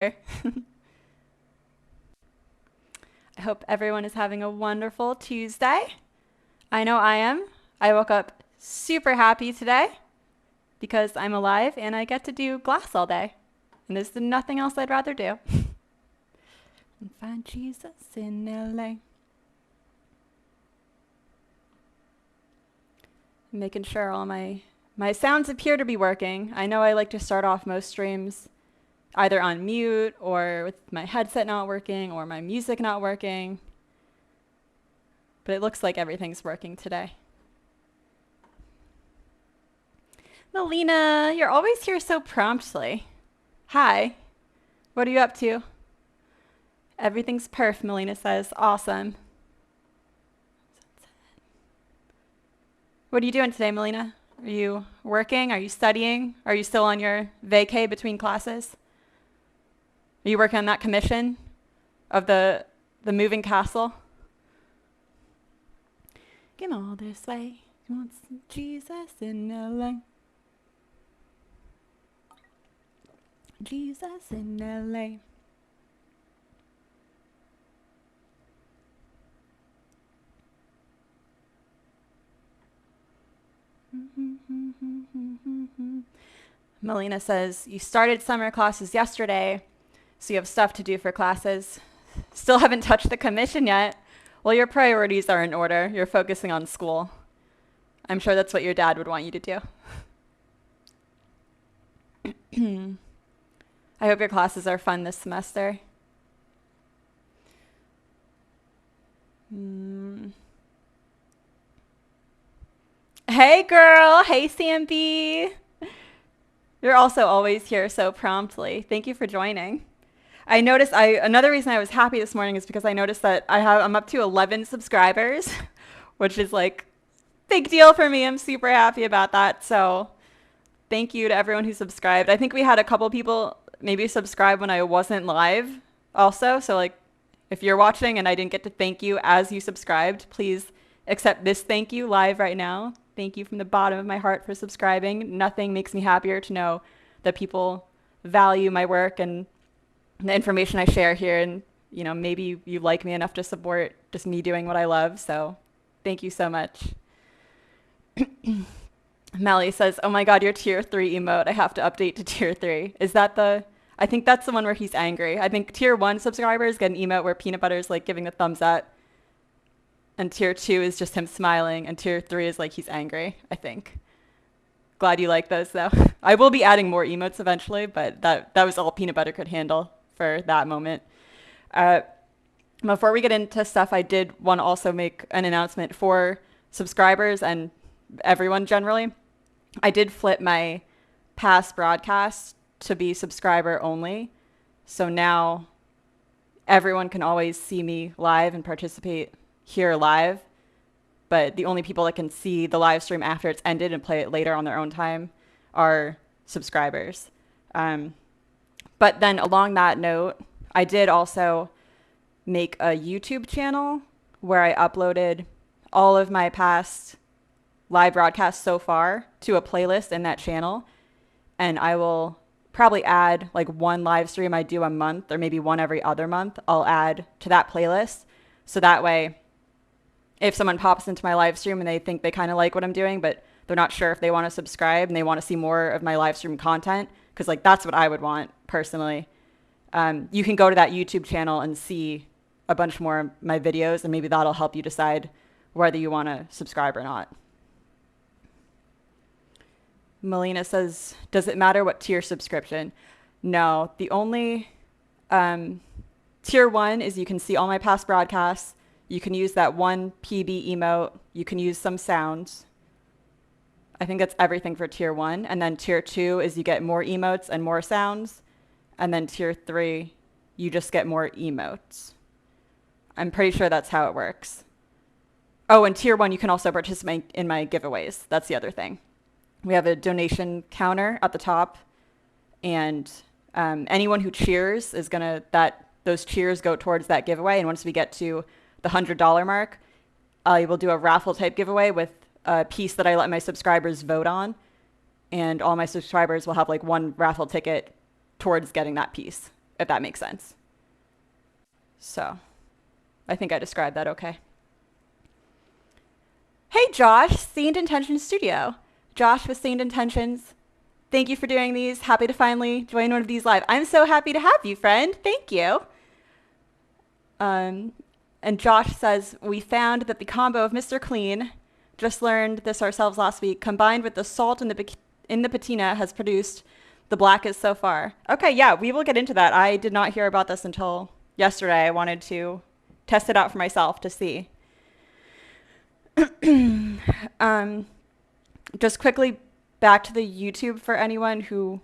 I hope everyone is having a wonderful Tuesday. I know I am. I woke up super happy today because I'm alive and I get to do glass all day. And there's nothing else I'd rather do. And find Jesus in LA. Making sure all my sounds appear to be working. I know I like to start off most streams either on mute or with my headset not working or my music not working. But it looks like everything's working today. Melina, you're always here so promptly. Hi. What are you up to? Everything's perf, Melina says. Awesome. What are you doing today, Melina? Are you working? Are you studying? Are you still on your vacay between classes? Are you working on that commission of the moving castle? Come all this way. He wants Jesus in LA. Jesus in LA. Melina says, you started summer classes yesterday, so you have stuff to do for classes. Still haven't touched the commission yet. Well, your priorities are in order. You're focusing on school. I'm sure that's what your dad would want you to do. I hope your classes are fun this semester. Hey, girl. Hey, CMB. You're also always here so promptly. Thank you for joining. I noticed another reason I was happy this morning is because I noticed that I'm up to 11 subscribers, which is like big deal for me. I'm super happy about that. So thank you to everyone who subscribed. I think we had a couple people maybe subscribe when I wasn't live also. So like if you're watching and I didn't get to thank you as you subscribed, please accept this thank you live right now. Thank you from the bottom of my heart for subscribing. Nothing makes me happier to know that people value my work and the information I share here. And, you know, maybe you like me enough to support just me doing what I love. So thank you so much. Melly says, oh my God, your tier 3 emote. I have to update to tier 3. Is that I think that's the one where he's angry. I think tier 1 subscribers get an emote where peanut butter is like giving the thumbs up. And tier 2 is just him smiling. And tier 3 is like he's angry, I think. Glad you like those, though. I will be adding more emotes eventually, but that was all peanut butter could handle for that moment. Before we get into stuff, I did want to also make an announcement for subscribers and everyone generally. I did flip my past broadcasts to be subscriber only. So now everyone can always see me live and participate here live, but the only people that can see the live stream after it's ended and play it later on their own time are subscribers. But then along that note, I did also make a YouTube channel where I uploaded all of my past live broadcasts so far to a playlist in that channel. And I will probably add like one live stream I do a month or maybe one every other month. I'll add to that playlist. So that way, if someone pops into my live stream and they think they kind of like what I'm doing, but they're not sure if they want to subscribe and they want to see more of my live stream content, because like that's what I would want personally, you can go to that YouTube channel and see a bunch more of my videos, and maybe that'll help you decide whether you want to subscribe or not. Melina says, does it matter what tier subscription? No, the only tier 1 is you can see all my past broadcasts. You can use that one PB emote. You can use some sounds. I think that's everything for tier 1. And then tier 2 is you get more emotes and more sounds. And then tier 3, you just get more emotes. I'm pretty sure that's how it works. Oh, and tier 1, you can also participate in my giveaways. That's the other thing. We have a donation counter at the top. And anyone who cheers is those cheers go towards that giveaway. And once we get to the $100 mark, I will do a raffle type giveaway with a piece that I let my subscribers vote on. And all my subscribers will have like one raffle ticket towards getting that piece. if that makes sense. So I think I described that okay. Hey Josh, Saint Intentions Studio. Josh with Saint Intentions. Thank you for doing these. Happy to finally join one of these live. I'm so happy to have you, friend. Thank you. And Josh says, we found that the combo of Mr. Clean, just learned this ourselves last week, combined with the salt in the patina has produced the blackest so far. Okay, yeah, we will get into that. I did not hear about this until yesterday. I wanted to test it out for myself to see. Just quickly back to the YouTube for anyone who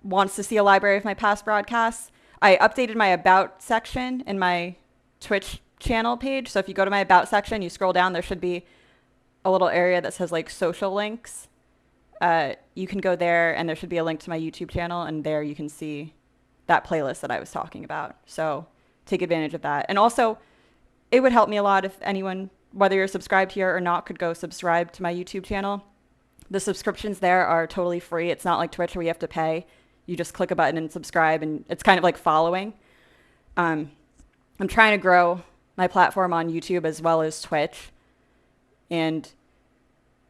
wants to see a library of my past broadcasts. I updated my About section in my Twitch channel page. So if you go to my About section, you scroll down, there should be a little area that says like social links. You can go there and there should be a link to my YouTube channel, and there you can see that playlist that I was talking about. So take advantage of that. And also, it would help me a lot if anyone, whether you're subscribed here or not, could go subscribe to my YouTube channel. The subscriptions there are totally free. It's not like Twitch where you have to pay. You just click a button and subscribe, and it's kind of like following. I'm trying to grow my platform on YouTube as well as Twitch. And,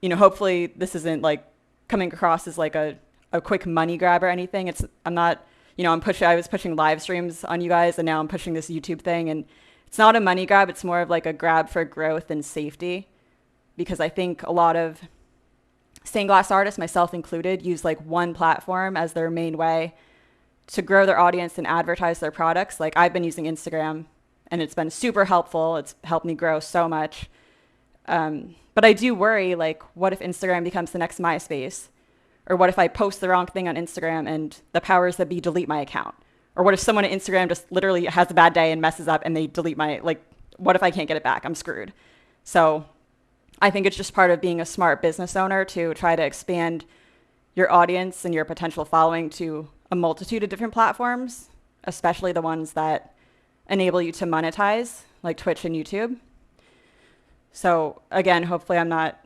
you know, hopefully this isn't like coming across as like a quick money grab or anything. I'm not, you know, I was pushing live streams on you guys, and now I'm pushing this YouTube thing, and it's not a money grab. It's more of like a grab for growth and safety, because I think a lot of stained glass artists, myself included, use like one platform as their main way to grow their audience and advertise their products. Like I've been using Instagram, and it's been super helpful. It's helped me grow so much. But I do worry, like, what if Instagram becomes the next MySpace? Or what if I post the wrong thing on Instagram and the powers that be delete my account? Or what if someone at Instagram just literally has a bad day and messes up and they delete what if I can't get it back? I'm screwed. So I think it's just part of being a smart business owner to try to expand your audience and your potential following to a multitude of different platforms, especially the ones that enable you to monetize, like Twitch and YouTube. So again, hopefully I'm not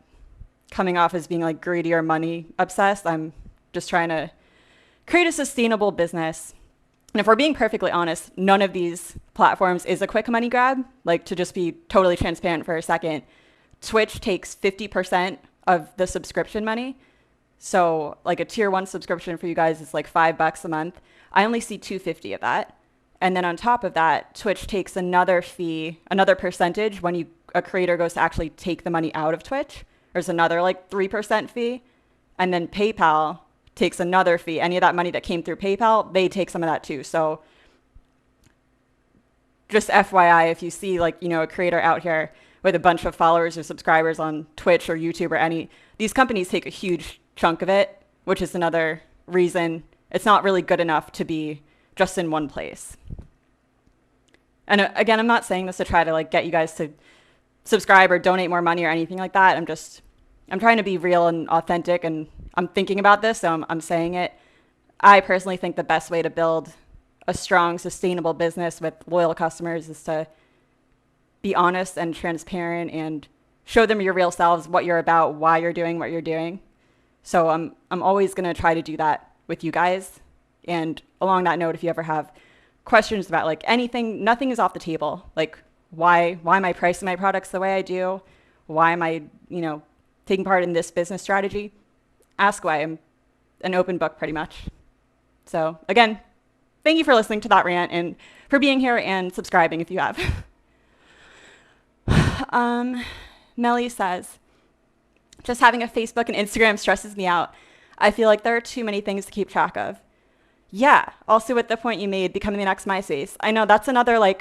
coming off as being like greedy or money obsessed. I'm just trying to create a sustainable business. And if we're being perfectly honest, none of these platforms is a quick money grab. Like, to just be totally transparent for a second, Twitch takes 50% of the subscription money. So like a tier 1 subscription for you guys is like $5 a month. I only see $250 of that. And then on top of that, Twitch takes another fee, another percentage when a creator goes to actually take the money out of Twitch. There's another like 3% fee. And then PayPal takes another fee. Any of that money that came through PayPal, they take some of that too. So just FYI, if you see like, you know, a creator out here with a bunch of followers or subscribers on Twitch or YouTube or these companies take a huge chunk of it, which is another reason it's not really good enough to be just in one place. And again, I'm not saying this to try to like get you guys to subscribe or donate more money or anything like that. I'm trying to be real and authentic, and I'm thinking about this, so I'm saying it. I personally think the best way to build a strong, sustainable business with loyal customers is to be honest and transparent and show them your real selves, what you're about, why you're doing what you're doing. So I'm always going to try to do that with you guys. And along that note, if you ever have questions about like anything, nothing is off the table. Like why am I pricing my products the way I do? Why am I, taking part in this business strategy? Ask away. I'm an open book pretty much. So again, thank you for listening to that rant and for being here and subscribing if you have. Melly says, just having a Facebook and Instagram stresses me out. I feel like there are too many things to keep track of. Yeah. Also with the point you made, becoming the next MySpace. I know that's another I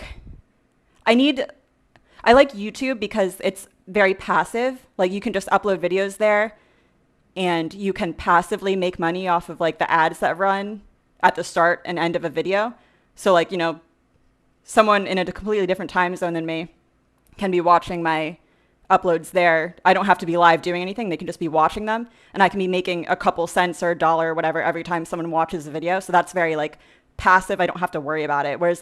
like YouTube because it's very passive. Like you can just upload videos there and you can passively make money off of like the ads that run at the start and end of a video. So someone in a completely different time zone than me can be watching my uploads there. I don't have to be live doing anything. They can just be watching them, and I can be making a couple cents or a dollar or whatever every time someone watches a video. So that's very passive. I don't have to worry about it. Whereas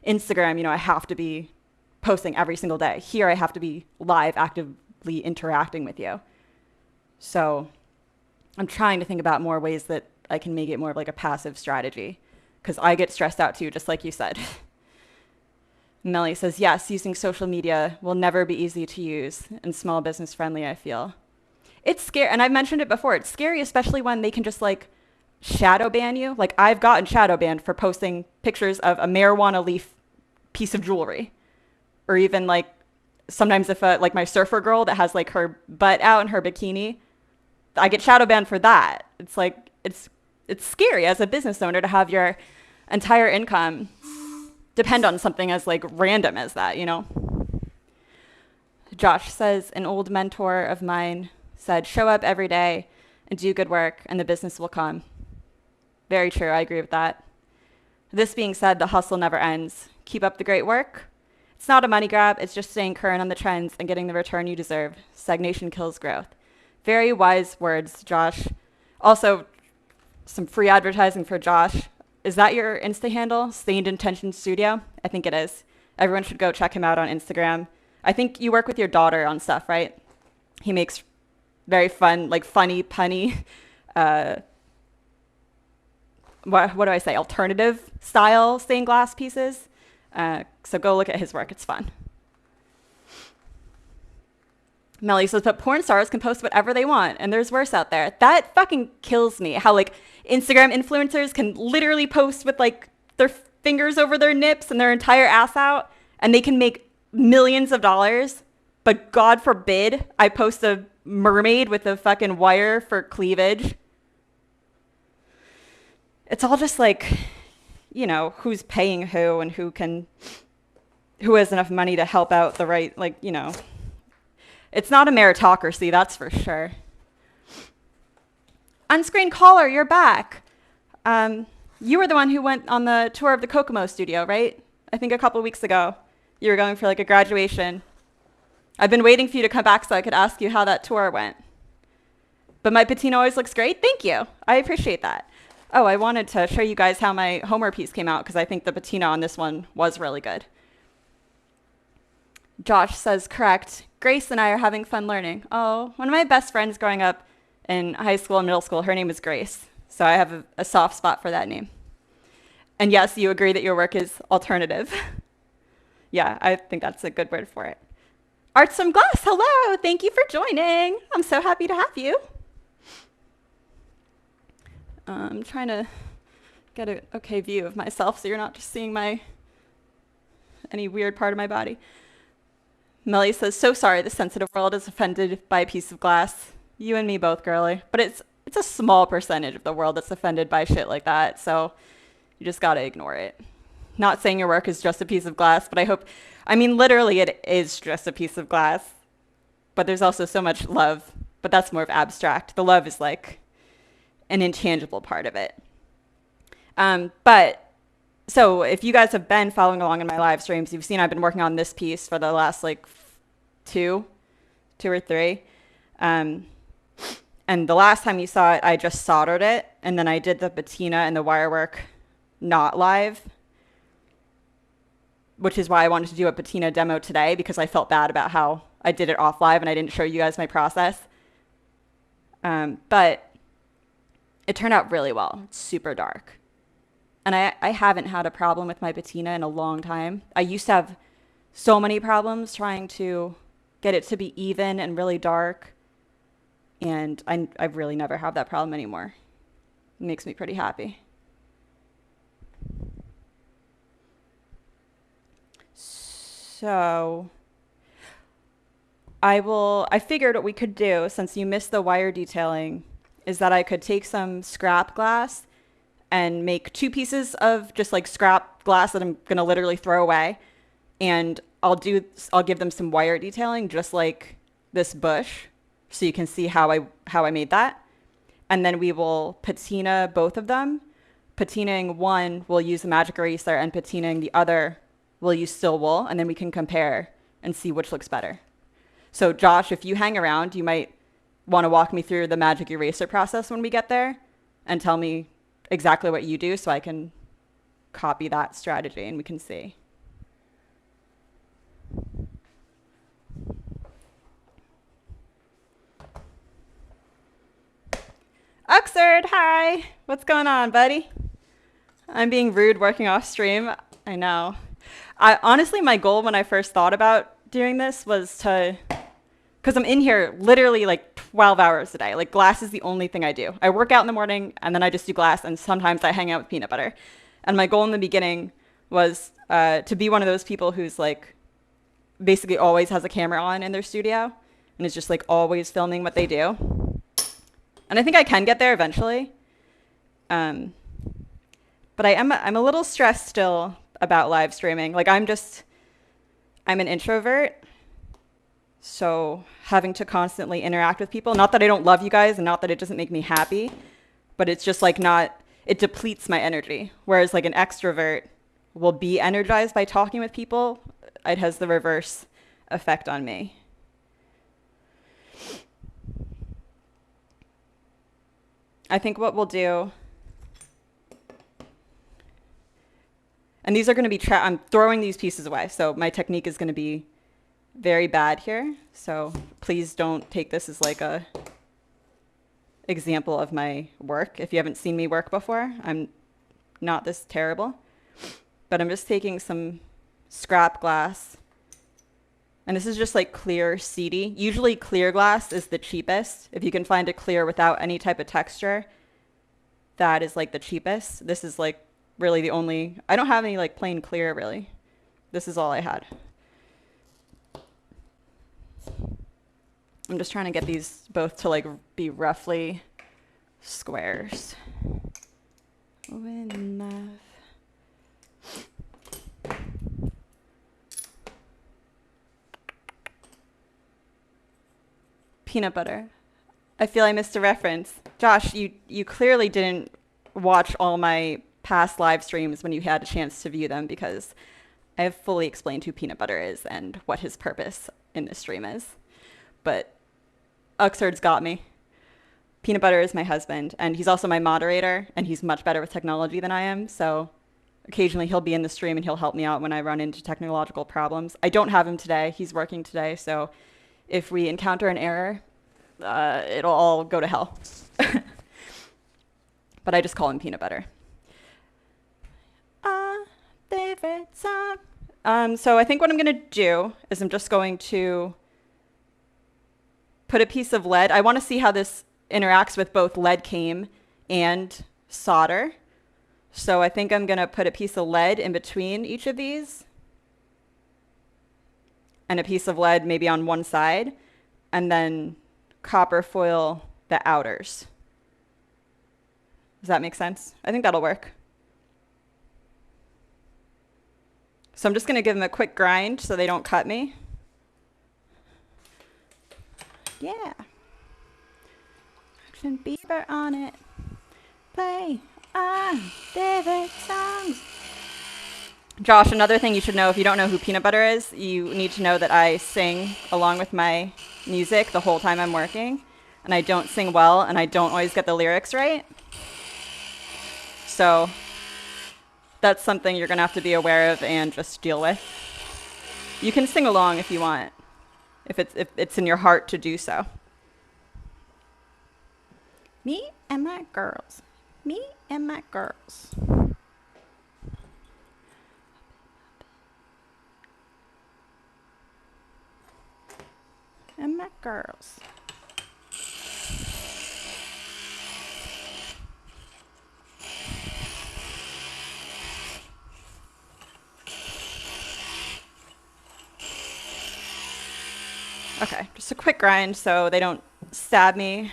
Instagram, I have to be posting every single day. Here I have to be live, actively interacting with you. So I'm trying to think about more ways that I can make it more of a passive strategy, because I get stressed out too, just like you said. Melly says, yes, using social media will never be easy to use and small business friendly, I feel. It's scary. And I've mentioned it before. It's scary, especially when they can just like shadow ban you. Like I've gotten shadow banned for posting pictures of a marijuana leaf piece of jewelry. Or even like sometimes if like my surfer girl that has like her butt out in her bikini, I get shadow banned for that. It's like, it's scary as a business owner to have your entire income depend on something as like random as that, you know? Josh says, an old mentor of mine said, show up every day and do good work and the business will come. Very true. I agree with that. This being said, the hustle never ends. Keep up the great work. It's not a money grab. It's just staying current on the trends and getting the return you deserve. Stagnation kills growth. Very wise words, Josh. Also, some free advertising for Josh. Is that your Insta handle? Stained Intention Studio? I think it is. Everyone should go check him out on Instagram. I think you work with your daughter on stuff, right? He makes very fun, like funny, punny, what do I say? Alternative style stained glass pieces. So go look at his work. It's fun. Melly says, but porn stars can post whatever they want, and there's worse out there. That fucking kills me. How like Instagram influencers can literally post with like their fingers over their nips and their entire ass out, and they can make millions of dollars. But God forbid I post a mermaid with a fucking wire for cleavage. It's all just like, you know, who's paying who and who has enough money to help out the right, like, you know. It's not a meritocracy, that's for sure. Unscreened caller, you're back. You were the one who went on the tour of the Kokomo studio, right? I think a couple weeks ago. You were going for like a graduation. I've been waiting for you to come back so I could ask you how that tour went. But my patina always looks great. Thank you. I appreciate that. Oh, I wanted to show you guys how my Homer piece came out because I think the patina on this one was really good. Josh says, correct. Grace and I are having fun learning. Oh, one of my best friends growing up in high school and middle school, her name was Grace. So I have a soft spot for that name. And yes, you agree that your work is alternative. Yeah, I think that's a good word for it. Artsome Glass, hello. Thank you for joining. I'm so happy to have you. I'm trying to get an okay view of myself so you're not just seeing any weird part of my body. Melly says, so sorry the sensitive world is offended by a piece of glass. You and me both, girly. But it's a small percentage of the world that's offended by shit like that, so you just gotta ignore it. Not saying your work is just a piece of glass, but literally it is just a piece of glass. But there's also so much love, but that's more of abstract. The love is like an intangible part of it. So if you guys have been following along in my live streams, you've seen I've been working on this piece for the last like two or three. And the last time you saw it, I just soldered it. And then I did the patina and the wire work not live, which is why I wanted to do a patina demo today because I felt bad about how I did it off live and I didn't show you guys my process. But it turned out really well. It's super dark. And I haven't had a problem with my patina in a long time. I used to have so many problems trying to get it to be even and really dark. And I really never have that problem anymore. It makes me pretty happy. So I figured what we could do, since you missed the wire detailing, is that I could take some scrap glass and make two pieces of just like scrap glass that I'm going to literally throw away. And I'll give them some wire detailing, just like this bush, so you can see how I made that. And then we will patina both of them. Patinaing one, we'll use a magic eraser, and patinaing the other, we'll use still wool, and then we can compare and see which looks better. So Josh, if you hang around, you might want to walk me through the magic eraser process when we get there and tell me exactly what you do so I can copy that strategy and we can see. Uxard, hi. What's going on, buddy? I'm being rude working off stream. I know. I honestly, my goal when I first thought about doing this was to, because I'm in here literally like 12 hours a day. Like glass is the only thing I do. I work out in the morning and then I just do glass, and sometimes I hang out with peanut butter. And my goal in the beginning was to be one of those people who's like basically always has a camera on in their studio and is just like always filming what they do. And I think I can get there eventually. But I'm a little stressed still about live streaming. Like I'm an introvert. So having to constantly interact with people, not that I don't love you guys and not that it doesn't make me happy, but it's just like it depletes my energy. Whereas like an extrovert will be energized by talking with people. It has the reverse effect on me. I think what we'll do, and these are going to be, I'm throwing these pieces away. So my technique is going to be very bad here. So please don't take this as like a example of my work. If you haven't seen me work before, I'm not this terrible. But I'm just taking some scrap glass. And this is just like clear, seedy. Usually clear glass is the cheapest. If you can find a clear without any type of texture, that is like the cheapest. This is like really the only, I don't have any like plain clear really. This is all I had. I'm just trying to get these both to like be roughly squares. Enough. Peanut butter. I feel I missed a reference. Josh, you clearly didn't watch all my past live streams when you had a chance to view them, because I have fully explained who peanut butter is and what his purpose in this stream is. But Uxard's got me. Peanut butter is my husband, and he's also my moderator, and he's much better with technology than I am, so occasionally he'll be in the stream and he'll help me out when I run into technological problems. I don't have him today. He's working today, so if we encounter an error, it'll all go to hell. But I just call him peanut butter. Favorite song. So I think what I'm going to do is I'm just going to put a piece of lead. I want to see how this interacts with both lead came and solder. So I think I'm going to put a piece of lead in between each of these, and a piece of lead maybe on one side, and then copper foil the outers. Does that make sense? I think that'll work. So I'm just going to give them a quick grind so they don't cut me. Yeah. Justin Bieber on it. Play on favorite songs. Josh, another thing you should know if you don't know who peanut butter is, you need to know that I sing along with my music the whole time I'm working. And I don't sing well, and I don't always get the lyrics right. So that's something you're going to have to be aware of and just deal with. You can sing along if you want, if it's in your heart to do so. Me and my girls. Me and my girls. And my girls. Okay, just a quick grind so they don't stab me.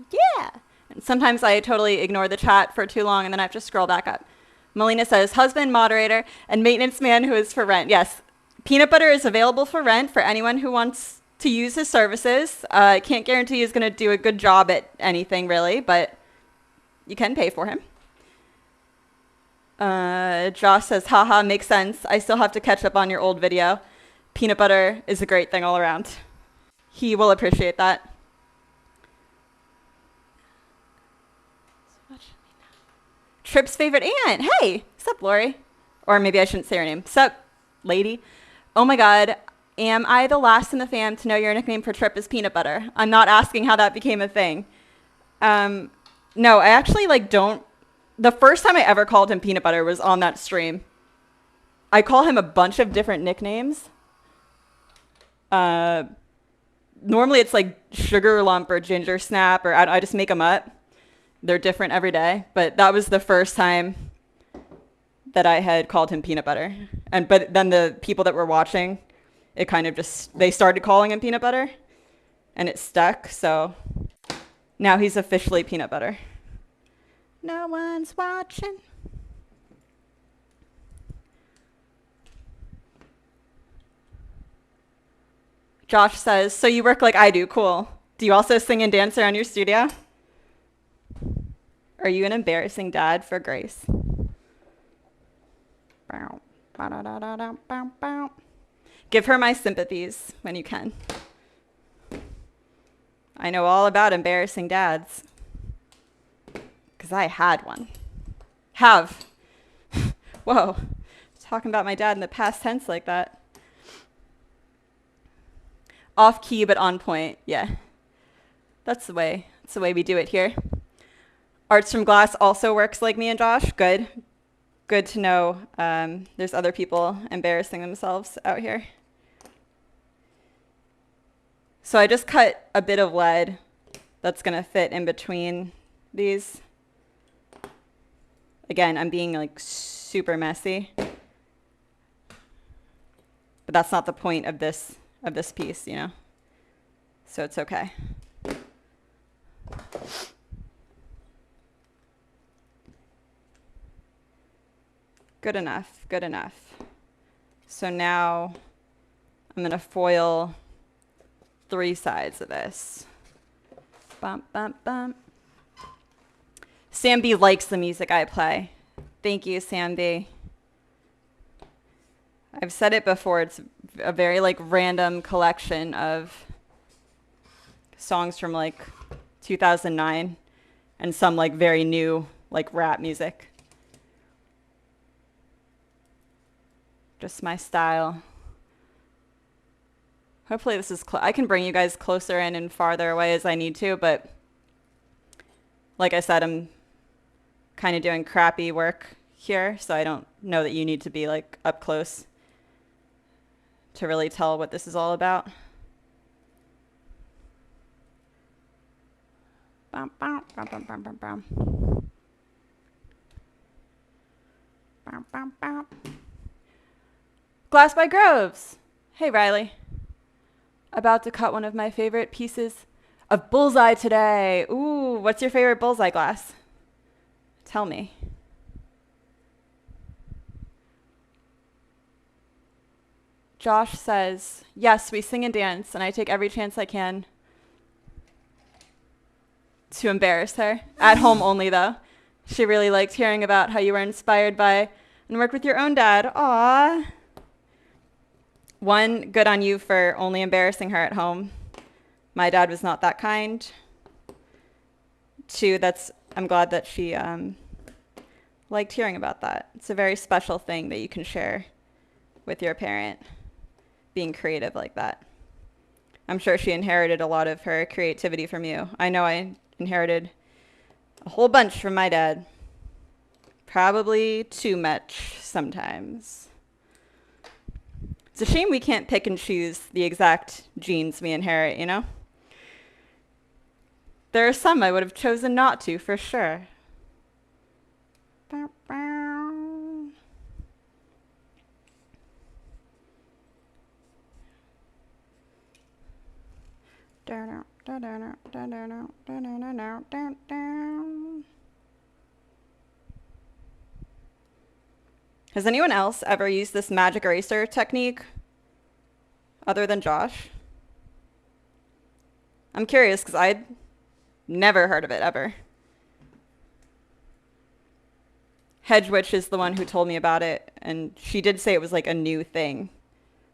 Yeah. And sometimes I totally ignore the chat for too long and then I have to scroll back up. Melina says, husband, moderator, and maintenance man who is for rent. Yes, peanut butter is available for rent for anyone who wants to use his services. I can't guarantee he's going to do a good job at anything really, but you can pay for him. Josh says, haha, makes sense. I still have to catch up on your old video. Peanut butter is a great thing all around. He will appreciate that. Trip's favorite aunt. Hey, sup, Lori? Or maybe I shouldn't say her name. Sup, lady? Oh my God. am I the last in the fam to know your nickname for Trip is Peanut Butter? I'm not asking how that became a thing. No, I actually like don't. The first time I ever called him Peanut Butter was on that stream. I call him a bunch of different nicknames. Normally it's like Sugar Lump or Ginger Snap, or I just make them up. They're different every day, but that was the first time that I had called him Peanut Butter. But then the people that were watching, it kind of just, they started calling him Peanut Butter and it stuck. So now he's officially Peanut Butter. No one's watching. Josh says, so you work like I do. Cool. Do you also sing and dance around your studio? Are you an embarrassing dad for Grace? Give her my sympathies when you can. I know all about embarrassing dads. Because I had one. Have. Whoa. Talking about my dad in the past tense like that. Off key, but on point. Yeah. That's the way we do it here. Arts from Glass also works like me and Josh. Good. Good to know there's other people embarrassing themselves out here. So I just cut a bit of lead that's going to fit in between these. Again, I'm being like super messy. But that's not the point of this piece, you know? So it's okay. Good enough, good enough. So now I'm gonna foil 3 sides of this. Bump, bump, bump. Sam B likes the music I play. Thank you, Sam B. I've said it before, it's a very like random collection of songs from like 2009 and some like very new like rap music. Just my style. Hopefully this is I can bring you guys closer in and farther away as I need to, but like I said, I'm kind of doing crappy work here, so I don't know that you need to be like up close to really tell what this is all about. Bum, bum, bum, bum, bum, bum, bum. Bum, bum, bum. Glass by Groves. Hey, Riley. About to cut one of my favorite pieces of bullseye today. Ooh, what's your favorite bullseye glass? Tell me. Josh says, yes, we sing and dance, and I take every chance I can to embarrass her. At home only, though. She really liked hearing about how you were inspired by and worked with your own dad. Aww. 1, good on you for only embarrassing her at home. My dad was not that kind. 2, I'm glad that she liked hearing about that. It's a very special thing that you can share with your parent, being creative like that. I'm sure she inherited a lot of her creativity from you. I know I inherited a whole bunch from my dad. Probably too much sometimes. It's a shame we can't pick and choose the exact genes we inherit, you know? There are some I would have chosen not to, for sure. Has anyone else ever used this magic eraser technique other than Josh? I'm curious because I'd never heard of it ever. Hedge Witch is the one who told me about it, and she did say it was like a new thing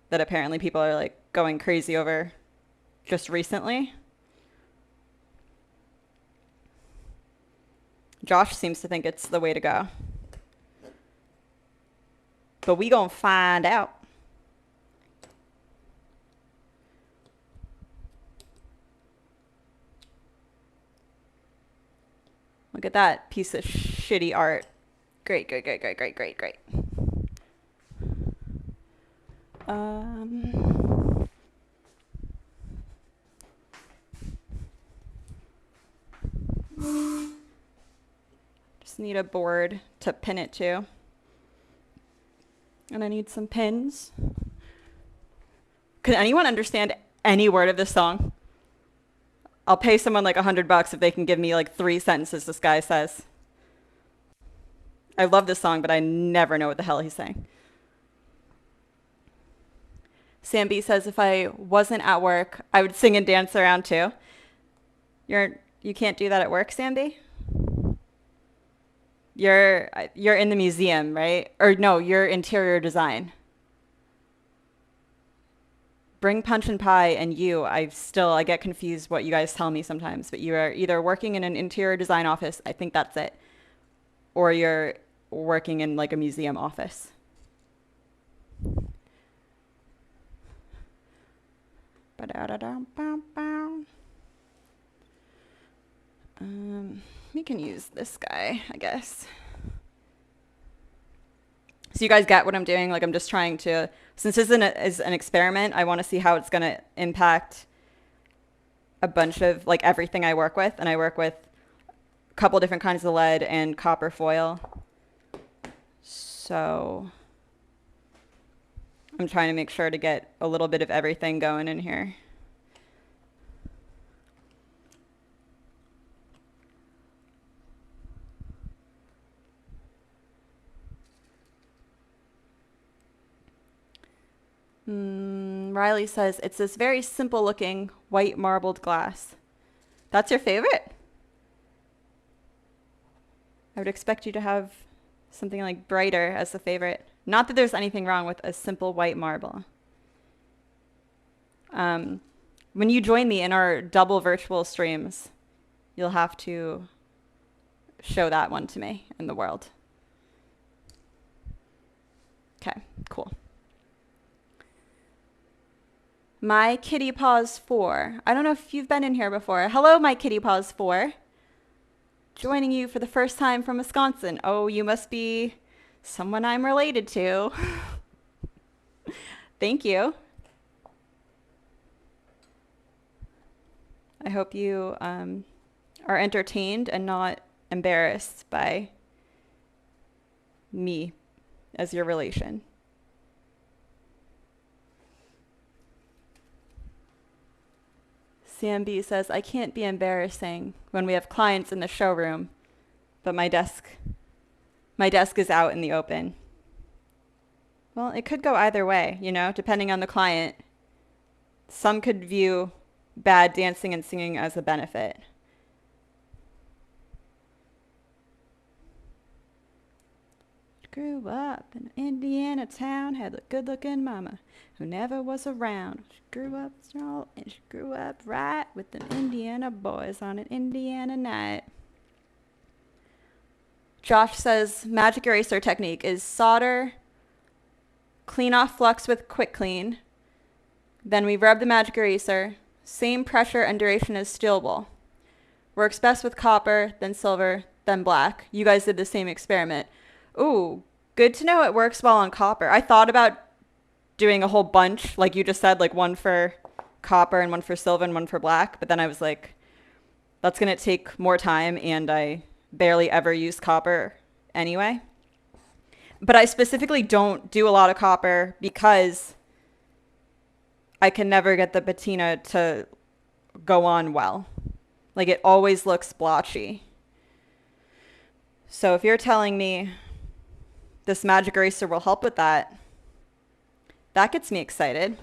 that apparently people are like going crazy over just recently. Josh seems to think it's the way to go. But we gonna find out. Look at that piece of shitty art. Great, great, great, great, great, great, great. Just need a board to pin it to. And I need some pins. Can anyone understand any word of this song? I'll pay someone like $100 if they can give me like 3 sentences this guy says. I love this song, but I never know what the hell he's saying. Sam B says, if I wasn't at work, I would sing and dance around too. You can't do that at work, Sam B? You're in the museum, right? Or no, you're interior design. Bring Punch and Pie and you, I get confused what you guys tell me sometimes, but you are either working in an interior design office, I think that's it, or you're working in like a museum office. We can use this guy, I guess. So you guys get what I'm doing? Like I'm just trying to, since this is an experiment, I want to see how it's going to impact a bunch of like everything I work with. And I work with a couple different kinds of lead and copper foil. So I'm trying to make sure to get a little bit of everything going in here. Riley says, it's this very simple looking white marbled glass. That's your favorite? I would expect you to have something like brighter as the favorite. Not that there's anything wrong with a simple white marble. When you join me in our double virtual streams, you'll have to show that one to me in the world. Okay, cool. My Kitty Paws 4. I don't know if you've been in here before. Hello, My Kitty Paws 4. Joining you for the first time from Wisconsin. Oh, you must be someone I'm related to. Thank you. I hope you are entertained and not embarrassed by me as your relation. CMB says, I can't be embarrassing when we have clients in the showroom, but my desk is out in the open. Well, it could go either way, you know, depending on the client. Some could view bad dancing and singing as a benefit. Grew up in an Indiana town, had a good-looking mama who never was around. She grew up strong and she grew up right with the Indiana boys on an Indiana night. Josh says, magic eraser technique is solder, clean off flux with quick clean. Then we rub the magic eraser, same pressure and duration as steel wool. Works best with copper, then silver, then black. You guys did the same experiment. Ooh, good to know it works well on copper. I thought about doing a whole bunch, like you just said, like one for copper and one for silver and one for black. But then I was like, that's going to take more time, and I barely ever use copper anyway. But I specifically don't do a lot of copper because I can never get the patina to go on well. Like it always looks blotchy. So if you're telling me this magic eraser will help with that, that gets me excited.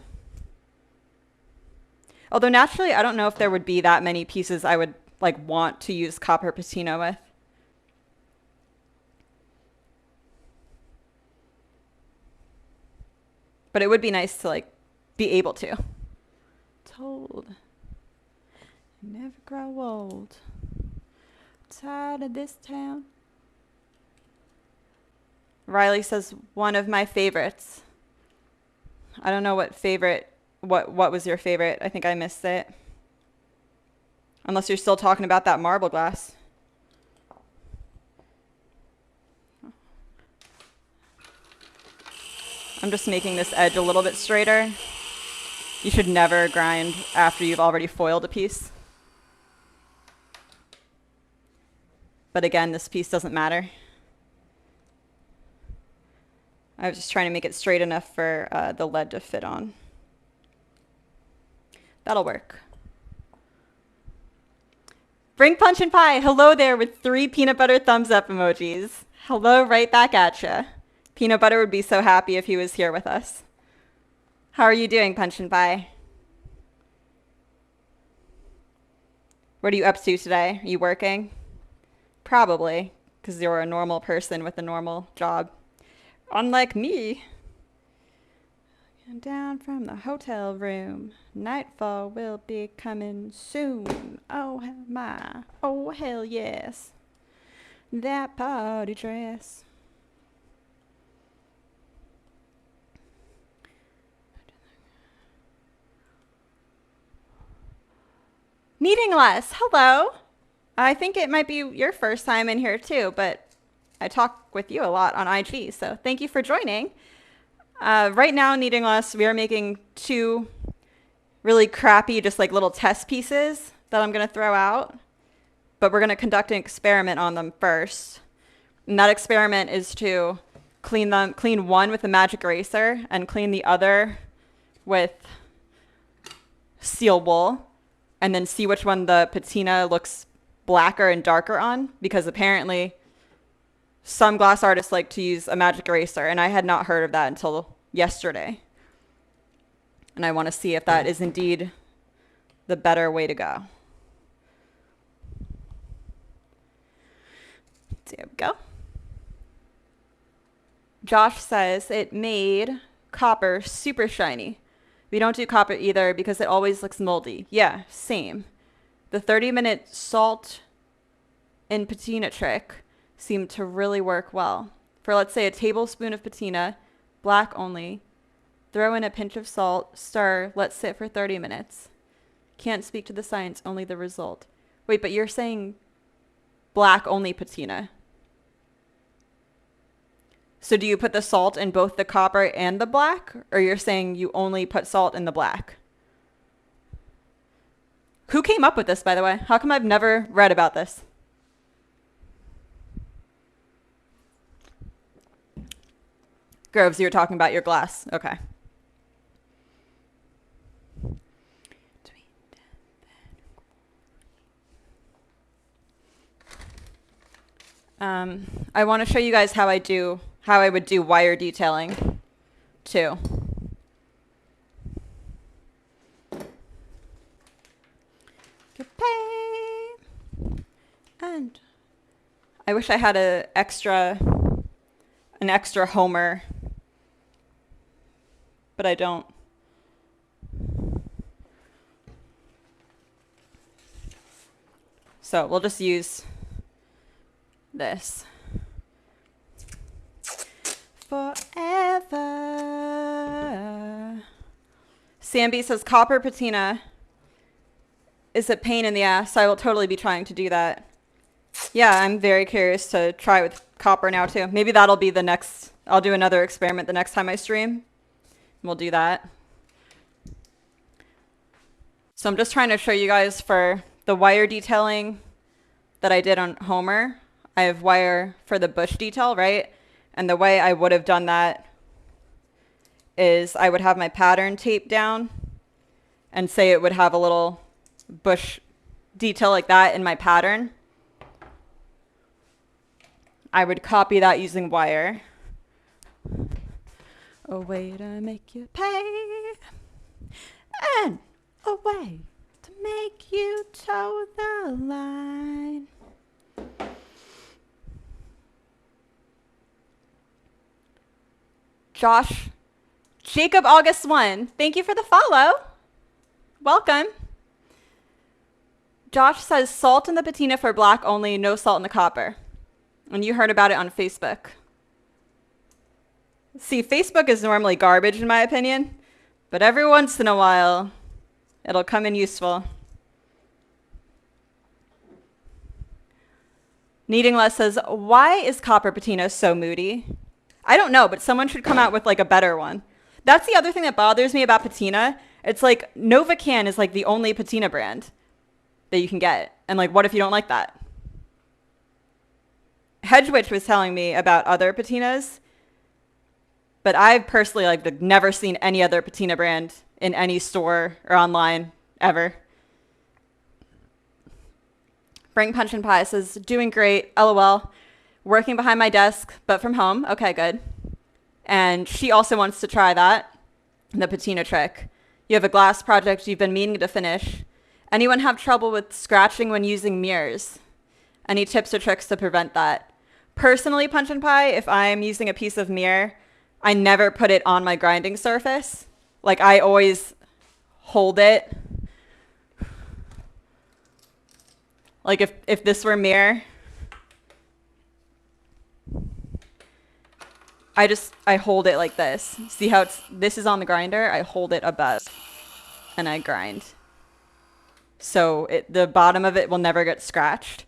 Although naturally, I don't know if there would be that many pieces I would like want to use copper patina with. But it would be nice to like be able to. Told. Never grow old. Tired of this town. Riley says, one of my favorites. I don't know what was your favorite? I think I missed it. Unless you're still talking about that marble glass. I'm just making this edge a little bit straighter. You should never grind after you've already foiled a piece. But again, this piece doesn't matter. I was just trying to make it straight enough for the lead to fit on. That'll work. Bring Punch and Pie, hello there with 3 peanut butter thumbs up emojis. Hello right back at ya. Peanut butter would be so happy if he was here with us. How are you doing, Punch and Pie? What are you up to today? Are you working? Probably, because you're a normal person with a normal job. Unlike me. Down from the hotel room. Nightfall will be coming soon. Oh my. Oh hell yes. That party dress. Needing less. Hello. I think it might be your first time in here too, but I talk with you a lot on IG, so thank you for joining. Right now, Needing Less, we are making 2 really crappy, just like little test pieces that I'm going to throw out, but we're going to conduct an experiment on them first. And that experiment is to clean one with a magic eraser and clean the other with seal wool, and then see which one the patina looks blacker and darker on, because apparently some glass artists like to use a magic eraser, and I had not heard of that until yesterday. And I want to see if that is indeed the better way to go. There we go. Josh says it made copper super shiny. We don't do copper either because it always looks moldy. Yeah, same. The 30-minute salt and patina trick seemed to really work well. For, let's say, a tablespoon of patina, black only, throw in a pinch of salt, stir, let sit for 30 minutes. Can't speak to the science, only the result. Wait, but you're saying black only patina. So do you put the salt in both the copper and the black? Or you're saying you only put salt in the black? Who came up with this, by the way? How come I've never read about this? Groves, you were talking about your glass. Okay. I want to show you guys how I would do wire detailing too. And I wish I had an extra Homer, but I don't. So we'll just use this. Forever. Samby says copper patina is a pain in the ass, so I will totally be trying to do that. Yeah, I'm very curious to try with copper now too. Maybe that'll be the next, I'll do another experiment the next time I stream. We'll do that. So I'm just trying to show you guys for the wire detailing that I did on Homer. I have wire for the bush detail, right? And the way I would have done that is I would have my pattern taped down and say it would have a little bush detail like that in my pattern. I would copy that using wire. A way to make you pay and a way to make you toe the line. Josh, Jacob August 1, thank you for the follow. Welcome. Josh says salt in the patina for black only, no salt in the copper. And you heard about it on Facebook. See, Facebook is normally garbage in my opinion, but every once in a while, it'll come in useful. Needing Less says, why is copper patina so moody? I don't know, but someone should come out with like a better one. That's the other thing that bothers me about Patina. It's like Novacan is like the only Patina brand that you can get. And like, what if you don't like that? Hedgewitch was telling me about other patinas, but I've personally like never seen any other patina brand in any store or online ever. Bring Punch and Pie says, doing great, LOL. Working behind my desk, but from home. Okay, good. And she also wants to try that, the patina trick. You have a glass project you've been meaning to finish. Anyone have trouble with scratching when using mirrors? Any tips or tricks to prevent that? Personally, Punch and Pie, if I'm using a piece of mirror, I never put it on my grinding surface. Like, I always hold it. Like, if this were mirror, I hold it like this. See how this is on the grinder? I hold it above and I grind. So the bottom of it will never get scratched.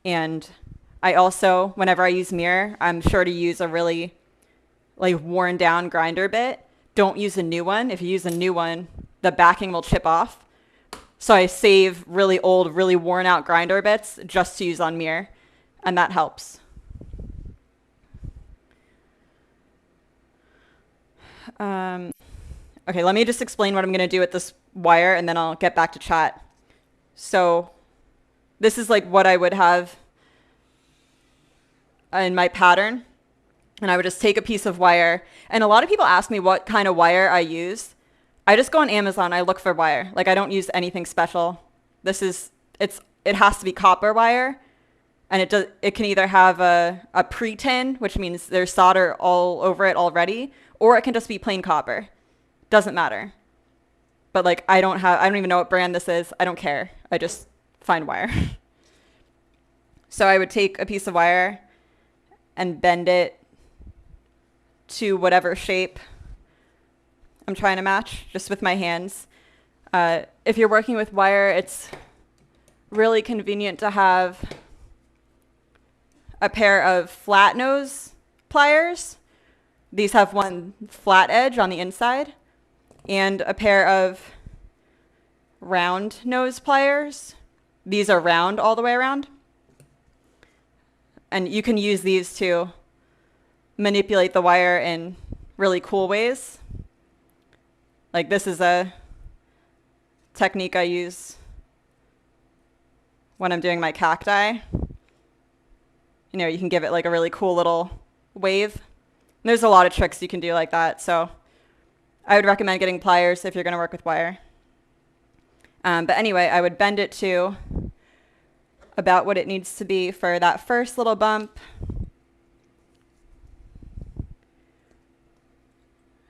And I also, whenever I use mirror, I'm sure to use a really like worn down grinder bit. Don't use a new one. If you use a new one, the backing will chip off. So I save really old, really worn out grinder bits just to use on mirror. And that helps. Okay, let me just explain what I'm going to do with this wire and then I'll get back to chat. So this is like what I would have in my pattern. And I would just take a piece of wire. And a lot of people ask me what kind of wire I use. I just go on Amazon. I look for wire. Like I don't use anything special. It has to be copper wire. And it can either have a pre-tin, which means there's solder all over it already, or it can just be plain copper. Doesn't matter. But like I don't even know what brand this is. I don't care. I just find wire. So I would take a piece of wire and bend it to whatever shape I'm trying to match, just with my hands. If you're working with wire, it's really convenient to have a pair of flat nose pliers. These have one flat edge on the inside and a pair of round nose pliers. These are round all the way around. And you can use these to manipulate the wire in really cool ways. Like this is a technique I use when I'm doing my cacti. You know, you can give it like a really cool little wave. And there's a lot of tricks you can do like that. So I would recommend getting pliers if you're going to work with wire. But anyway, I would bend it to about what it needs to be for that first little bump.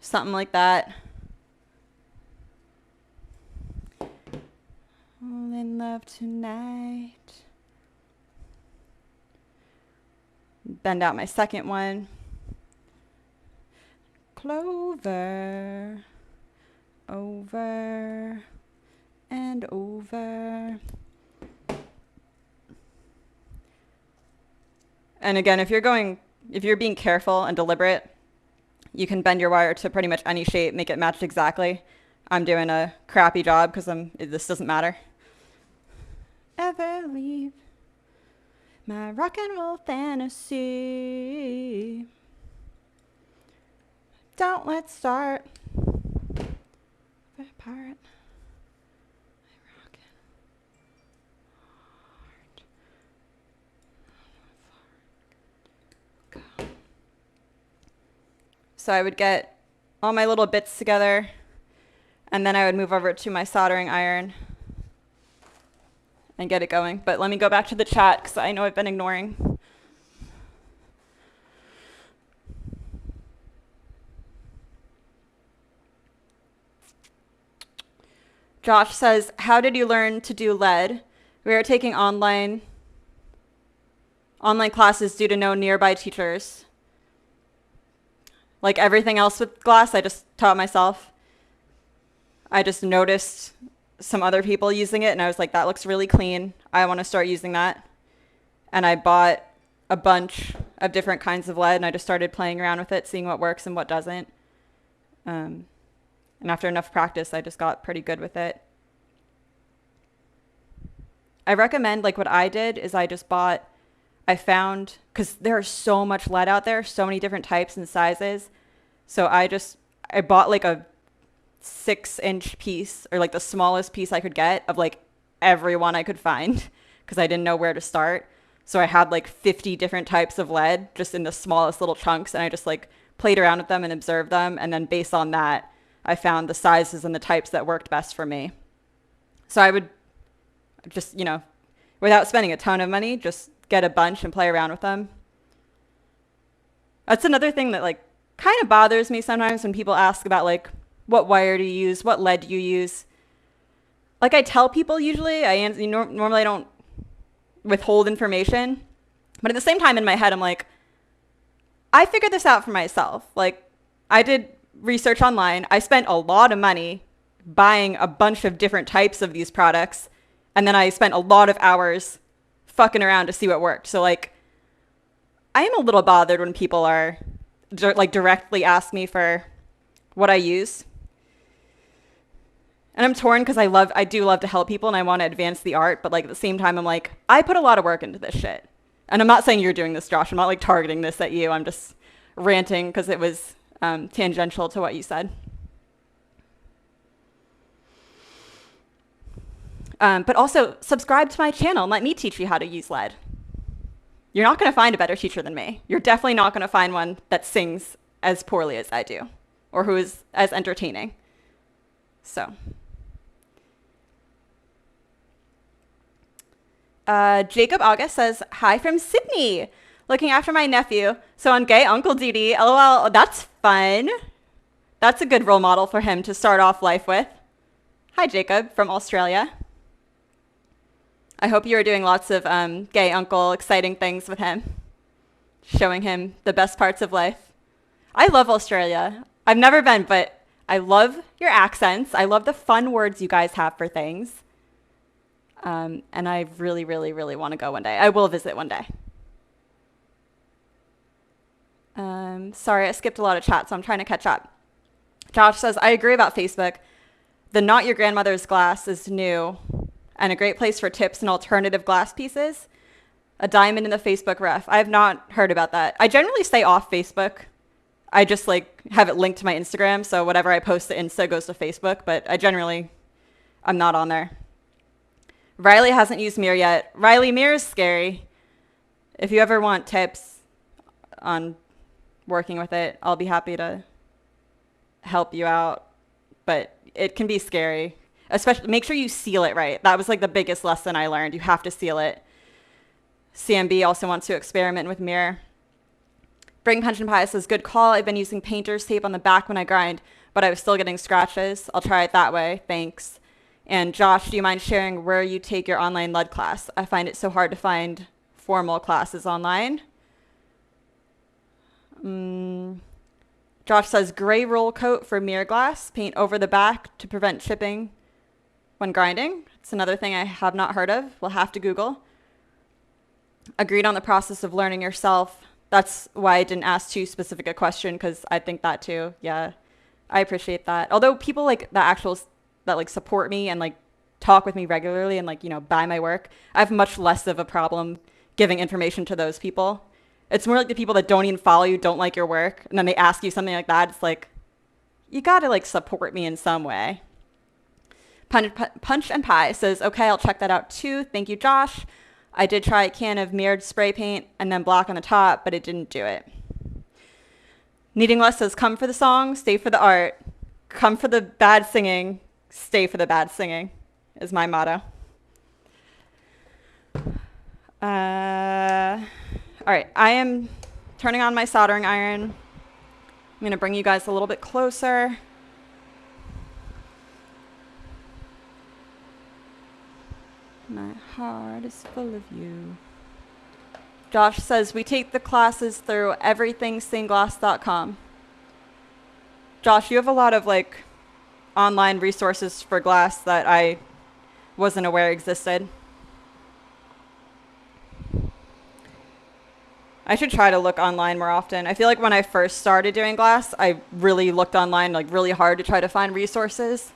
Something like that. All in love tonight. Bend out my second one. Clover, over and over. And again, if you're being careful and deliberate, you can bend your wire to pretty much any shape, make it match exactly. I'm doing a crappy job because this doesn't matter. Ever leave my rock and roll fantasy? Don't let's start. Pirate. So I would get all my little bits together and then I would move over to my soldering iron and get it going. But let me go back to the chat because I know I've been ignoring. Josh says, how did you learn to do lead? We are taking online classes due to no nearby teachers. Like everything else with glass, I just taught myself. I just noticed some other people using it and I was like, that looks really clean. I want to start using that. And I bought a bunch of different kinds of lead, and I just started playing around with it, seeing what works and what doesn't. And after enough practice, I just got pretty good with it. I recommend, like what I did is I found, because there's so much lead out there, so many different types and sizes. So I bought like a 6-inch piece, or like the smallest piece I could get of like every one I could find, because I didn't know where to start. So I had like 50 different types of lead just in the smallest little chunks, and I just like played around with them and observed them. And then based on that, I found the sizes and the types that worked best for me. So I would just, without spending a ton of money, just get a bunch and play around with them. That's another thing that like kind of bothers me sometimes when people ask about like, what wire do you use? What lead do you use? Like I tell people usually, normally I don't withhold information, but at the same time in my head, I'm like, I figured this out for myself. Like I did research online. I spent a lot of money buying a bunch of different types of these products. And then I spent a lot of hours fucking around to see what worked. So like, I am a little bothered when people are like directly ask me for what I use. And I'm torn because I do love to help people and I want to advance the art. But like at the same time, I'm like, I put a lot of work into this shit. And I'm not saying you're doing this, Josh. I'm not like targeting this at you. I'm just ranting because it was tangential to what you said. But also subscribe to my channel and let me teach you how to use lead. You're not going to find a better teacher than me. You're definitely not going to find one that sings as poorly as I do or who is as entertaining. So. Jacob August says, hi from Sydney. Looking after my nephew. So on gay uncle duty. LOL. That's fun. That's a good role model for him to start off life with. Hi, Jacob from Australia. I hope you are doing lots of gay uncle exciting things with him. Showing him the best parts of life. I love Australia. I've never been, but I love your accents. I love the fun words you guys have for things. And I really, really, really want to go one day. I will visit one day. Sorry, I skipped a lot of chat, so I'm trying to catch up. Josh says, I agree about Facebook. The Not Your Grandmother's glass is new and a great place for tips and alternative glass pieces. A diamond in the Facebook ref. I have not heard about that. I generally stay off Facebook. I just like have it linked to my Instagram, so whatever I post to Insta goes to Facebook, but I'm not on there. Riley hasn't used Mirror yet. Riley, Mirror is scary. If you ever want tips on working with it, I'll be happy to help you out, but it can be scary. Especially, make sure you seal it right. That was like the biggest lesson I learned. You have to seal it. CMB also wants to experiment with Mirror. Bring Punch and Pie says, good call. I've been using painter's tape on the back when I grind, but I was still getting scratches. I'll try it that way. Thanks. And Josh, do you mind sharing where you take your online lead class? I find it so hard to find formal classes online. Josh says, gray roll coat for mirror glass. Paint over the back to prevent chipping when grinding. It's another thing I have not heard of. We'll have to Google. Agreed on the process of learning yourself. That's why I didn't ask too specific a question, because I think that too. Yeah, I appreciate that. Although people like that like support me and like talk with me regularly and like, buy my work, I have much less of a problem giving information to those people. It's more like the people that don't even follow you, don't like your work, and then they ask you something like that. It's like, you got to like support me in some way. Punch and Pie says, okay, I'll check that out too. Thank you, Josh. I did try a can of mirrored spray paint and then black on the top, but it didn't do it. Needing Less says, come for the song, stay for the art. Come for the bad singing, stay for the bad singing is my motto. All right, I am turning on my soldering iron. I'm going to bring you guys a little bit closer. My heart is full of you. Josh says, we take the classes through everythingstainedglass.com. Josh, you have a lot of like online resources for glass that I wasn't aware existed. I should try to look online more often. I feel like when I first started doing glass, I really looked online like really hard to try to find resources.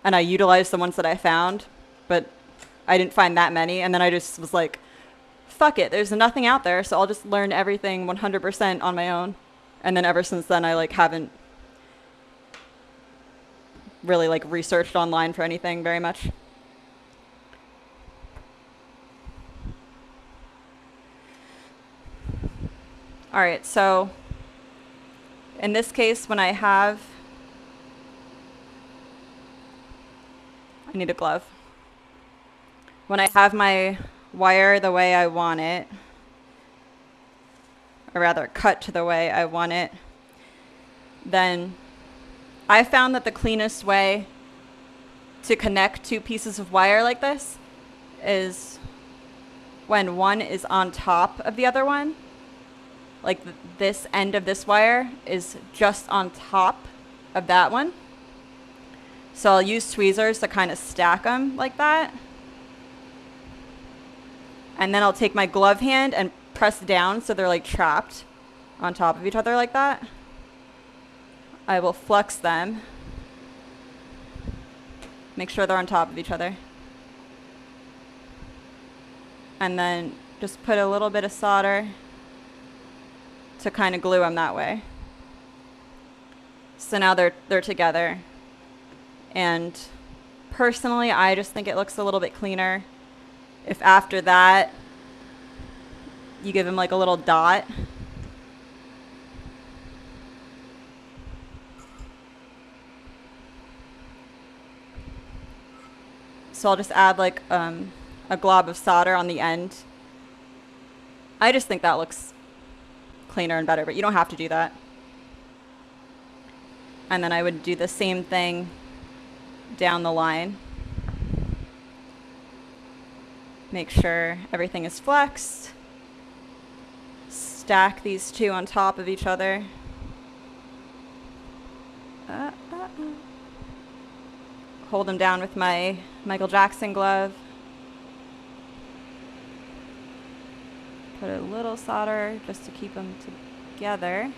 And I utilized the ones that I found, but I didn't find that many. And then I just was like, fuck it, there's nothing out there, so I'll just learn everything 100% on my own. And then ever since then, I like haven't really like researched online for anything very much. All right, so in this case, when I need a glove. When I have my wire the way I want it, or rather cut to the way I want it, then I found that the cleanest way to connect two pieces of wire like this is when one is on top of the other one. Like this end of this wire is just on top of that one. So I'll use tweezers to kind of stack them like that. And then I'll take my glove hand and press down so they're like trapped on top of each other like that. I will flex them. Make sure they're on top of each other. And then just put a little bit of solder to kind of glue them that way. So now they're together. And personally, I just think it looks a little bit cleaner if after that you give them like a little dot. So I'll just add like a glob of solder on the end. I just think that looks cleaner and better, but you don't have to do that. And then I would do the same thing down the line. Make sure everything is flexed. Stack these two on top of each other. Hold them down with my Michael Jackson glove. Put a little solder just to keep them together.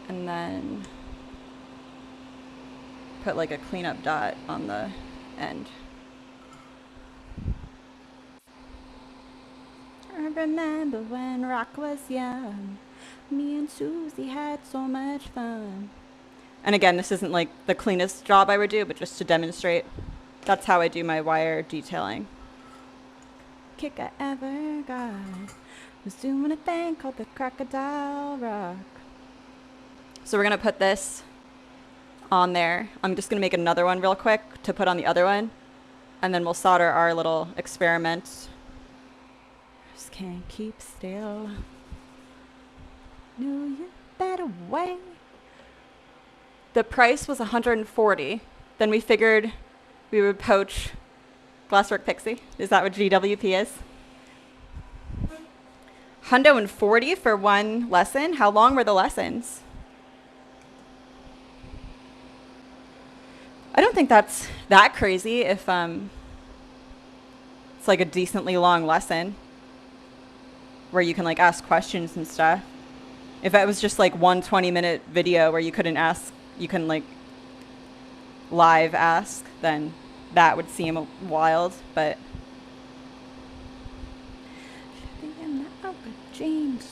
And then put like a cleanup dot on the end. I remember when rock was young. Me and Susie had so much fun. And again, this isn't like the cleanest job I would do, but just to demonstrate, that's how I do my wire detailing. Kick I ever got was doing a thing called the crocodile rock. So we're gonna put this on there. I'm just gonna make another one real quick to put on the other one, and then we'll solder our little experiment. Just can't keep still. No, you better wait. The price was $140. Then we figured we would poach Glasswork Pixie. Is that what GWP is? $140 for one lesson? How long were the lessons? I don't think that's that crazy if it's like a decently long lesson where you can like ask questions and stuff. If it was just like one 20-minute video where you couldn't ask, you can like live ask, then that would seem wild, but James.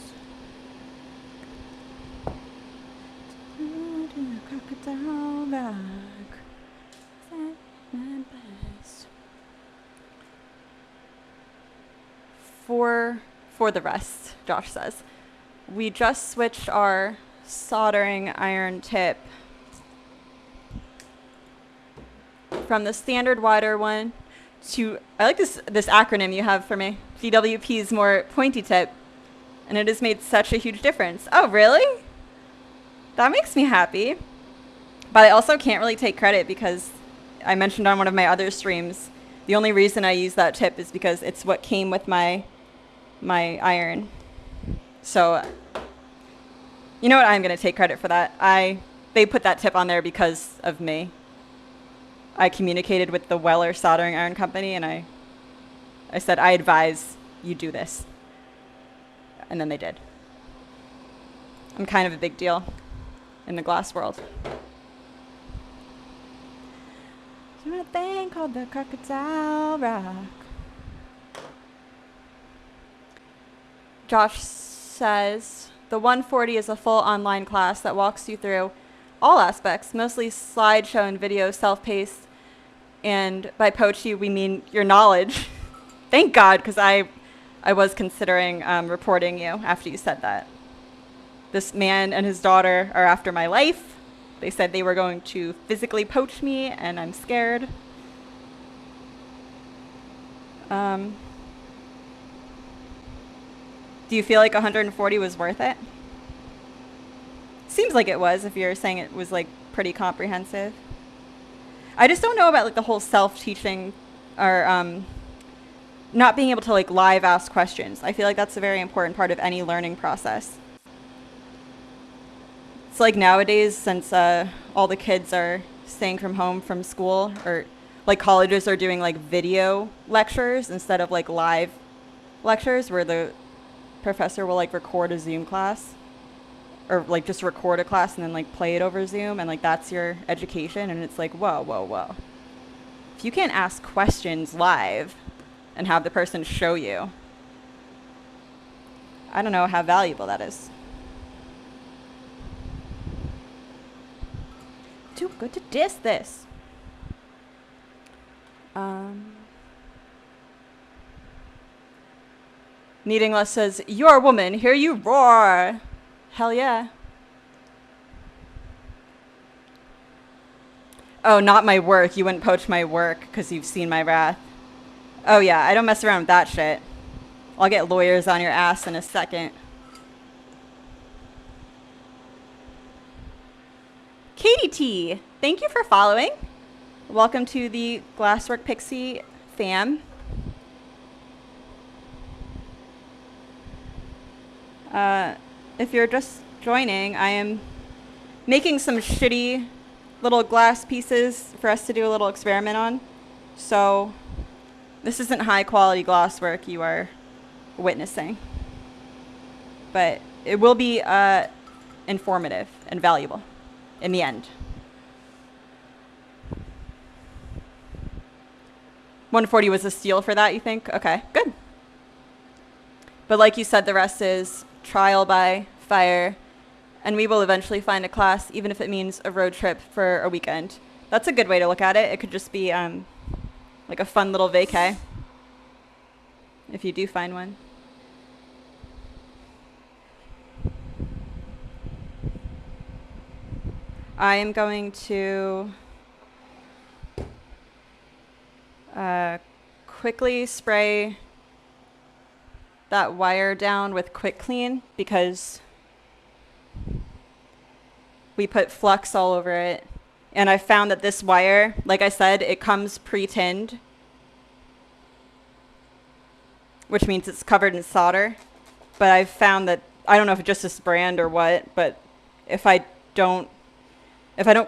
For the rest, Josh says, we just switched our soldering iron tip from the standard wider one to, I like this acronym you have for me, GWP's more pointy tip, and it has made such a huge difference. Oh, really? That makes me happy. But I also can't really take credit because I mentioned on one of my other streams, the only reason I use that tip is because it's what came with my iron. So, you know what? I'm going to take credit for that. They put that tip on there because of me. I communicated with the Weller soldering iron company, and I I said, I advise you do this. And then they did. I'm kind of a big deal in the glass world. There's a thing called the Crocodile Rock. Josh says, the 140 is a full online class that walks you through all aspects, mostly slideshow and video, self-paced. And by poachy, we mean your knowledge. Thank God, because I was considering reporting you after you said that. This man and his daughter are after my life. They said they were going to physically poach me, and I'm scared. Do you feel like 140 was worth it? Seems like it was, if you're saying it was like pretty comprehensive. I just don't know about like the whole self-teaching or not being able to like live ask questions. I feel like that's a very important part of any learning process. It's like nowadays, since all the kids are staying from home from school, or like colleges are doing like video lectures instead of like live lectures where the professor will like record a Zoom class, or like just record a class and then like play it over Zoom, and like that's your education. And it's like, whoa, whoa, whoa. If you can't ask questions live and have the person show you, I don't know how valuable that is. Too good to diss this. Needing Less says, you're a woman, hear you roar. Hell yeah. Oh, not my work. You wouldn't poach my work because you've seen my wrath. Oh yeah, I don't mess around with that shit. I'll get lawyers on your ass in a second. Katie T, thank you for following. Welcome to the Glasswork Pixie fam. If you're just joining, I am making some shitty little glass pieces for us to do a little experiment on. So this isn't high quality glasswork you are witnessing, but it will be informative and valuable in the end. 140 was a steal for that, you think? Okay, good. But like you said, the rest is trial by fire, and we will eventually find a class, even if it means a road trip for a weekend. That's a good way to look at it. It could just be like a fun little vacay, if you do find one. I am going to quickly spray that wire down with Quick Clean because we put flux all over it. And I found that this wire, like I said, it comes pre-tinned, which means it's covered in solder. But I've found that, I don't know if it's just this brand or what, but if I don't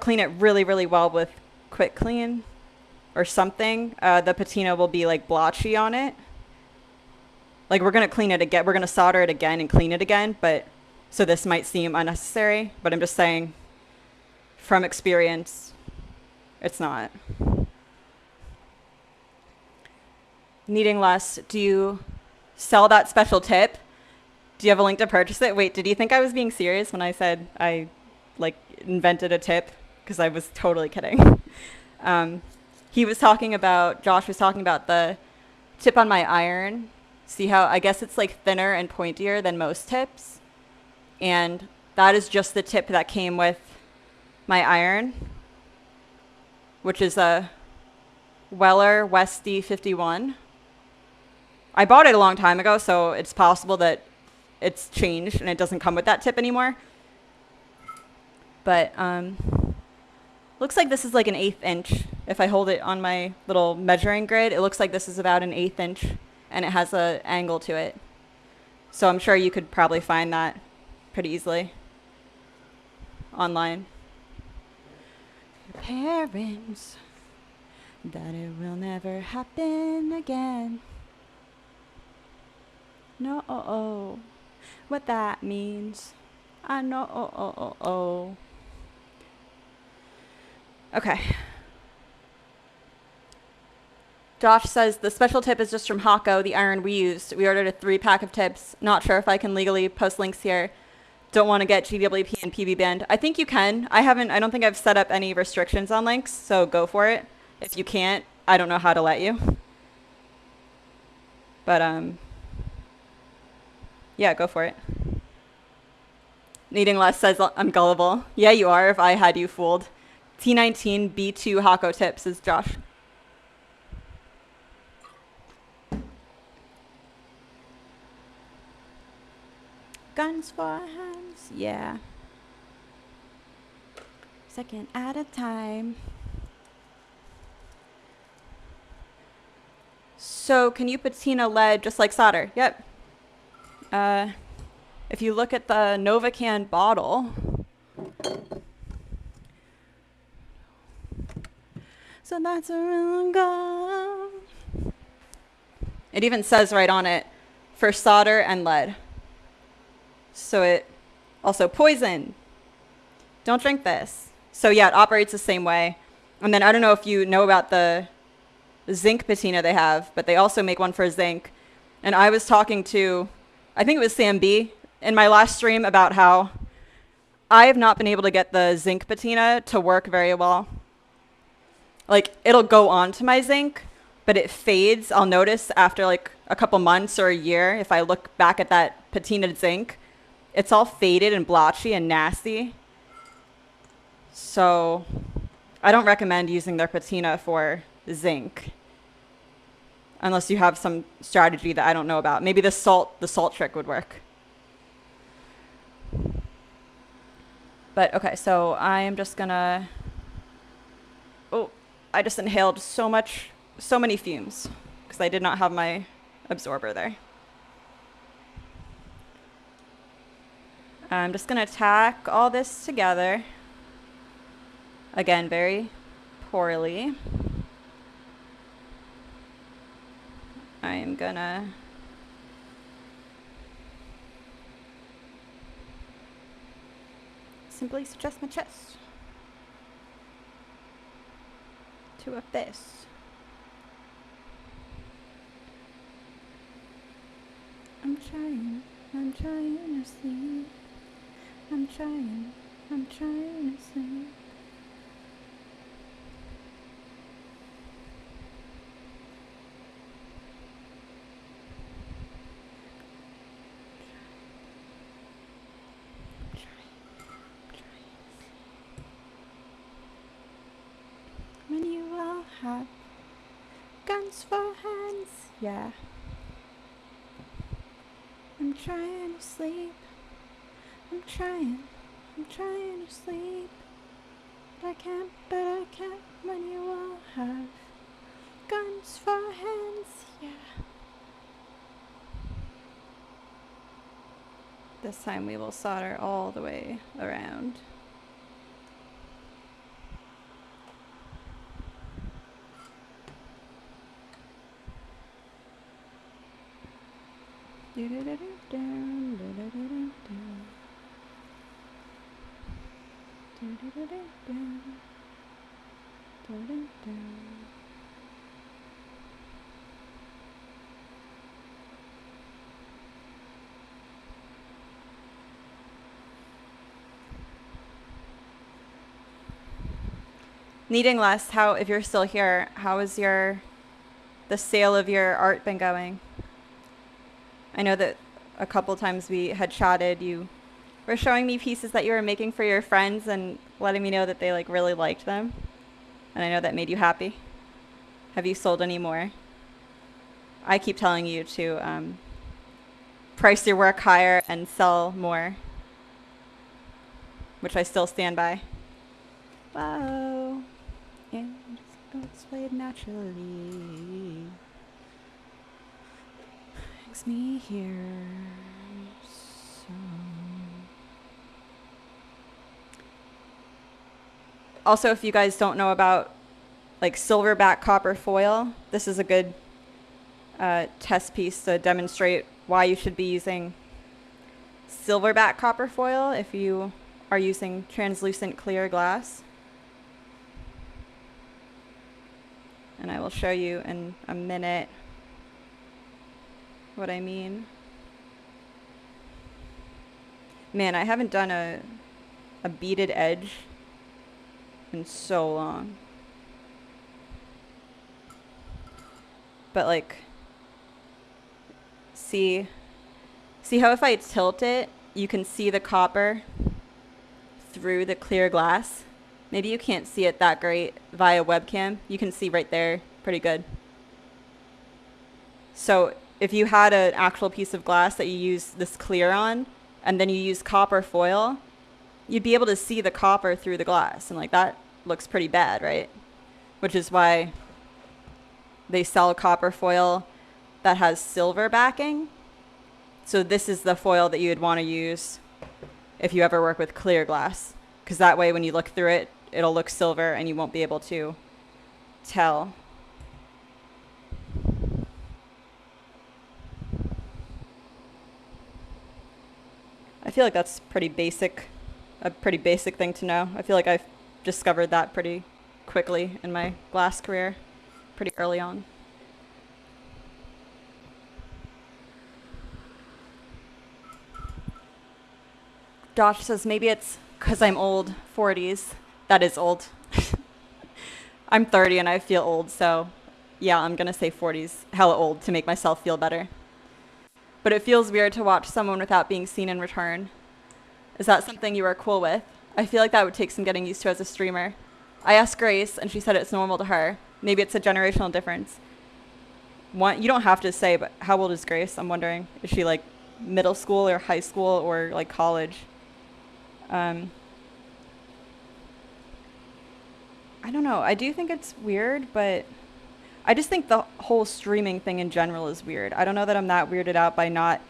clean it really, really well with Quick Clean or something, the patina will be like blotchy on it. Like we're going to clean it again. We're going to solder it again and clean it again. But so this might seem unnecessary, but I'm just saying from experience, it's not. Needing Less, do you sell that special tip? Do you have a link to purchase it? Wait, did you think I was being serious when I said I like invented a tip? Because I was totally kidding. Josh was talking about the tip on my iron. See how, I guess it's like thinner and pointier than most tips. And that is just the tip that came with my iron, which is a Weller Westy 51. I bought it a long time ago, so it's possible that it's changed and it doesn't come with that tip anymore. But looks like this is like an 1/8 inch. If I hold it on my little measuring grid, it looks like this is about an 1/8 inch, and it has an angle to it. So I'm sure you could probably find that pretty easily online. Your parents, that it will never happen again. know what that means. I know. Okay. Josh says the special tip is just from Hako, the iron we used. We ordered a 3-pack of tips. Not sure if I can legally post links here. Don't want to get GWP and PB banned. I think you can. I don't think I've set up any restrictions on links, so go for it. If you can't, I don't know how to let you. But yeah, go for it. Needing less says I'm gullible. Yeah, you are if I had you fooled. T19 B2 Hako tips is Josh. Guns for hands, yeah. Second at a time. So can you patina lead just like solder? Yep. If you look at the Novacan bottle. So that's a real go. It even says right on it for solder and lead. So it also poison. Don't drink this. So yeah, it operates the same way. And then I don't know if you know about the zinc patina they have, but they also make one for zinc. And I was talking to, I think it was Sam B in my last stream about how I have not been able to get the zinc patina to work very well. Like it'll go on to my zinc, but it fades. I'll notice after like a couple months or a year, if I look back at that patina zinc, it's all faded and blotchy and nasty. So I don't recommend using their patina for zinc unless you have some strategy that I don't know about. Maybe the salt trick would work. But okay, so I am just gonna, oh, I just inhaled so many fumes because I did not have my absorber there. I'm just gonna tack all this together. Again, very poorly. I am gonna simply suggest my chest to a fist. I'm trying to sleep. I'm trying to sleep. When you all have guns for hands, yeah. I'm trying to sleep. I'm trying to sleep. But I can't when you all have guns for hands, yeah. This time we will solder all the way around. Needing less, how, if you're still here, how is the sale of your art been going? I know that a couple times we had chatted, you were showing me pieces that you were making for your friends and letting me know that they like really liked them. And I know that made you happy. Have you sold any more? I keep telling you to price your work higher and sell more, which I still stand by. Wow. And it's played naturally. Makes me hear so. Also, if you guys don't know about like silverback copper foil, this is a good test piece to demonstrate why you should be using Silverback copper foil if you are using translucent clear glass. And I will show you in a minute what I mean. Man, I haven't done a beaded edge in so long. But like, see how if I tilt it, you can see the copper through the clear glass? Maybe you can't see it that great via webcam. You can see right there pretty good. So if you had an actual piece of glass that you use this clear on, and then you use copper foil, you'd be able to see the copper through the glass. And like that looks pretty bad, right? Which is why they sell copper foil that has silver backing. So this is the foil that you would want to use if you ever work with clear glass, because that way when you look through it, it'll look silver and you won't be able to tell. I feel like that's a pretty basic thing to know. I feel like I've discovered that pretty quickly in my glass career, pretty early on. Josh says maybe it's because I'm old, 40s. That is old. I'm 30 and I feel old, so yeah, I'm going to say 40s, hella old, to make myself feel better. But it feels weird to watch someone without being seen in return. Is that something you are cool with? I feel like that would take some getting used to as a streamer. I asked Grace, and she said it's normal to her. Maybe it's a generational difference. You don't have to say, but how old is Grace? I'm wondering. Is she like middle school or high school or like college? I don't know. I do think it's weird, but I just think the whole streaming thing in general is weird. I don't know that I'm that weirded out by not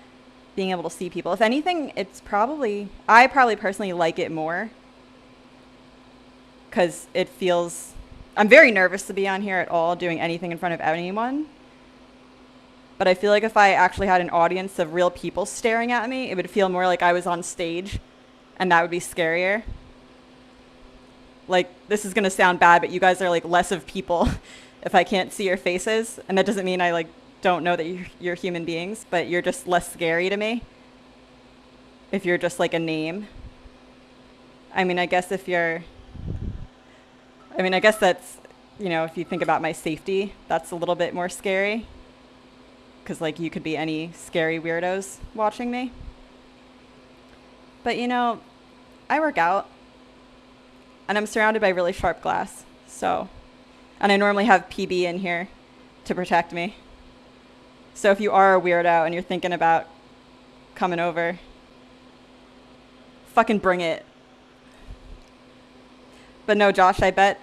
being able to see people. If anything, I probably personally like it more because it feels, I'm very nervous to be on here at all doing anything in front of anyone. But I feel like if I actually had an audience of real people staring at me, it would feel more like I was on stage, and that would be scarier. Like, this is going to sound bad, but you guys are like less of people if I can't see your faces. And that doesn't mean I like don't know that you're human beings, but you're just less scary to me if you're just like a name. I mean, I guess that's, if you think about my safety, that's a little bit more scary. Because like you could be any scary weirdos watching me. But I work out. And I'm surrounded by really sharp glass. And I normally have PB in here to protect me. So if you are a weirdo and you're thinking about coming over, fucking bring it. But no, Josh, I bet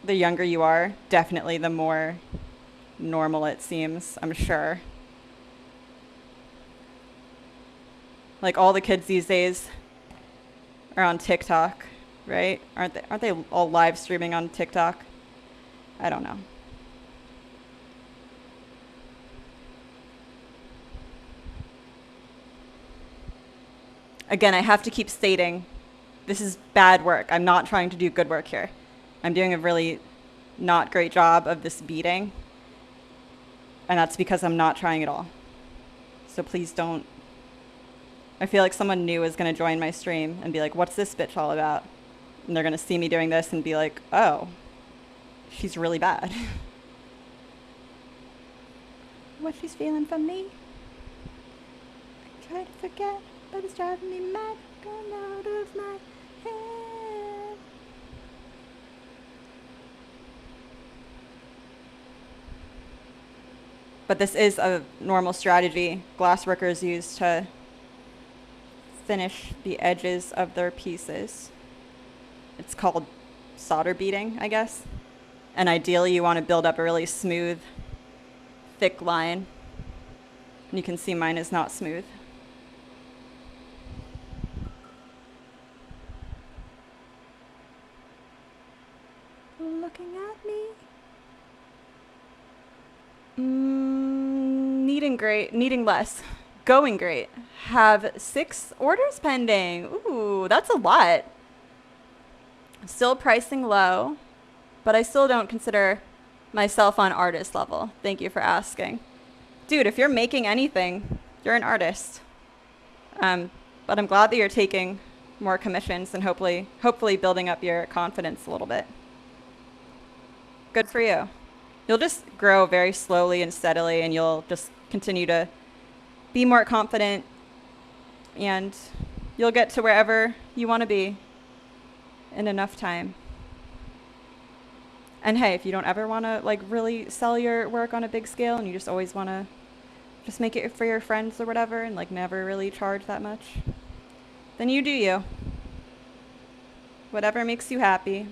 the younger you are, definitely the more normal it seems, I'm sure. Like all the kids these days are on TikTok, right? Aren't they all live streaming on TikTok? I don't know. Again, I have to keep stating, this is bad work. I'm not trying to do good work here. I'm doing a really not great job of this beating. And that's because I'm not trying at all. So please don't. I feel like someone new is going to join my stream and be like, what's this bitch all about? And they're going to see me doing this and be like, oh, she's really bad. What she's feeling from me? I try to forget, but it's driving me mad. Going out of my head. But this is a normal strategy glassworkers use to finish the edges of their pieces. It's called solder beading, I guess. And ideally you want to build up a really smooth, thick line. And you can see mine is not smooth. Looking at me? Needing great, needing less. Going great. Have 6 orders pending. Ooh, that's a lot. Still pricing low, but I still don't consider myself on artist level. Thank you for asking. Dude, if you're making anything, you're an artist. But I'm glad that you're taking more commissions and hopefully building up your confidence a little bit. Good for you. You'll just grow very slowly and steadily, and you'll just continue to be more confident, and you'll get to wherever you want to be in enough time. And hey, if you don't ever want to like really sell your work on a big scale and you just always want to just make it for your friends or whatever and like never really charge that much, then you do you. Whatever makes you happy.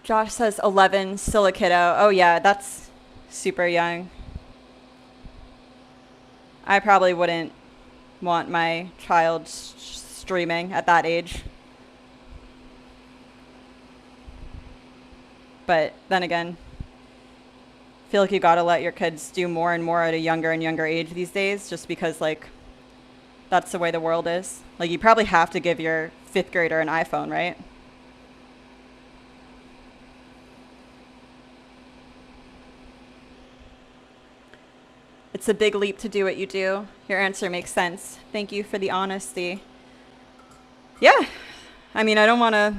Josh says 11, still a kiddo. Oh yeah, that's super young. I probably wouldn't want my child streaming at that age. But then again, I feel like you gotta let your kids do more and more at a younger and younger age these days, just because like that's the way the world is. Like you probably have to give your 5th grader an iPhone, right? It's a big leap to do what you do. Your answer makes sense. Thank you for the honesty. Yeah. I mean, I don't want to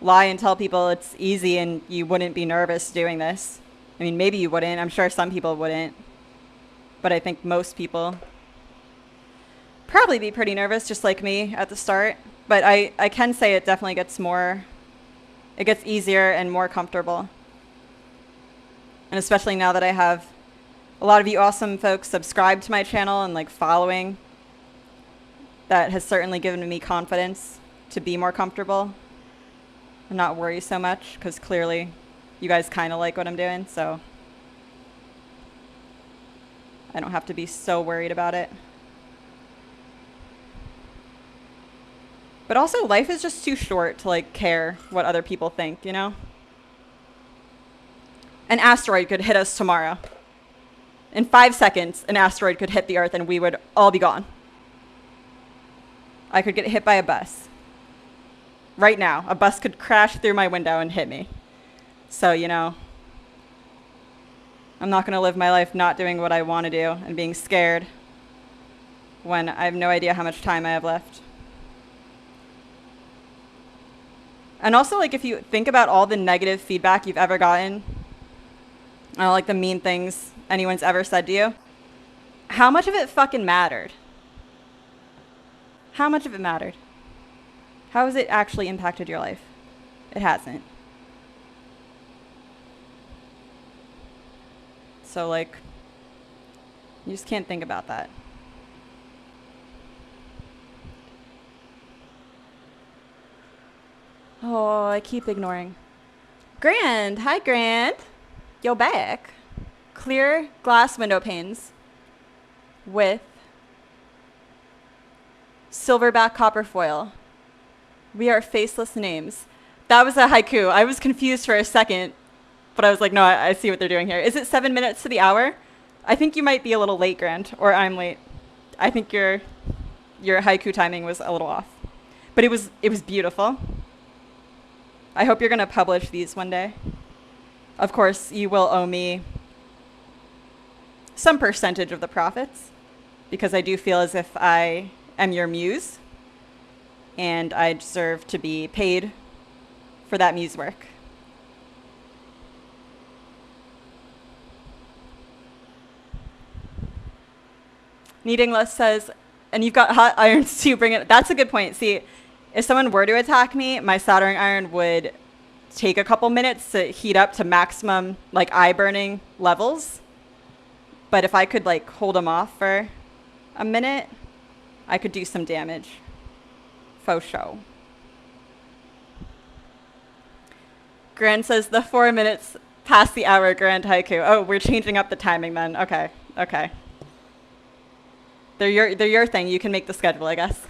lie and tell people it's easy and you wouldn't be nervous doing this. I mean, maybe you wouldn't. I'm sure some people wouldn't. But I think most people probably be pretty nervous, just like me at the start. But I can say it definitely gets easier and more comfortable. And especially now that I have a lot of you awesome folks subscribe to my channel and like following, that has certainly given me confidence to be more comfortable and not worry so much, because clearly you guys kind of like what I'm doing, so I don't have to be so worried about it. But also, life is just too short to like care what other people think, you know? An asteroid could hit us tomorrow. In 5 seconds, an asteroid could hit the Earth and we would all be gone. I could get hit by a bus. Right now, a bus could crash through my window and hit me. So, you know, I'm not going to live my life not doing what I want to do and being scared when I have no idea how much time I have left. And also, like, if you think about all the negative feedback you've ever gotten, like the mean things anyone's ever said to you, how much of it fucking mattered? How much of it mattered? How has it actually impacted your life? It hasn't. So, like, you just can't think about that. Oh, I keep ignoring. Grand. Hi, Grand. Yo, back. Clear glass window panes with silverback copper foil. We are faceless names. That was a haiku. I was confused for a second, but I was like, no, I see what they're doing here. Is it 7 minutes to the hour? I think you might be a little late, Grant, or I'm late. I think your haiku timing was a little off, but it was beautiful. I hope you're going to publish these one day. Of course, you will owe me some percentage of the profits, because I do feel as if I am your muse and I deserve to be paid for that muse work. Needing Less says, and you've got hot irons too, bring it. That's a good point. See, if someone were to attack me, my soldering iron would take a couple minutes to heat up to maximum like eye burning levels. But if I could like hold them off for a minute, I could do some damage. Faux show. Grand says the 4 minutes past the hour grand haiku. Oh, we're changing up the timing then. Okay. They're your thing. You can make the schedule, I guess.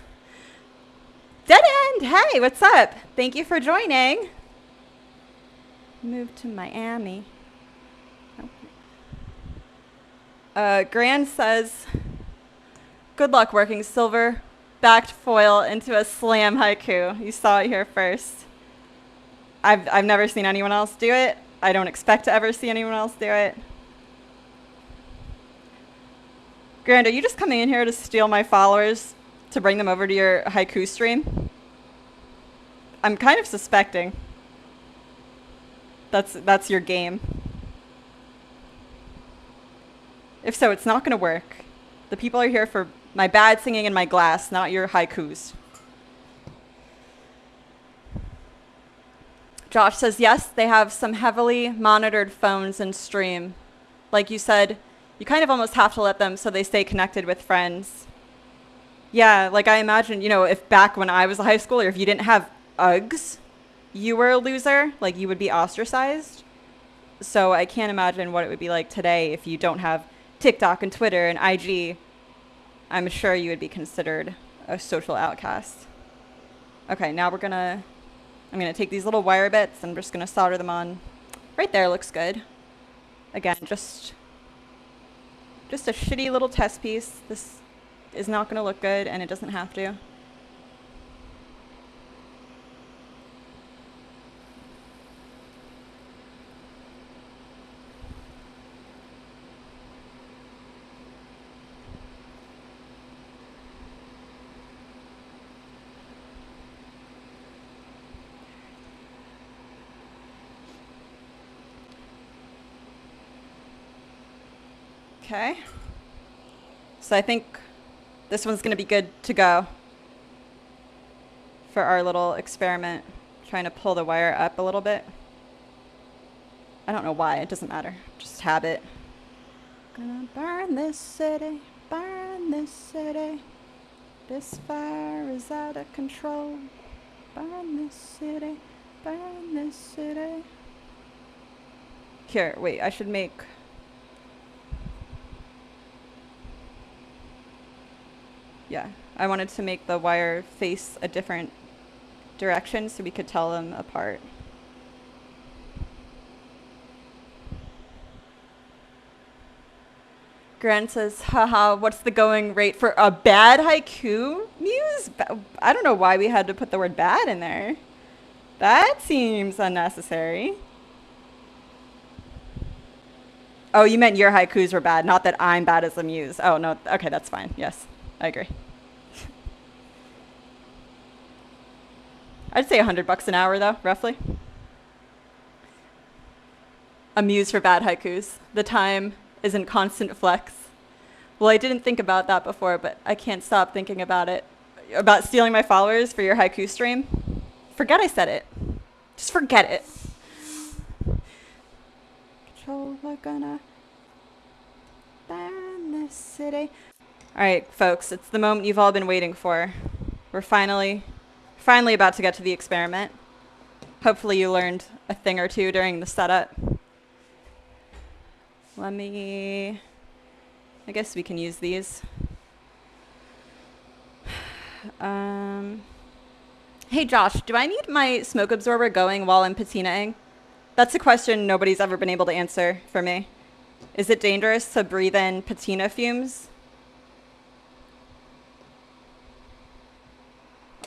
Dead friend. Hey, what's up? Thank you for joining. Moved to Miami. Gran says, good luck working silver-backed foil into a slam haiku. You saw it here first. I've never seen anyone else do it. I don't expect to ever see anyone else do it. Grand, are you just coming in here to steal my followers to bring them over to your haiku stream? I'm kind of suspecting. That's your game. If so, it's not going to work. The people are here for my bad singing and my glass, not your haikus. Josh says, yes, they have some heavily monitored phones and stream. Like you said, you kind of almost have to let them so they stay connected with friends. Yeah, like I imagine, if back when I was a high schooler, if you didn't have Uggs, you were a loser. Like you would be ostracized. So I can't imagine what it would be like today if you don't have TikTok and Twitter and IG. I'm sure you would be considered a social outcast. Okay, now I'm gonna take these little wire bits and I'm just gonna solder them on. Right there looks good. Again, just a shitty little test piece. This is not gonna look good and it doesn't have to. Okay, so I think this one's going to be good to go for our little experiment, trying to pull the wire up a little bit. I don't know why, it doesn't matter, just habit. Gonna burn this city, this fire is out of control. Burn this city, burn this city. Here, wait, I should make... Yeah, I wanted to make the wire face a different direction so we could tell them apart. Grant says, haha, what's the going rate for a bad haiku muse? I don't know why we had to put the word bad in there. That seems unnecessary. Oh, you meant your haikus were bad, not that I'm bad as a muse. Oh, no, okay, that's fine, yes. I agree. I'd say $100 an hour though, roughly. A muse for bad haikus. The time is in constant flex. Well, I didn't think about that before, but I can't stop thinking about it. About stealing my followers for your haiku stream. Forget I said it. Just forget it. Control, we're gonna burn this city. All right, folks, it's the moment you've all been waiting for. We're finally about to get to the experiment. Hopefully you learned a thing or two during the setup. I guess we can use these. Hey Josh, do I need my smoke absorber going while I'm patinaing? That's a question nobody's ever been able to answer for me. Is it dangerous to breathe in patina fumes?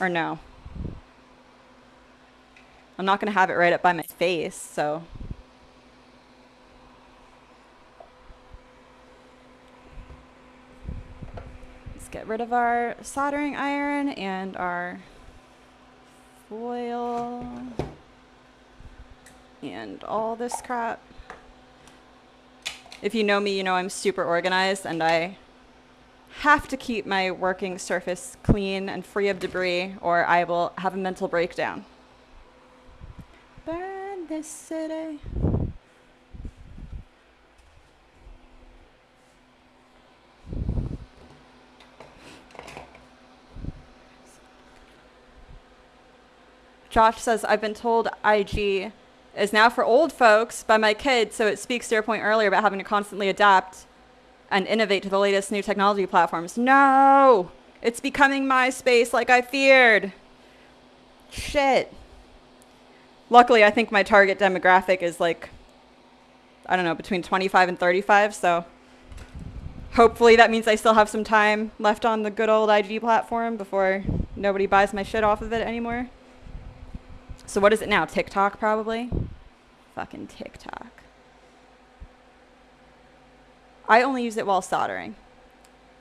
Or no? I'm not going to have it right up by my face, so... Let's get rid of our soldering iron and our foil and all this crap. If you know me, you know I'm super organized and I have to keep my working surface clean and free of debris or I will have a mental breakdown. Burn this city. Josh says, I've been told IG is now for old folks by my kids, so it speaks to your point earlier about having to constantly adapt and innovate to the latest new technology platforms. No! It's becoming MySpace like I feared. Shit. Luckily, I think my target demographic is like, I don't know, between 25 and 35, so hopefully that means I still have some time left on the good old IG platform before nobody buys my shit off of it anymore. So what is it now? TikTok, probably? Fucking TikTok. I only use it while soldering.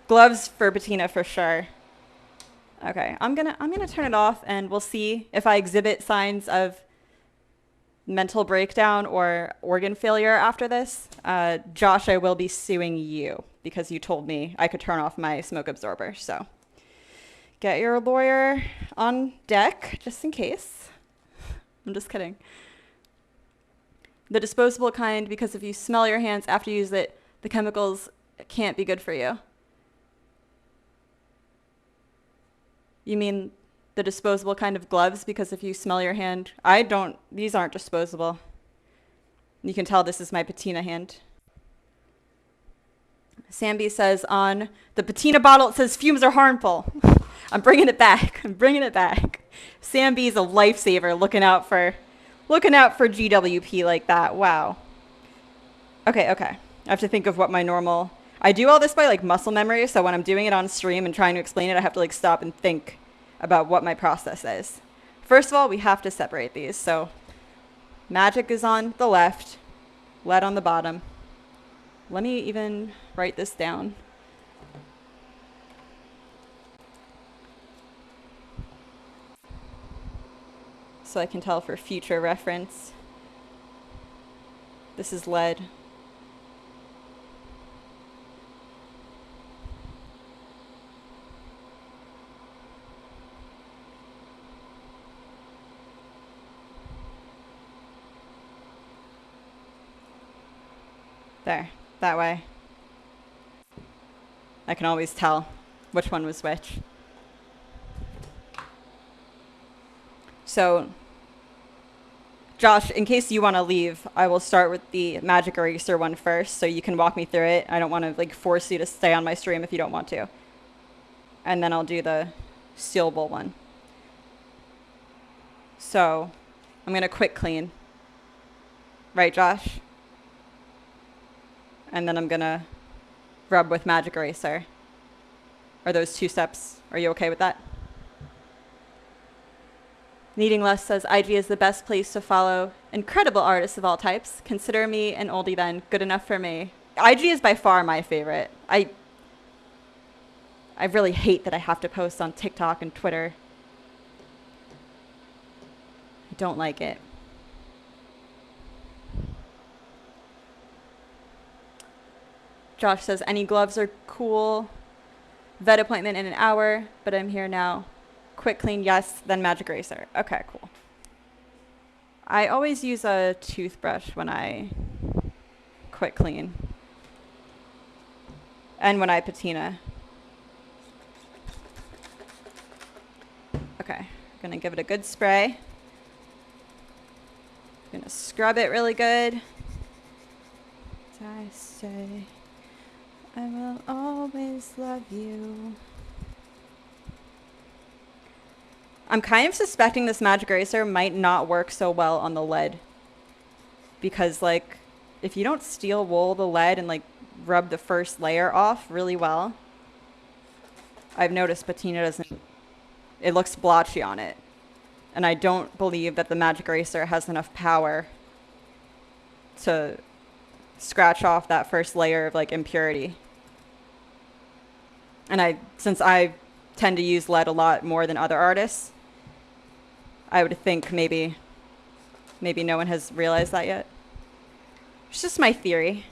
Gloves for patina for sure. Okay, I'm gonna turn it off, and we'll see if I exhibit signs of mental breakdown or organ failure after this. Josh, I will be suing you because you told me I could turn off my smoke absorber. So get your lawyer on deck just in case. I'm just kidding. The disposable kind, because if you smell your hands after you use it, the chemicals can't be good for you. You mean the disposable kind of gloves? Because if you smell your hand, these aren't disposable. You can tell this is my patina hand. Samby says on the patina bottle, it says fumes are harmful. I'm bringing it back. Samby's a lifesaver looking out for GWP like that. Wow. Okay. I have to think of what my normal... I do all this by like muscle memory, so when I'm doing it on stream and trying to explain it, I have to like stop and think about what my process is. First of all, we have to separate these. So magic is on the left, lead on the bottom. Let me even write this down. So I can tell for future reference. This is lead. There, that way. I can always tell which one was which. So, Josh, in case you want to leave, I will start with the magic eraser one first, so you can walk me through it. I don't want to like force you to stay on my stream if you don't want to. And then I'll do the steel bowl one. So, I'm gonna quick clean. Right, Josh? And then I'm gonna rub with magic eraser. Are those 2 steps? Are you okay with that? Needing Less says IG is the best place to follow incredible artists of all types. Consider me an oldie then. Good enough for me. IG is by far my favorite. I really hate that I have to post on TikTok and Twitter. I don't like it. Josh says any gloves are cool. Vet appointment in an hour, but I'm here now. Quick clean, yes, then magic eraser. Okay, cool. I always use a toothbrush when I quick clean. And when I patina. Okay, gonna give it a good spray. Gonna scrub it really good. As I say, I will always love you. I'm kind of suspecting this magic eraser might not work so well on the lead. Because, like, if you don't steel wool the lead and, like, rub the first layer off really well, I've noticed patina doesn't... It looks blotchy on it. And I don't believe that the magic eraser has enough power to scratch off that first layer of, like, impurity. And since I tend to use lead a lot more than other artists, I would think maybe no one has realized that yet. It's just my theory.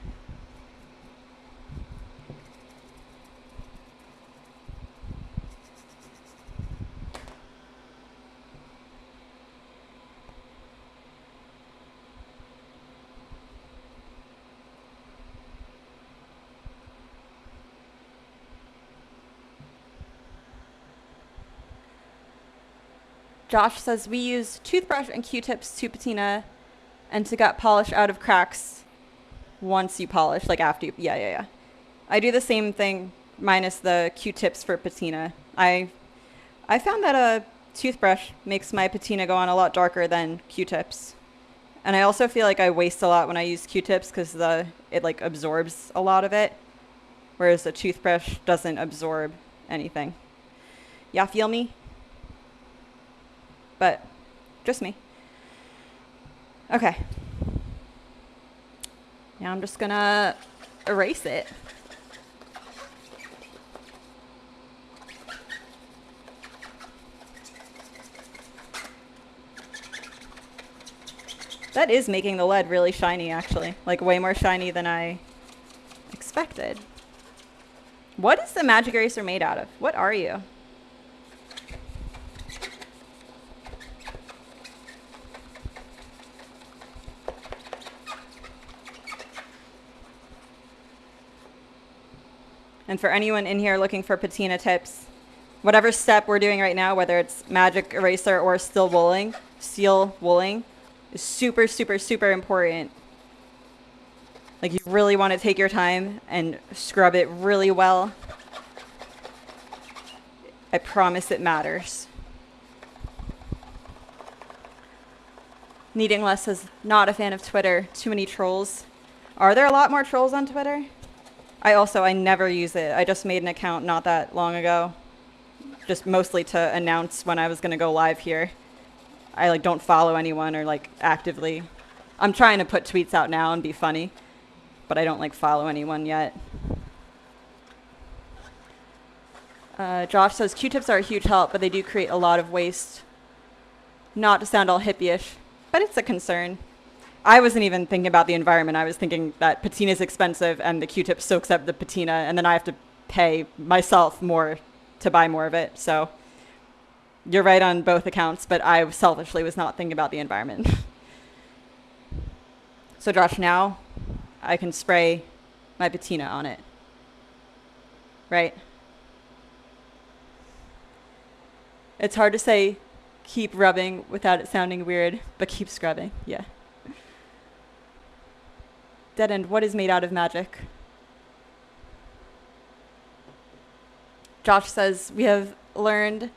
Josh says we use toothbrush and Q-tips to patina and to get polish out of cracks once you polish, like after you, yeah. I do the same thing minus the Q-tips for patina. I found that toothbrush makes my patina go on a lot darker than Q-tips. And I also feel like I waste a lot when I use Q-tips because it like absorbs a lot of it, whereas the toothbrush doesn't absorb anything. Y'all feel me? But just me. Okay. Now I'm just gonna erase it. That is making the lead really shiny, actually. Like, way more shiny than I expected. What is the magic eraser made out of? What are you? And for anyone in here looking for patina tips, whatever step we're doing right now, whether it's magic eraser or steel wooling, is super, super, super important. Like, you really want to take your time and scrub it really well. I promise it matters. Needing Less is not a fan of Twitter. Too many trolls. Are there a lot more trolls on Twitter? I never use it. I just made an account not that long ago. Just mostly to announce when I was going to go live here. I like don't follow anyone or like actively. I'm trying to put tweets out now and be funny, but I don't like follow anyone yet. Josh says Q-tips are a huge help, but they do create a lot of waste. Not to sound all hippie-ish, but it's a concern. I wasn't even thinking about the environment. I was thinking that patina is expensive and the Q-tip soaks up the patina, and then I have to pay myself more to buy more of it. So you're right on both accounts, but I selfishly was not thinking about the environment. So Josh, now I can spray my patina on it. Right? It's hard to say keep rubbing without it sounding weird, but keep scrubbing. Yeah. Dead End, what is made out of magic? Josh says, we have learned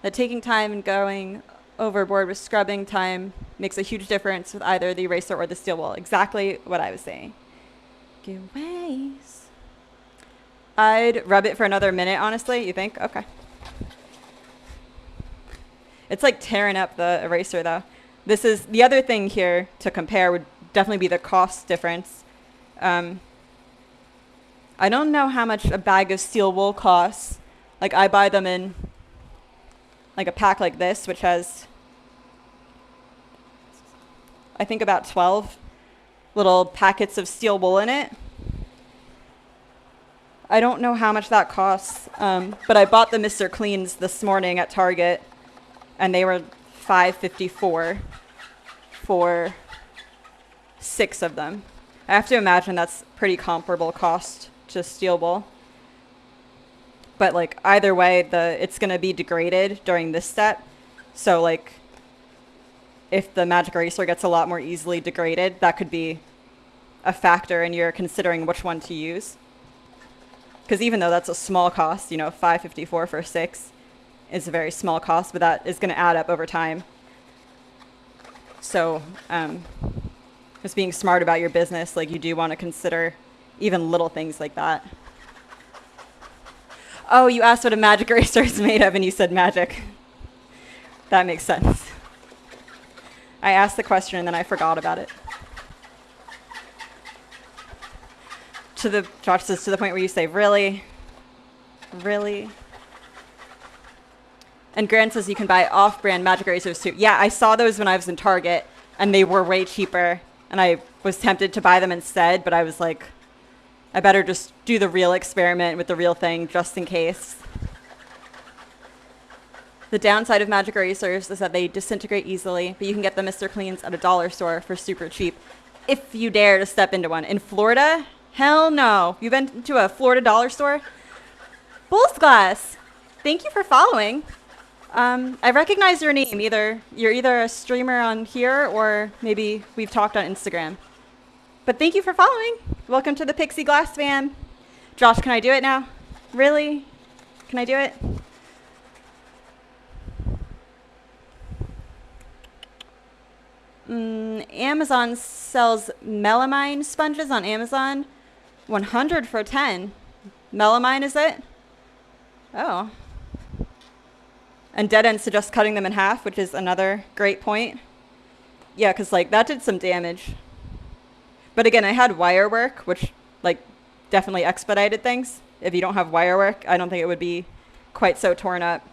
that taking time and going overboard with scrubbing time makes a huge difference with either the eraser or the steel wool. Exactly what I was saying. Giveaways. I'd rub it for another minute, honestly. You think? Okay. It's like tearing up the eraser, though. This is the other thing here to compare would definitely be the cost difference. I don't know how much a bag of steel wool costs. Like, I buy them in like a pack like this, which has, I think, about 12 little packets of steel wool in it. I don't know how much that costs, but I bought the Mr. Cleans this morning at Target, and they were $5.54 for 6 of them. I have to imagine that's pretty comparable cost to steel wool. But like either way, it's going to be degraded during this step. So like if the magic eraser gets a lot more easily degraded, that could be a factor in your considering which one to use. Because even though that's a small cost, $5.54 for 6 is a very small cost, but that is going to add up over time. So just being smart about your business, like you do want to consider even little things like that. Oh, you asked what a magic eraser is made of, and you said magic. That makes sense. I asked the question, and then I forgot about it. Josh says, to the point where you say, really? Really? And Grant says you can buy off-brand magic erasers too. Yeah, I saw those when I was in Target, and they were way cheaper, and I was tempted to buy them instead, but I was like, I better just do the real experiment with the real thing just in case. The downside of magic erasers is that they disintegrate easily, but you can get the Mr. Cleans at a dollar store for super cheap if you dare to step into one. In Florida? Hell no. You've been to a Florida dollar store? Bull's Glass. Thank you for following. I recognize your name. You're either a streamer on here or maybe we've talked on Instagram. But thank you for following. Welcome to the Pixie Glass fam. Josh, can I do it now? Really? Can I do it? Amazon sells melamine sponges on Amazon. 100 for 10. Melamine, is it? Oh. And Dead End suggests cutting them in half, which is another great point. Yeah, because, like, that did some damage. But again, I had wire work, which, like, definitely expedited things. If you don't have wire work, I don't think it would be quite so torn up.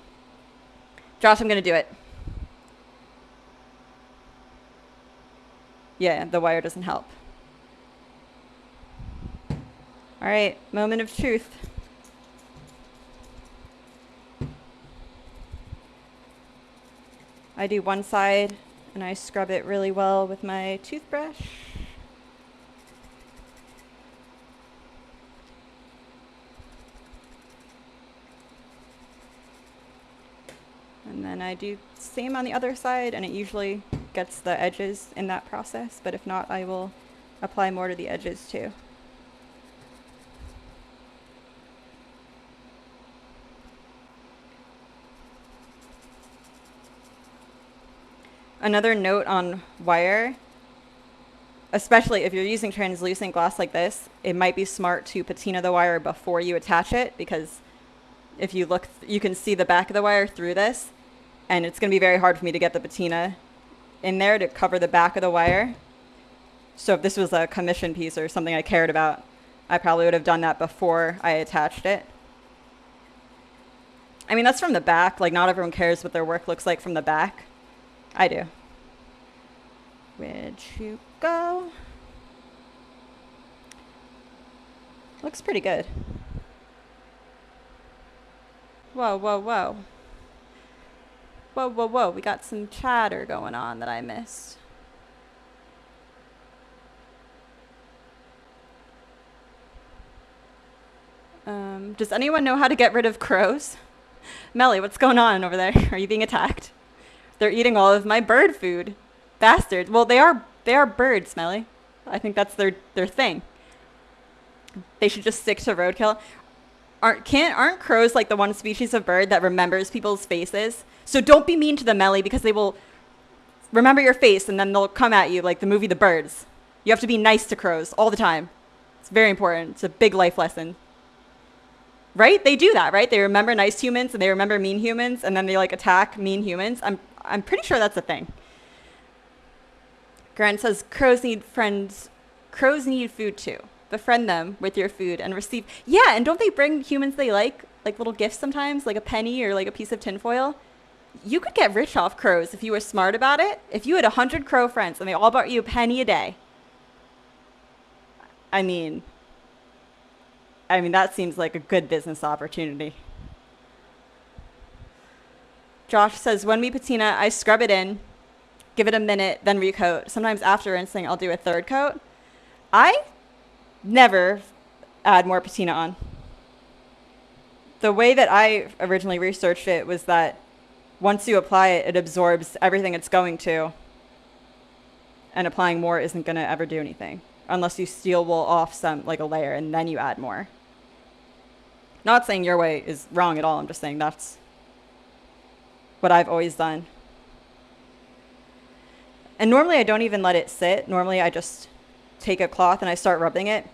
Josh, I'm going to do it. Yeah, the wire doesn't help. All right, moment of truth. I do one side and I scrub it really well with my toothbrush. And then I do the same on the other side, and it usually gets the edges in that process, but if not, I will apply more to the edges too. Another note on wire, especially if you're using translucent glass like this, it might be smart to patina the wire before you attach it, because if you look, you can see the back of the wire through this, and it's going to be very hard for me to get the patina in there to cover the back of the wire. So if this was a commission piece or something I cared about, I probably would have done that before I attached it. I mean, that's from the back. Like, not everyone cares what their work looks like from the back. I do. Where'd you go? Looks pretty good. Whoa, whoa, whoa. Whoa, whoa, whoa. We got some chatter going on that I missed. Does anyone know how to get rid of crows? Melly, what's going on over there? Are you being attacked? They're eating all of my bird food. Bastards. Well, they are birds, Melly. I think that's their thing. They should just stick to roadkill. Aren't crows like the one species of bird that remembers people's faces? So don't be mean to them, Melly, because they will remember your face and then they'll come at you like the movie The Birds. You have to be nice to crows all the time. It's very important. It's a big life lesson. Right? They do that, right? They remember nice humans and they remember mean humans, and then they like attack mean humans. I'm pretty sure that's a thing. Grant says crows need friends. Crows need food too. Befriend them with your food and receive. Yeah, and don't they bring humans they like little gifts sometimes, like a penny or like a piece of tinfoil? You could get rich off crows if you were smart about it. If you had 100 crow friends and they all brought you a penny a day. I mean, that seems like a good business opportunity. Josh says, when we patina, I scrub it in, give it a minute, then recoat. Sometimes after rinsing, I'll do a third coat. I never add more patina on. The way that I originally researched it was that once you apply it, it absorbs everything it's going to, and applying more isn't going to ever do anything unless you steel wool off some, like a layer, and then you add more. Not saying your way is wrong at all. I'm just saying that's what I've always done. And normally I don't even let it sit. Normally I just take a cloth and I start rubbing it.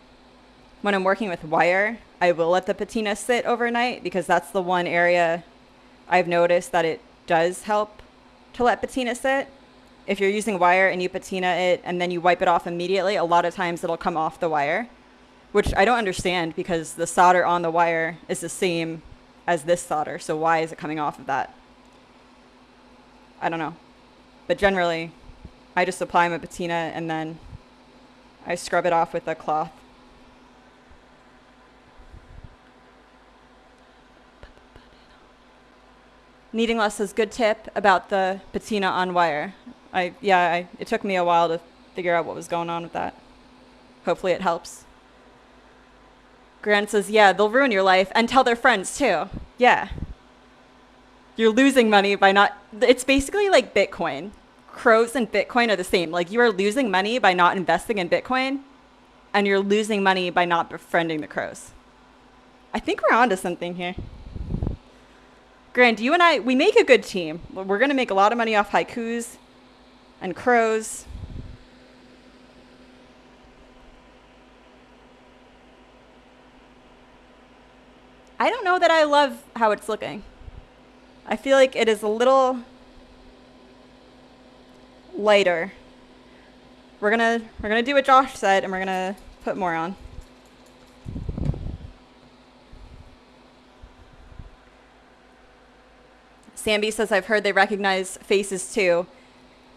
When I'm working with wire, I will let the patina sit overnight, because that's the one area I've noticed that it does help to let patina sit. If you're using wire and you patina it and then you wipe it off immediately, a lot of times it'll come off the wire, which I don't understand, because the solder on the wire is the same as this solder. So why is it coming off of that? I don't know. But generally, I just apply my patina and then I scrub it off with a cloth. Kneading Less says, good tip about the patina on wire. It took me a while to figure out what was going on with that. Hopefully it helps. Grant says, yeah, they'll ruin your life and tell their friends too. Yeah. You're losing money by not, it's basically like Bitcoin. Crows and Bitcoin are the same. Like, you are losing money by not investing in Bitcoin, and you're losing money by not befriending the crows. I think we're onto something here. Grant, you and I, we make a good team. We're going to make a lot of money off haikus and crows. I don't know that I love how it's looking. I feel like it is a little lighter. We're gonna do what Josh said, and we're gonna put more on. Samby says, I've heard they recognize faces too,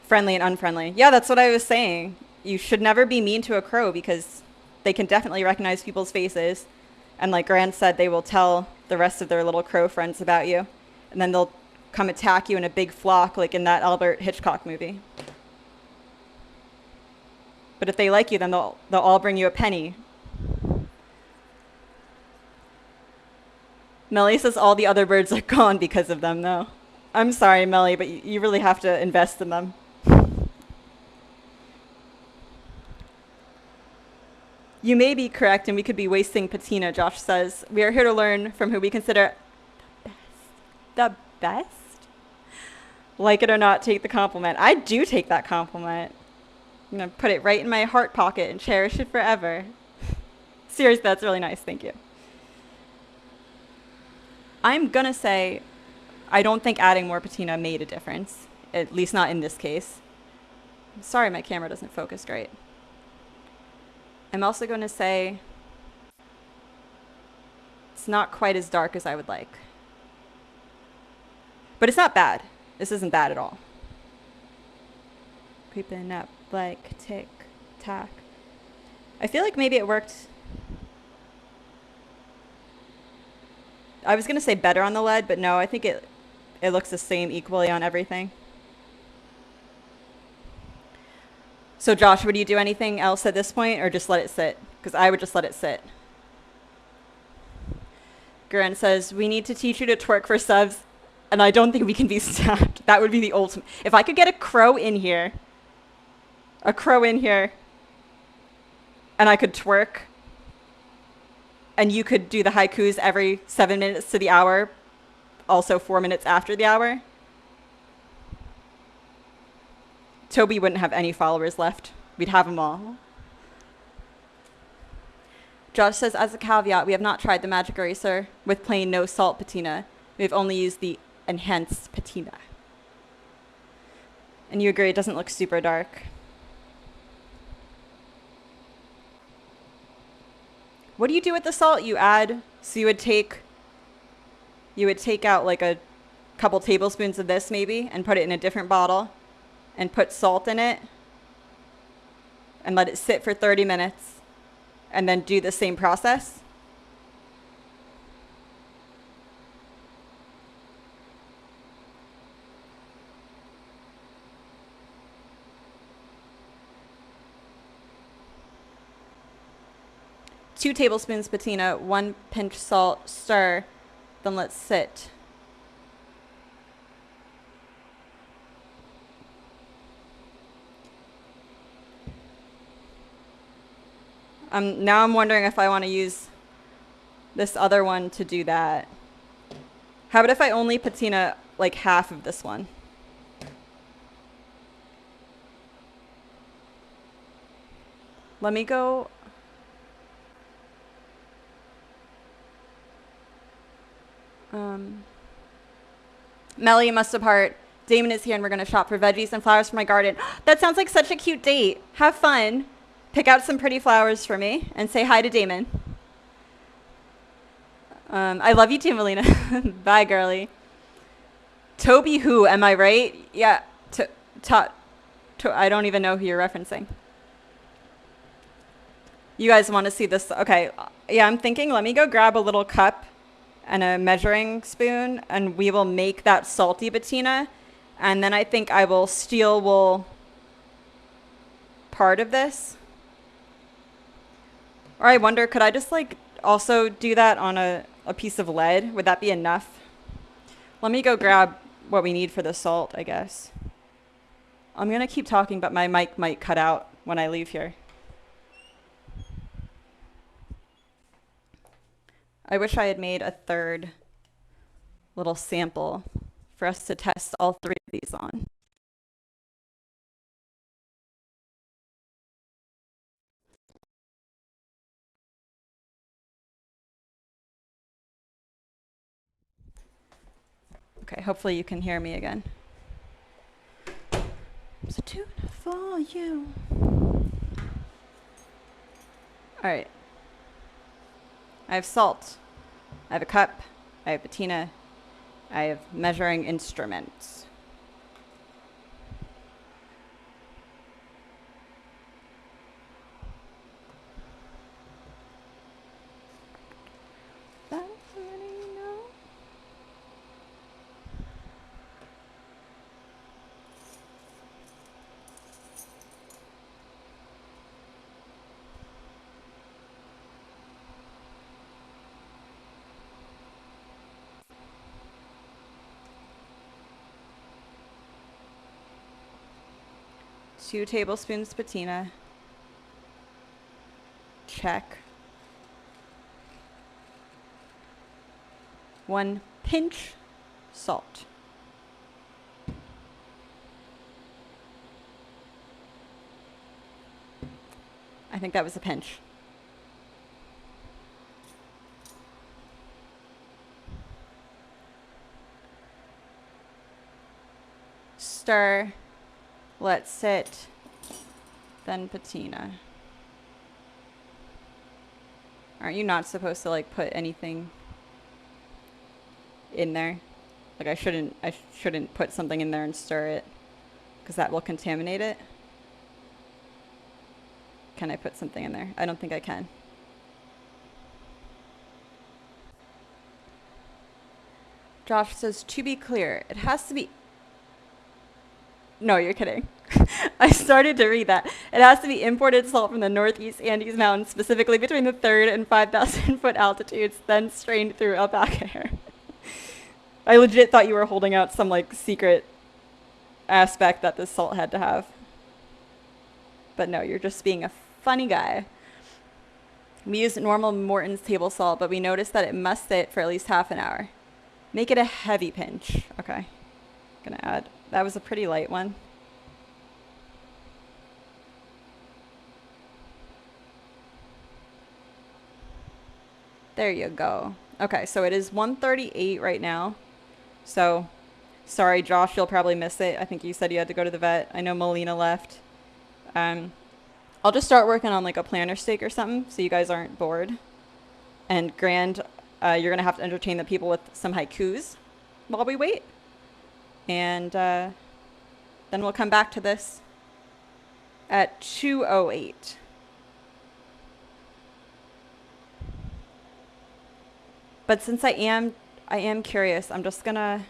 friendly and unfriendly. Yeah, that's what I was saying. You should never be mean to a crow because they can definitely recognize people's faces. And like Grant said, they will tell the rest of their little crow friends about you. And then they'll come attack you in a big flock like in that Albert Hitchcock movie. But if they like you, then they'll all bring you a penny. Melly says all the other birds are gone because of them, though. I'm sorry, Melly, but you really have to invest in them. You may be correct, and we could be wasting patina, Josh says. We are here to learn from who we consider the best. Like it or not, take the compliment. I do take that compliment. I'm going to put it right in my heart pocket and cherish it forever. Seriously, that's really nice. Thank you. I'm going to say I don't think adding more patina made a difference, at least not in this case. I'm sorry my camera doesn't focus great. I'm also going to say it's not quite as dark as I would like. But it's not bad. This isn't bad at all. Creeping up like tick tack. I feel like maybe it worked. I was going to say better on the lead, but no, I think it looks the same equally on everything. So Josh, would you do anything else at this point or just let it sit? Because I would just let it sit. Garen says, we need to teach you to twerk for subs, and I don't think we can be stabbed. That would be the ultimate. If I could get a crow in here, and I could twerk, and you could do the haikus every 7 minutes to the hour, also 4 minutes after the hour, Toby wouldn't have any followers left. We'd have them all. Josh says, as a caveat, we have not tried the magic eraser with plain no salt patina. We've only used the enhanced patina. And you agree it doesn't look super dark. What do you do with the salt you add? So you would take out like a couple tablespoons of this maybe and put it in a different bottle and put salt in it and let it sit for 30 minutes and then do the same process. Two tablespoons patina, 1 pinch salt, stir, then let sit. Now I'm wondering if I want to use this other one to do that. How about if I only patina like half of this one? Let me go. Melly must depart. Damon is here and we're going to shop for veggies and flowers for my garden. That sounds like such a cute date. Have fun. Pick out some pretty flowers for me and say hi to Damon. I love you too, Melina. Bye, girly. Toby who, am I right? Yeah. I don't even know who you're referencing. You guys want to see this? Okay. Yeah, I'm thinking let me go grab a little cup and a measuring spoon and we will make that salty patina. And then I think I will steel wool part of this. Or I wonder, could I just like also do that on a piece of lead? Would that be enough? Let me go grab what we need for the salt, I guess. I'm going to keep talking, but my mic might cut out when I leave here. I wish I had made a third little sample for us to test all three of these on. Okay, hopefully you can hear me again. It's a tune for you. Alright. I have salt. I have a cup. I have patina. I have measuring instruments. Two tablespoons patina. Check. 1 pinch salt. I think that was a pinch. Stir. Let sit. Then patina. Aren't you not supposed to like put anything in there? Like I shouldn't put something in there and stir it because that will contaminate it. Can I put something in there? I don't think I can. Josh says, to be clear, it has to be... No, you're kidding. I started to read that. It has to be imported salt from the Northeast Andes Mountains, specifically between the 3rd and 5,000 foot altitudes, then strained through alpaca hair. I legit thought you were holding out some like secret aspect that this salt had to have. But no, you're just being a funny guy. We use normal Morton's table salt, but we noticed that it must sit for at least half an hour. Make it a heavy pinch. Okay. Gonna add. That was a pretty light one. There you go. Okay, so it is 1:38 right now. So, sorry, Josh, you'll probably miss it. I think you said you had to go to the vet. I know Melina left. I'll just start working on like a planter steak or something so you guys aren't bored. And Grand, you're going to have to entertain the people with some haikus while we wait. And then we'll come back to this at 2:08. But since I am curious, I'm gonna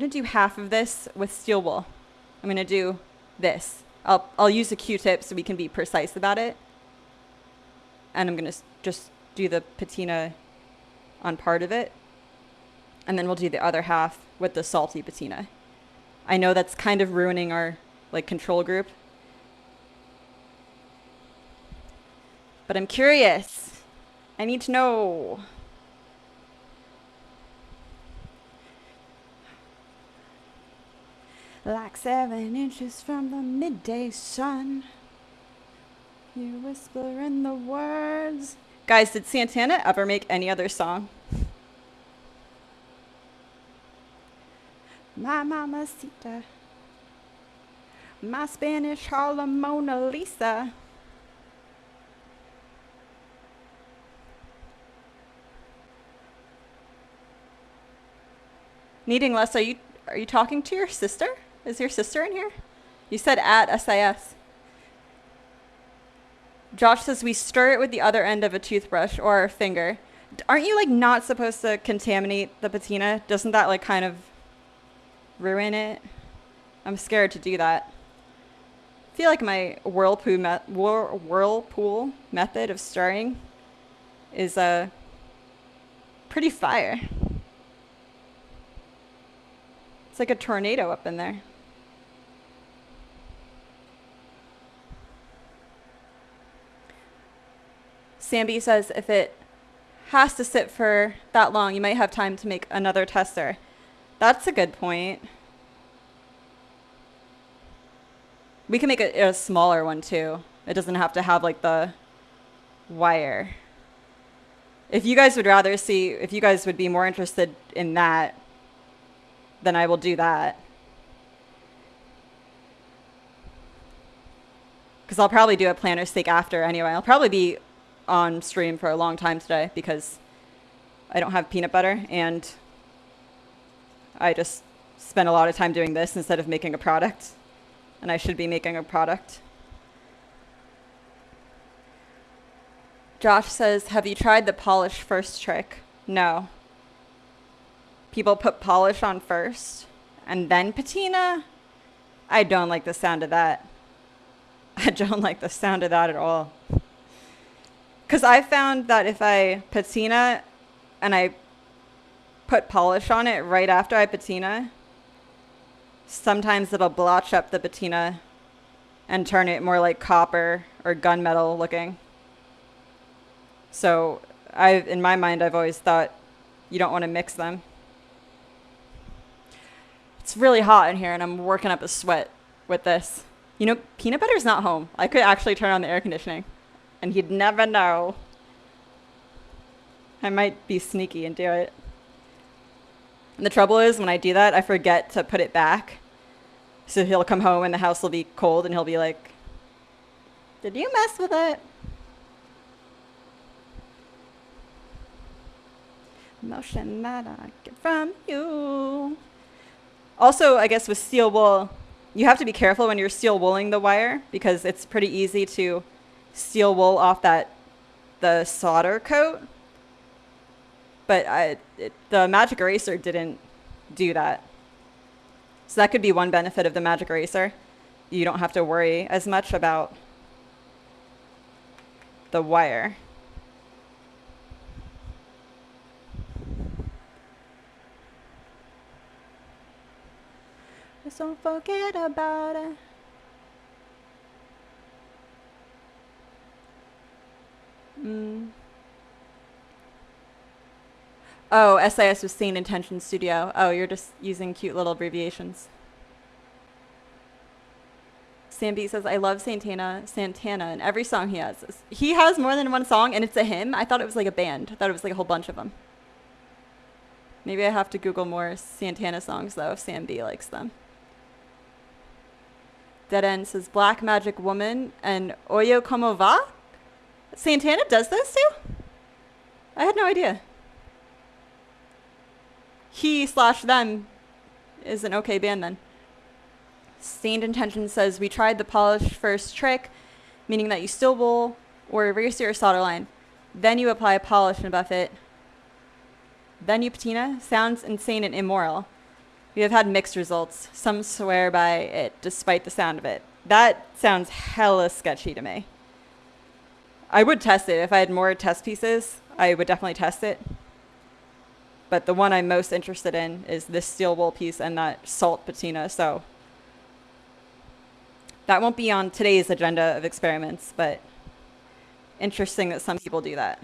do half of this with steel wool. I'm gonna do this. I'll use a Q-tip so we can be precise about it. And I'm gonna just do the patina on part of it. And then we'll do the other half with the salty patina. I know that's kind of ruining our like control group. But I'm curious. I need to know. Like 7 inches from the midday sun, you whisper in the words. Guys, did Santana ever make any other song? My mamacita, my Spanish Harlem Mona Lisa. Needing less, are you talking to your sister? Is your sister in here? You said at SIS. Josh says we stir it with the other end of a toothbrush or our finger. Aren't you like not supposed to contaminate the patina? Doesn't that like kind of ruin it? I'm scared to do that. I feel like my whirlpool method of stirring is pretty fire. It's like a tornado up in there. Samby says if it has to sit for that long, you might have time to make another tester. That's a good point. We can make a smaller one too. It doesn't have to have like the wire. If you guys would be more interested in that, then I will do that. Because I'll probably do a planner steak after anyway. I'll probably be on stream for a long time today because I don't have peanut butter and I just spend a lot of time doing this instead of making a product. And I should be making a product. Josh says, have you tried the polish first trick? No. People put polish on first and then patina? I don't like the sound of that. I don't like the sound of that at all. Because I found that if I patina and I put polish on it right after I patina, sometimes it'll blotch up the patina and turn it more like copper or gunmetal looking. So in my mind, I've always thought you don't want to mix them. It's really hot in here and I'm working up a sweat with this. You know, peanut butter's not home. I could actually turn on the air conditioning and you'd never know. I might be sneaky and do it. And the trouble is when I do that, I forget to put it back. So he'll come home and the house will be cold and he'll be like, did you mess with it? Motion that I get from you. Also, I guess with steel wool, you have to be careful when you're steel wooling the wire because it's pretty easy to steel wool off the solder coat. But the magic eraser didn't do that. So that could be one benefit of the magic eraser. You don't have to worry as much about the wire. Just don't forget about it. Oh, SIS was Scene Intention Studio. Oh, you're just using cute little abbreviations. Sam B says, I love Santana in every song he has. He has more than one song and it's a hymn. I thought it was like a band. I thought it was like a whole bunch of them. Maybe I have to Google more Santana songs though if Sam B likes them. Dead End says, Black Magic Woman and Oyo Como Va? Santana does those too? I had no idea. He/them is an okay band then. Stained Intention says, we tried the polish first trick, meaning that you steel wool or erase your solder line. Then you apply polish and buff it. Then you patina. Sounds insane and immoral. We have had mixed results. Some swear by it despite the sound of it. That sounds hella sketchy to me. I would test it. If I had more test pieces, I would definitely test it. But the one I'm most interested in is this steel wool piece and that salt patina. So that won't be on today's agenda of experiments, but interesting that some people do that.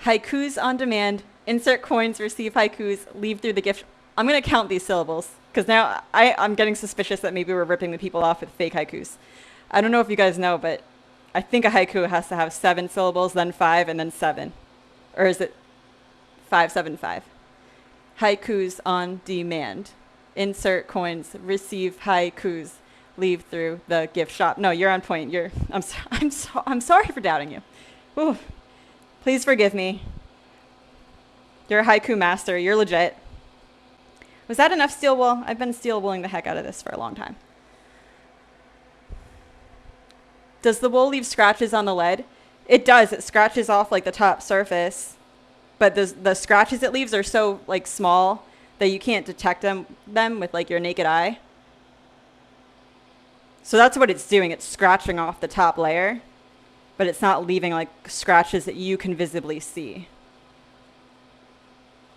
Haikus on demand. Insert coins, receive haikus, leave through the gift. I'm going to count these syllables because now I'm getting suspicious that maybe we're ripping the people off with fake haikus. I don't know if you guys know, but I think a haiku has to have 7 syllables, then 5, and then 7. Or is it 575? Haikus on demand. Insert coins, receive haikus, leave through the gift shop. No, you're on point. I'm sorry for doubting you. Ooh, please forgive me. You're a haiku master. You're legit. Was that enough steel wool? I've been steel wooling the heck out of this for a long time. Does the wool leave scratches on the lead? It does. It scratches off like the top surface. But the scratches it leaves are so like small that you can't detect them with like your naked eye. So that's what it's doing. It's scratching off the top layer, but it's not leaving like scratches that you can visibly see.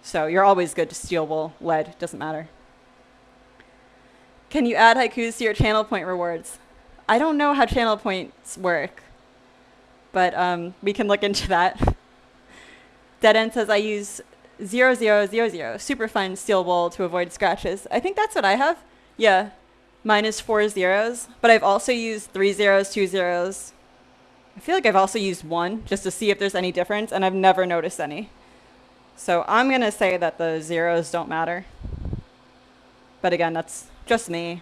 So you're always good to steel wool, lead, doesn't matter. Can you add haikus to your channel point rewards? I don't know how channel points work, but we can look into that. Dead End says, I use 0000, super fine steel wool to avoid scratches. I think that's what I have. Yeah, mine is 4 zeros, but I've also used 3 zeros, 2 zeros. I feel like I've also used 1 just to see if there's any difference, and I've never noticed any. So I'm going to say that the zeros don't matter. But again, that's just me.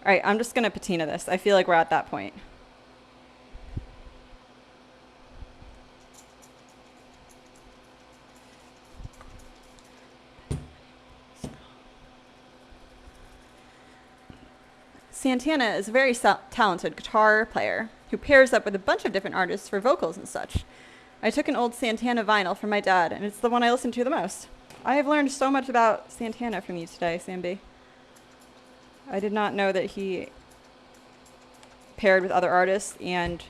All right, I'm just going to patina this. I feel like we're at that point. Santana is a very talented guitar player who pairs up with a bunch of different artists for vocals and such. I took an old Santana vinyl from my dad, and it's the one I listen to the most. I have learned so much about Santana from you today, Samby. I did not know that he paired with other artists and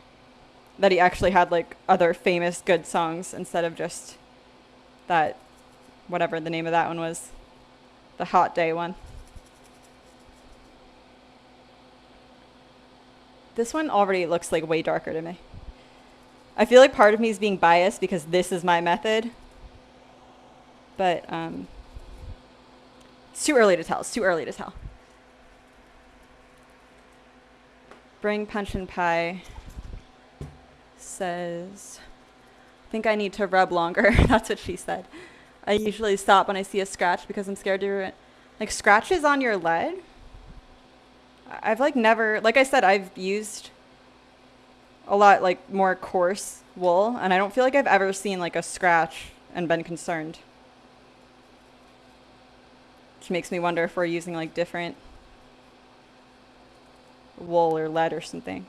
that he actually had like other famous good songs instead of just that, whatever the name of that one was, the Hot Day one. This one already looks like way darker to me. I feel like part of me is being biased because this is my method. But it's too early to tell. It's too early to tell. Bring Punch and Pie says, I think I need to rub longer. That's what she said. I usually stop when I see a scratch because I'm scared to ruin. Like scratches on your lead? I've like never, like I said, I've used a lot like more coarse wool, and I don't feel like I've ever seen like a scratch and been concerned. Which makes me wonder if we're using like different wool or lead or something.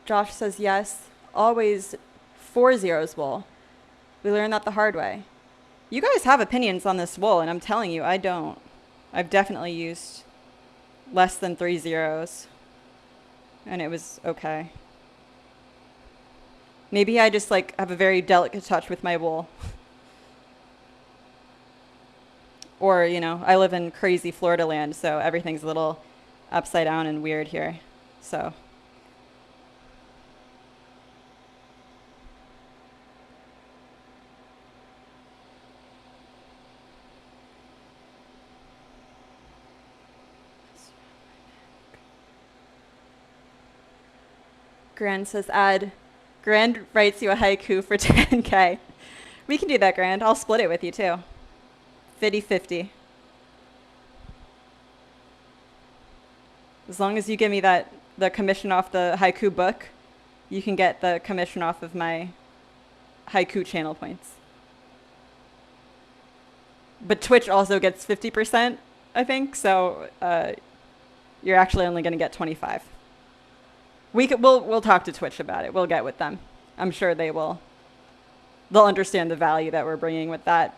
Josh says yes, always 4 zeros wool. We learned that the hard way. You guys have opinions on this wool, and I'm telling you, I don't. I've definitely used less than 3 zeros, and it was okay. Maybe I just like have a very delicate touch with my wool. Or, you know, I live in crazy Florida land, so everything's a little upside down and weird here. So Grand says add. Grand writes you a haiku for 10K. We can do that, Grand. I'll split it with you too. 50-50. As long as you give me the commission off the haiku book, you can get the commission off of my haiku channel points. But Twitch also gets 50%, I think, so you're actually only going to get 25. We'll talk to Twitch about it. We'll get with them. I'm sure they'll understand the value that we're bringing with that.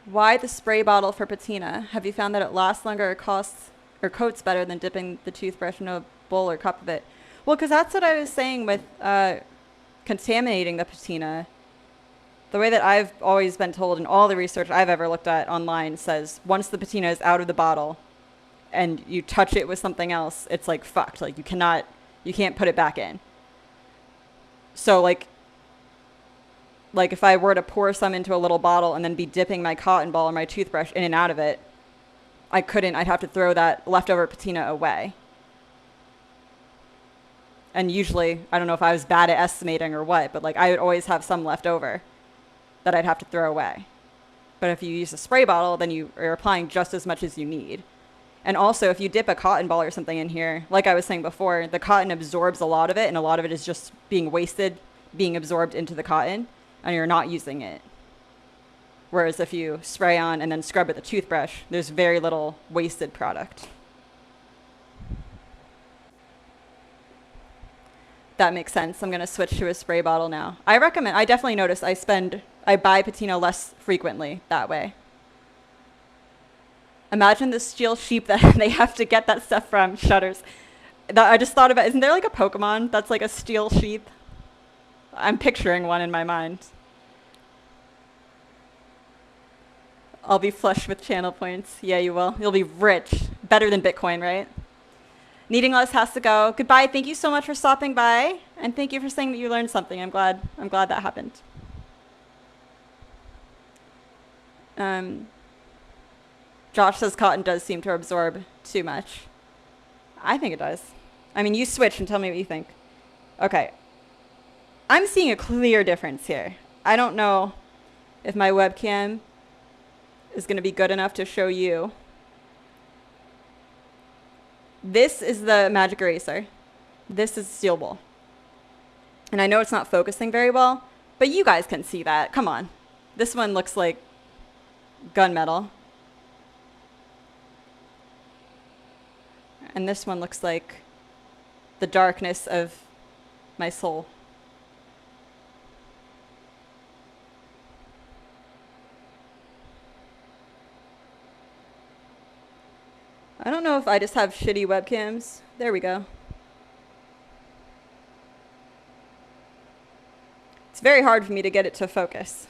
Why the spray bottle for patina? Have you found that it lasts longer or coats better than dipping the toothbrush in a bowl or cup of it? Well, because that's what I was saying with contaminating the patina. The way that I've always been told, and all the research I've ever looked at online says once the patina is out of the bottle and you touch it with something else, it's like fucked. Like you can't put it back in. So like if I were to pour some into a little bottle and then be dipping my cotton ball or my toothbrush in and out of it, I'd have to throw that leftover patina away. And usually, I don't know if I was bad at estimating or what, but like I would always have some left over that I'd have to throw away. But if you use a spray bottle, then you are applying just as much as you need. And also, if you dip a cotton ball or something in here, like I was saying before, the cotton absorbs a lot of it, and a lot of it is just being wasted, being absorbed into the cotton, and you're not using it. Whereas if you spray on and then scrub with a toothbrush, there's very little wasted product. That makes sense. I'm going to switch to a spray bottle now. I definitely notice I buy patina less frequently that way. Imagine the steel sheep that they have to get that stuff from. Shudders. I just thought about, isn't there like a Pokemon that's like a steel sheep? I'm picturing one in my mind. I'll be flush with channel points. Yeah, you will. You'll be rich. Better than Bitcoin, right? Needing Less has to go. Goodbye. Thank you so much for stopping by. And thank you for saying that you learned something. I'm glad that happened. Um, Josh says cotton does seem to absorb too much. I think it does. I mean, you switch and tell me what you think. Okay. I'm seeing a clear difference here. I don't know if my webcam is going to be good enough to show you. This is the magic eraser. This is steel wool. And I know it's not focusing very well, but you guys can see that. Come on. This one looks like gunmetal. And this one looks like the darkness of my soul. I don't know if I just have shitty webcams. There we go. It's very hard for me to get it to focus.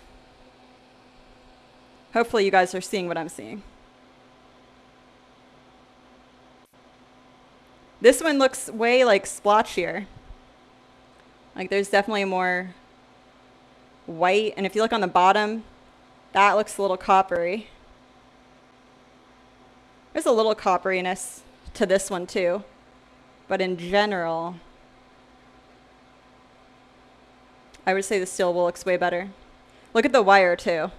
Hopefully you guys are seeing what I'm seeing. This one looks way like splotchier. Like there's definitely more white. And if you look on the bottom, that looks a little coppery. There's a little copperiness to this one too. But in general, I would say the steel wool looks way better. Look at the wire too.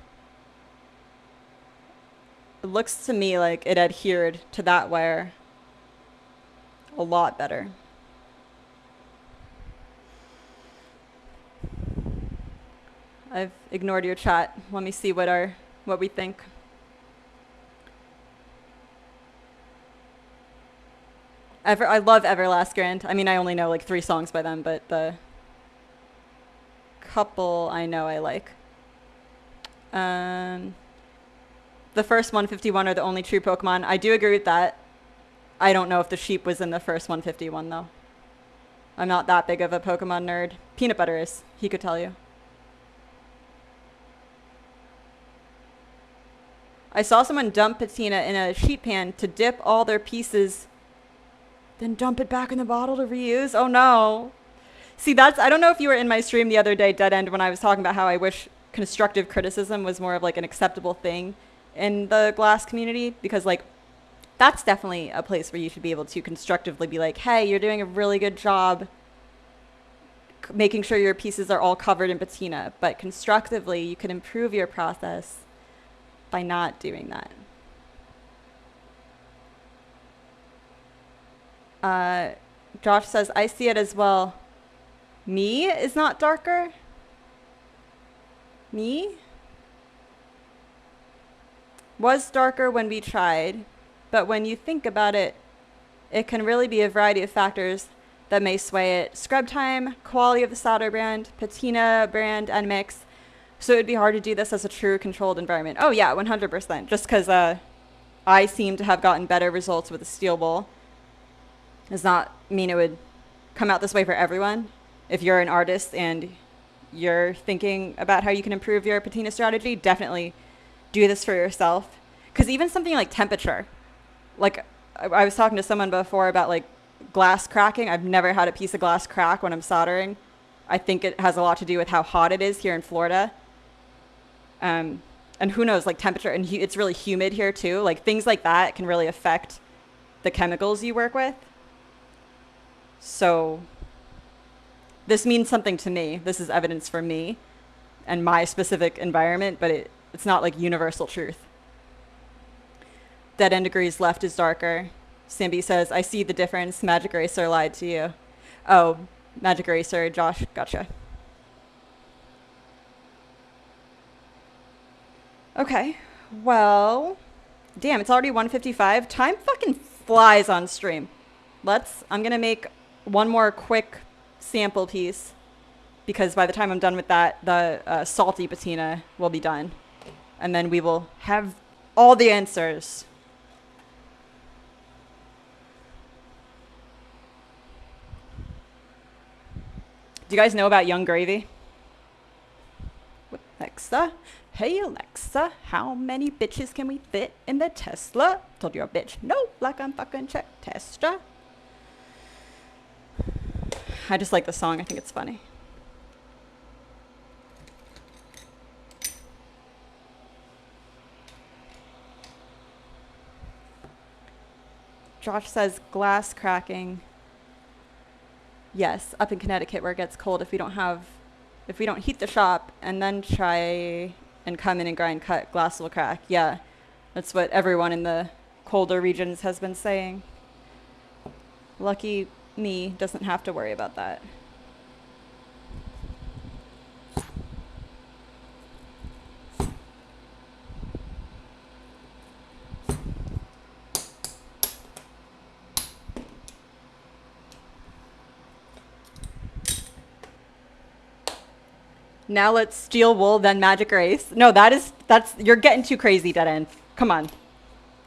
It looks to me like it adhered to that wire a lot better. I've ignored your chat. Let me see what we think. I love Everlast Grand. I mean, I only know like 3 songs by them, but the couple I know I like. The first 151 are the only true Pokemon. I do agree with that. I don't know if the sheep was in the first 151 though. I'm not that big of a Pokemon nerd. Peanut Butter is. He could tell you. I saw someone dump Patina in a sheet pan to dip all their pieces, then dump it back in the bottle to reuse. Oh no. See, I don't know if you were in my stream the other day, Dead End, when I was talking about how I wish constructive criticism was more of like an acceptable thing in the glass community, because like that's definitely a place where you should be able to constructively be like, hey, you're doing a really good job making sure your pieces are all covered in patina, but constructively you can improve your process by not doing that. Josh says, I see it as well. Me is not darker? Me? Was darker when we tried, but when you think about it, it can really be a variety of factors that may sway it. Scrub time, quality of the solder brand, patina brand, and mix. So it would be hard to do this as a true controlled environment. Oh yeah, 100%. Just because I seem to have gotten better results with the steel bowl does not mean it would come out this way for everyone. If you're an artist and you're thinking about how you can improve your patina strategy, definitely do this for yourself. Because even something like temperature, like I was talking to someone before about like glass cracking. I've never had a piece of glass crack when I'm soldering. I think it has a lot to do with how hot it is here in Florida. And who knows, like temperature, and it's really humid here too. Like things like that can really affect the chemicals you work with. So this means something to me. This is evidence for me and my specific environment, but it's not like universal truth. Dead End agrees left is darker. Sambi says, I see the difference. Magic Eraser lied to you. Oh, Magic Eraser, Josh, gotcha. Okay, well, damn, it's already 1:55. Time fucking flies on stream. I'm gonna make one more quick sample piece, because by the time I'm done with that, the salty patina will be done. And then we will have all the answers. Do you guys know about Young Gravy? Alexa, hey Alexa, how many bitches can we fit in the Tesla? Told you a bitch. No, like I'm fucking check Tesla. I just like the song. I think it's funny. Josh says glass cracking. Yes, up in Connecticut where it gets cold, if we don't heat the shop and then try and come in and grind cut, glass will crack. Yeah, that's what everyone in the colder regions has been saying. Lucky me doesn't have to worry about that. Now let's steel wool, then magic race. No, you're getting too crazy, Dead End. Come on.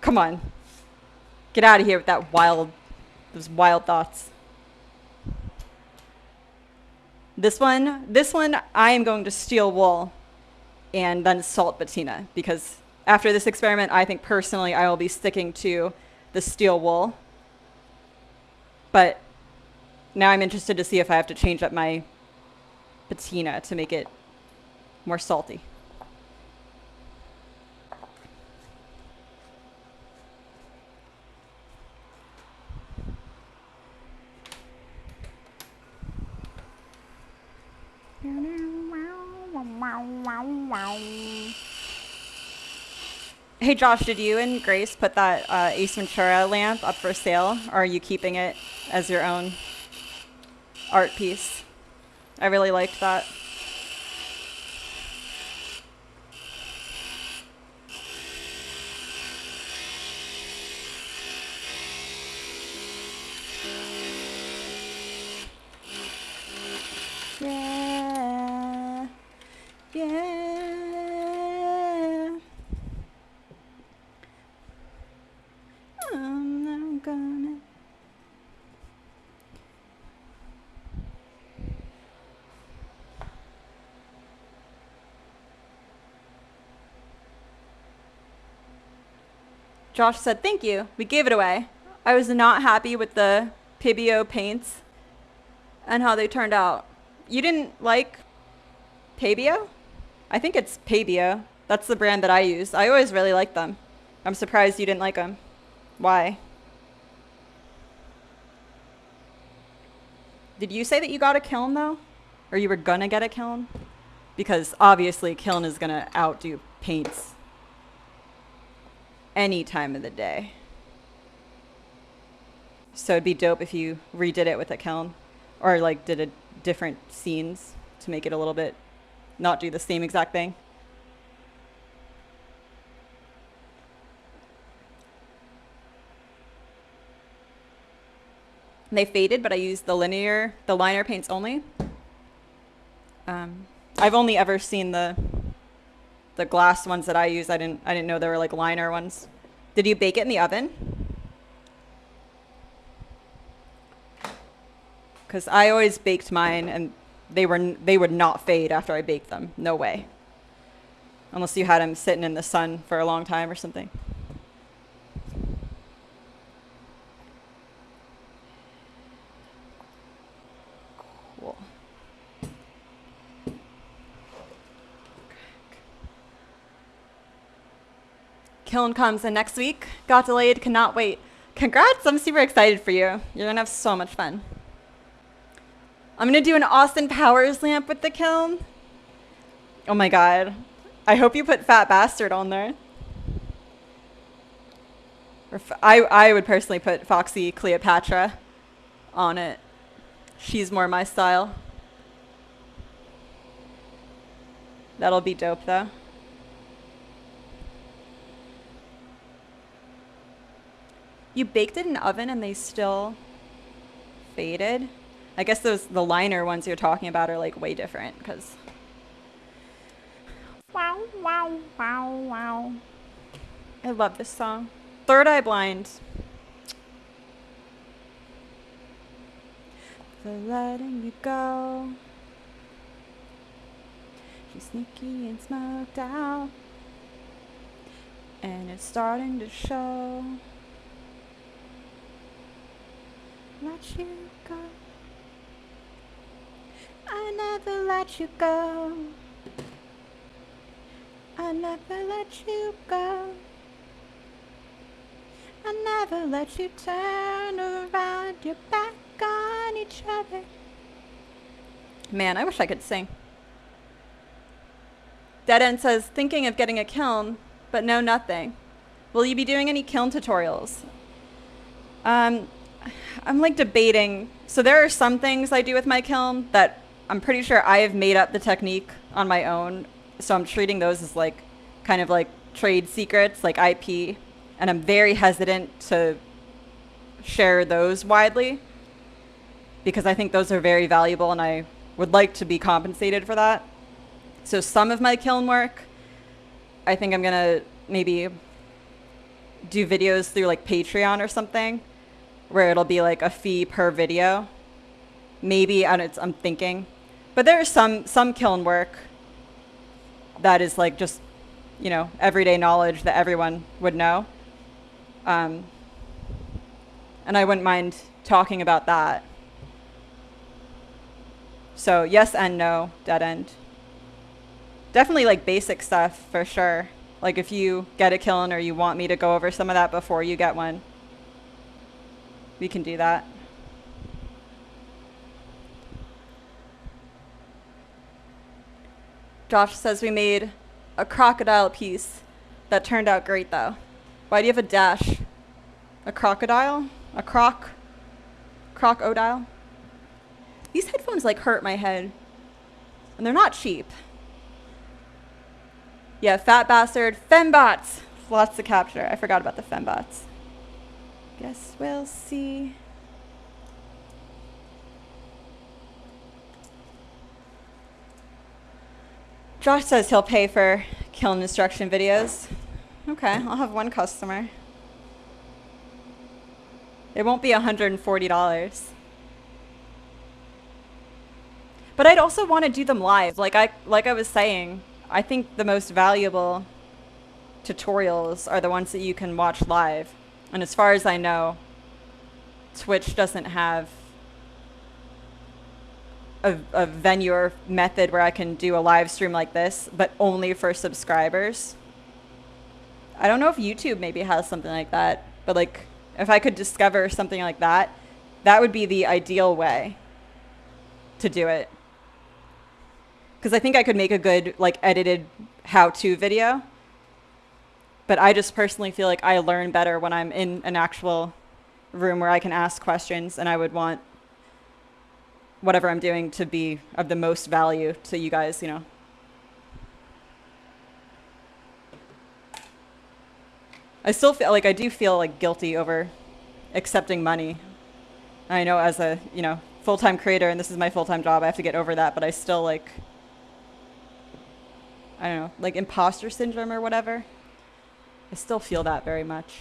Come on. Get out of here with those wild thoughts. This one, I am going to steel wool and then salt patina, because after this experiment, I think personally I will be sticking to the steel wool. But now I'm interested to see if I have to change up my patina to make it more salty. Hey Josh, did you and Grace put that Ace Ventura lamp up for sale, or are you keeping it as your own art piece? I really liked that. Yeah, yeah. I'm not gonna. Josh said, thank you. We gave it away. I was not happy with the Pibio paints and how they turned out. You didn't like Pabio? I think it's Pabio. That's the brand that I use. I always really liked them. I'm surprised you didn't like them. Why? Did you say that you got a kiln though? Or you were gonna get a kiln? Because obviously kiln is gonna outdo paints any time of the day. So it'd be dope if you redid it with a kiln, or like did a different scenes to make it a little bit, not do the same exact thing. They faded, but I used the liner paints only. I've only ever seen the glass ones that I use. I didn't know there were like liner ones. Did you bake it in the oven? Because I always baked mine and they would not fade after I baked them. No way. Unless you had them sitting in the sun for a long time or something. Cool. Kiln comes in next week. Got delayed, cannot wait. Congrats, I'm super excited for you. You're gonna have so much fun. I'm gonna do an Austin Powers lamp with the kiln. Oh my god. I hope you put Fat Bastard on there. Or I would personally put Foxy Cleopatra on it. She's more my style. That'll be dope though. You baked it in the oven and they still faded? I guess the liner ones you're talking about are like way different because. Wow, wow, wow, wow. I love this song. Third Eye Blind. For letting you go. She's sneaky and smoked out. And it's starting to show. Let you go. I never let you go. I never let you go. I I'll never let you turn around your back on each other. Man, I wish I could sing. Dead End says, thinking of getting a kiln, but no nothing. Will you be doing any kiln tutorials? I'm like debating. So there are some things I do with my kiln that I'm pretty sure I have made up the technique on my own. So I'm treating those as like kind of like trade secrets, like IP. And I'm very hesitant to share those widely because I think those are very valuable and I would like to be compensated for that. So some of my kiln work, I think I'm going to maybe do videos through like Patreon or something where it'll be like a fee per video. Maybe, I'm thinking. But there's some kiln work that is like just, you know, everyday knowledge that everyone would know. And I wouldn't mind talking about that. So yes and no, Dead End. Definitely like basic stuff for sure. Like if you get a kiln or you want me to go over some of that before you get one, we can do that. Josh says we made a crocodile piece that turned out great though. Why do you have a dash? A crocodile? A crocodile? These headphones like hurt my head. And they're not cheap. Yeah, fat bastard. Fembots! Lots to capture. I forgot about the fembots. Guess we'll see. Josh says he'll pay for kiln instruction videos. Okay, I'll have one customer. It won't be $140. But I'd also want to do them live. Like I was saying, I think the most valuable tutorials are the ones that you can watch live. And as far as I know, Twitch doesn't have a venue or method where I can do a live stream like this, but only for subscribers. I don't know if YouTube maybe has something like that, but like if I could discover something like that, that would be the ideal way to do it. Because I think I could make a good like edited how-to video, but I just personally feel like I learn better when I'm in an actual room where I can ask questions, and I would want whatever I'm doing to be of the most value to you guys, you know. I still feel like I do feel like guilty over accepting money. I know as a, you know, full-time creator, and this is my full-time job, I have to get over that, but I still like, I don't know, like imposter syndrome or whatever. I still feel that very much.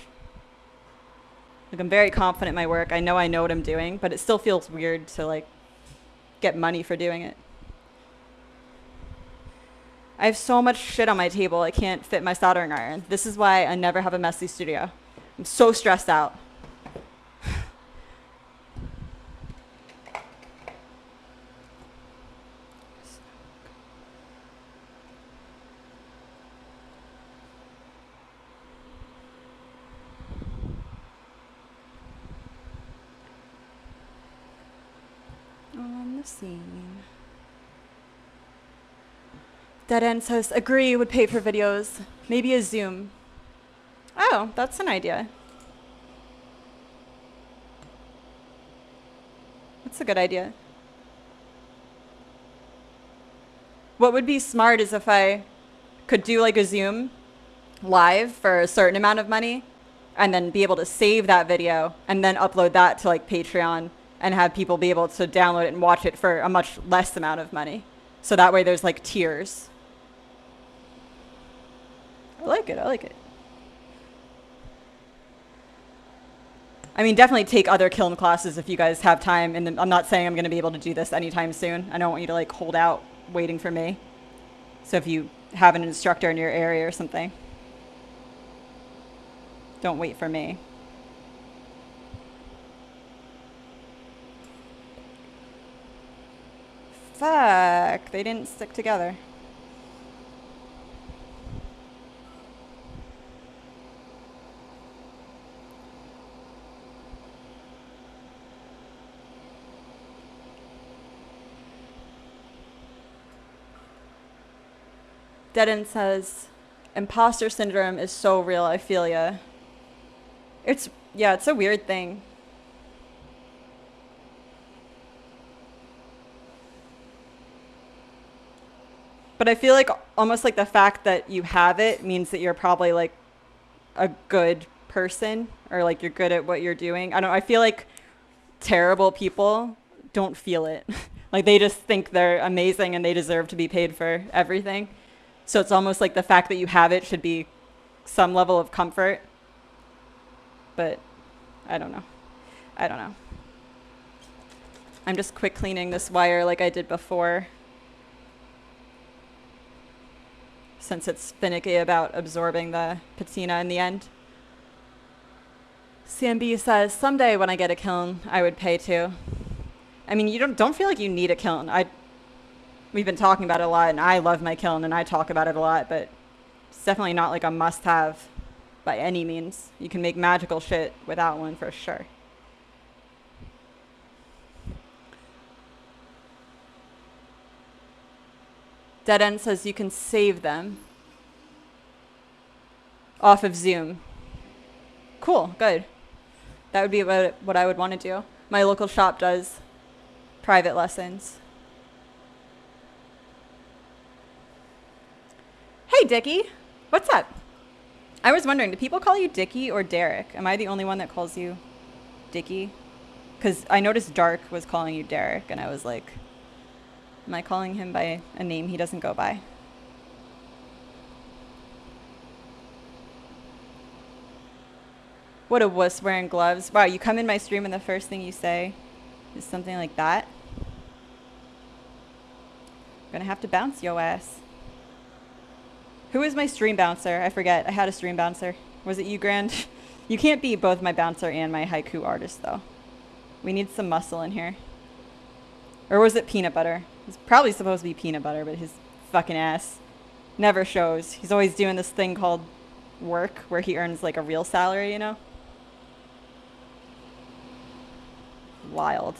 Like I'm very confident in my work. I know what I'm doing, but it still feels weird to like get money for doing it. I have so much shit on my table, I can't fit my soldering iron. This is why I never have a messy studio. I'm so stressed out. On the scene. Dead End says, agree, would pay for videos. Maybe a Zoom. Oh, that's an idea. That's a good idea. What would be smart is if I could do like a Zoom live for a certain amount of money and then be able to save that video and then upload that to like Patreon and have people be able to download it and watch it for a much less amount of money. So that way there's like tiers. I like it. I mean, definitely take other kiln classes if you guys have time. And I'm not saying I'm going to be able to do this anytime soon. I don't want you to like hold out waiting for me. So if you have an instructor in your area or something, don't wait for me. Fuck, they didn't stick together. Dead End says, imposter syndrome is so real. I feel ya. Yeah, it's a weird thing. But I feel like almost like the fact that you have it means that you're probably like a good person, or like you're good at what you're doing. I feel like terrible people don't feel it. Like they just think they're amazing and they deserve to be paid for everything. So it's almost like the fact that you have it should be some level of comfort. But I don't know. I'm just quick cleaning this wire like I did before, since it's finicky about absorbing the patina in the end. CMB says, someday when I get a kiln, I would pay too. I mean, you don't feel like you need a kiln. We've been talking about it a lot, and I love my kiln, and I talk about it a lot, but it's definitely not like a must-have by any means. You can make magical shit without one for sure. Dead End says you can save them off of Zoom. Cool, good. That would be what I would want to do. My local shop does private lessons. Hey, Dickie. What's up? I was wondering, do people call you Dickie or Derek? Am I the only one that calls you Dickie? Because I noticed Dark was calling you Derek, and I was like, am I calling him by a name he doesn't go by? What a wuss wearing gloves. Wow, you come in my stream and the first thing you say is something like that? Gonna have to bounce yo ass. Who is my stream bouncer? I forget. I had a stream bouncer. Was it you, Grand? You can't be both my bouncer and my haiku artist, though. We need some muscle in here. Or was it Peanut Butter? It's probably supposed to be Peanut Butter, but his fucking ass never shows. He's always doing this thing called work, where he earns like a real salary, you know? Wild.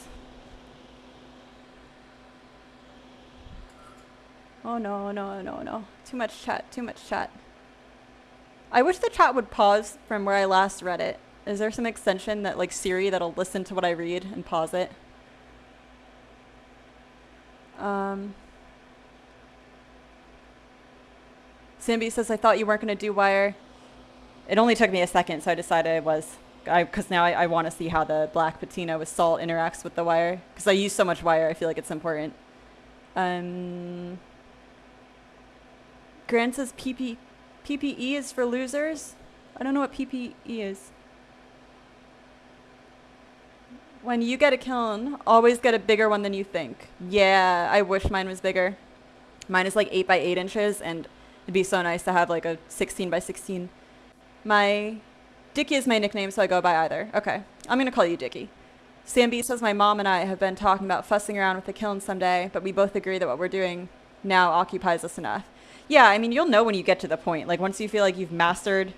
Oh no. Too much chat. I wish the chat would pause from where I last read it. Is there some extension that, like Siri, that'll listen to what I read and pause it? Sambi says, I thought you weren't going to do wire. It only took me a second, so I decided I was. Because now I want to see how the black patina with salt interacts with the wire. Because I use so much wire, I feel like it's important. Grant says PPE is for losers. I don't know what PPE is. When you get a kiln, always get a bigger one than you think. Yeah, I wish mine was bigger. Mine is like 8 by 8 inches, and it'd be so nice to have like a 16 by 16. Dickie is my nickname, so I go by either. Okay, I'm going to call you Dickie. Sam B says, my mom and I have been talking about fussing around with the kiln someday, but we both agree that what we're doing now occupies us enough. Yeah, I mean, you'll know when you get to the point. Like, once you feel like you've mastered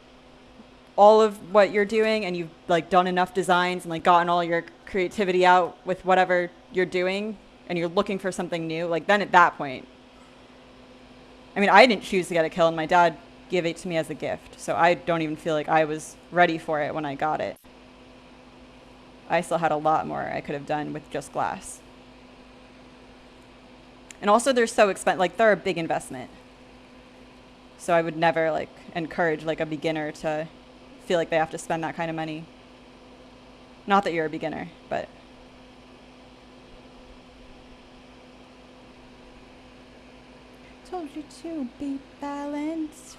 all of what you're doing and you've, like, done enough designs and, like, gotten all your creativity out with whatever you're doing and you're looking for something new, like, then at that point. I mean, I didn't choose to get a kiln. My dad gave it to me as a gift, so I don't even feel like I was ready for it when I got it. I still had a lot more I could have done with just glass. And also they're so expensive, like they're a big investment. So I would never like encourage like a beginner to feel like they have to spend that kind of money. Not that you're a beginner, but. Told you to be balanced.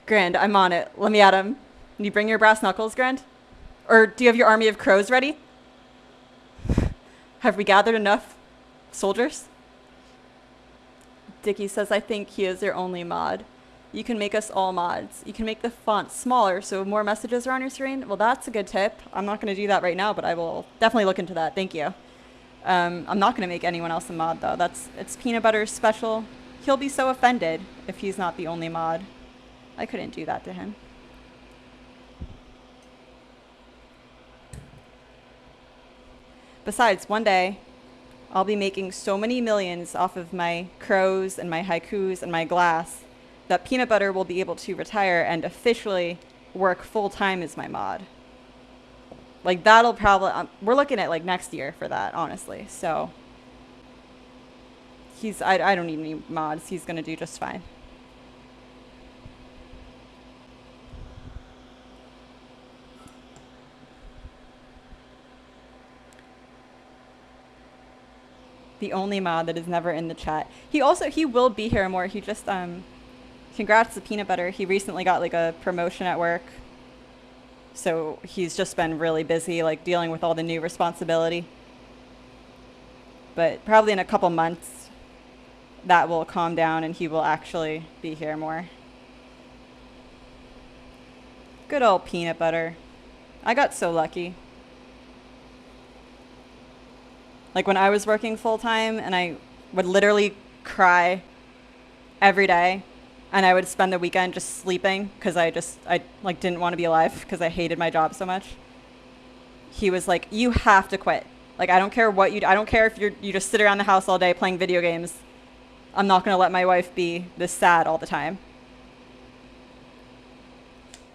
Grand, I'm on it. Let me at him. Can you bring your brass knuckles, Grand? Or do you have your army of crows ready? Have we gathered enough soldiers? Dickie says, I think he is your only mod. You can make us all mods. You can make the font smaller so more messages are on your screen. Well, that's a good tip. I'm not going to do that right now, but I will definitely look into that. Thank you. I'm not going to make anyone else a mod, though. It's Peanut Butter's special. He'll be so offended if he's not the only mod. I couldn't do that to him. Besides, one day, I'll be making so many millions off of my crows and my haikus and my glass that Peanut Butter will be able to retire and officially work full-time as my mod. Like, that'll probably... we're looking at, like, next year for that, honestly. So, I don't need any mods. He's going to do just fine. The only mod that is never in the chat. He will be here more. He just, congrats to Peanut Butter. He recently got, like, a promotion at work. So he's just been really busy, like, dealing with all the new responsibility. But probably in a couple months, that will calm down and he will actually be here more. Good old Peanut Butter. I got so lucky. Like, when I was working full-time and I would literally cry every day and I would spend the weekend just sleeping because I like didn't want to be alive because I hated my job so much. He was like, you have to quit. Like, I don't care what you do. I don't care if you just sit around the house all day playing video games. I'm not going to let my wife be this sad all the time.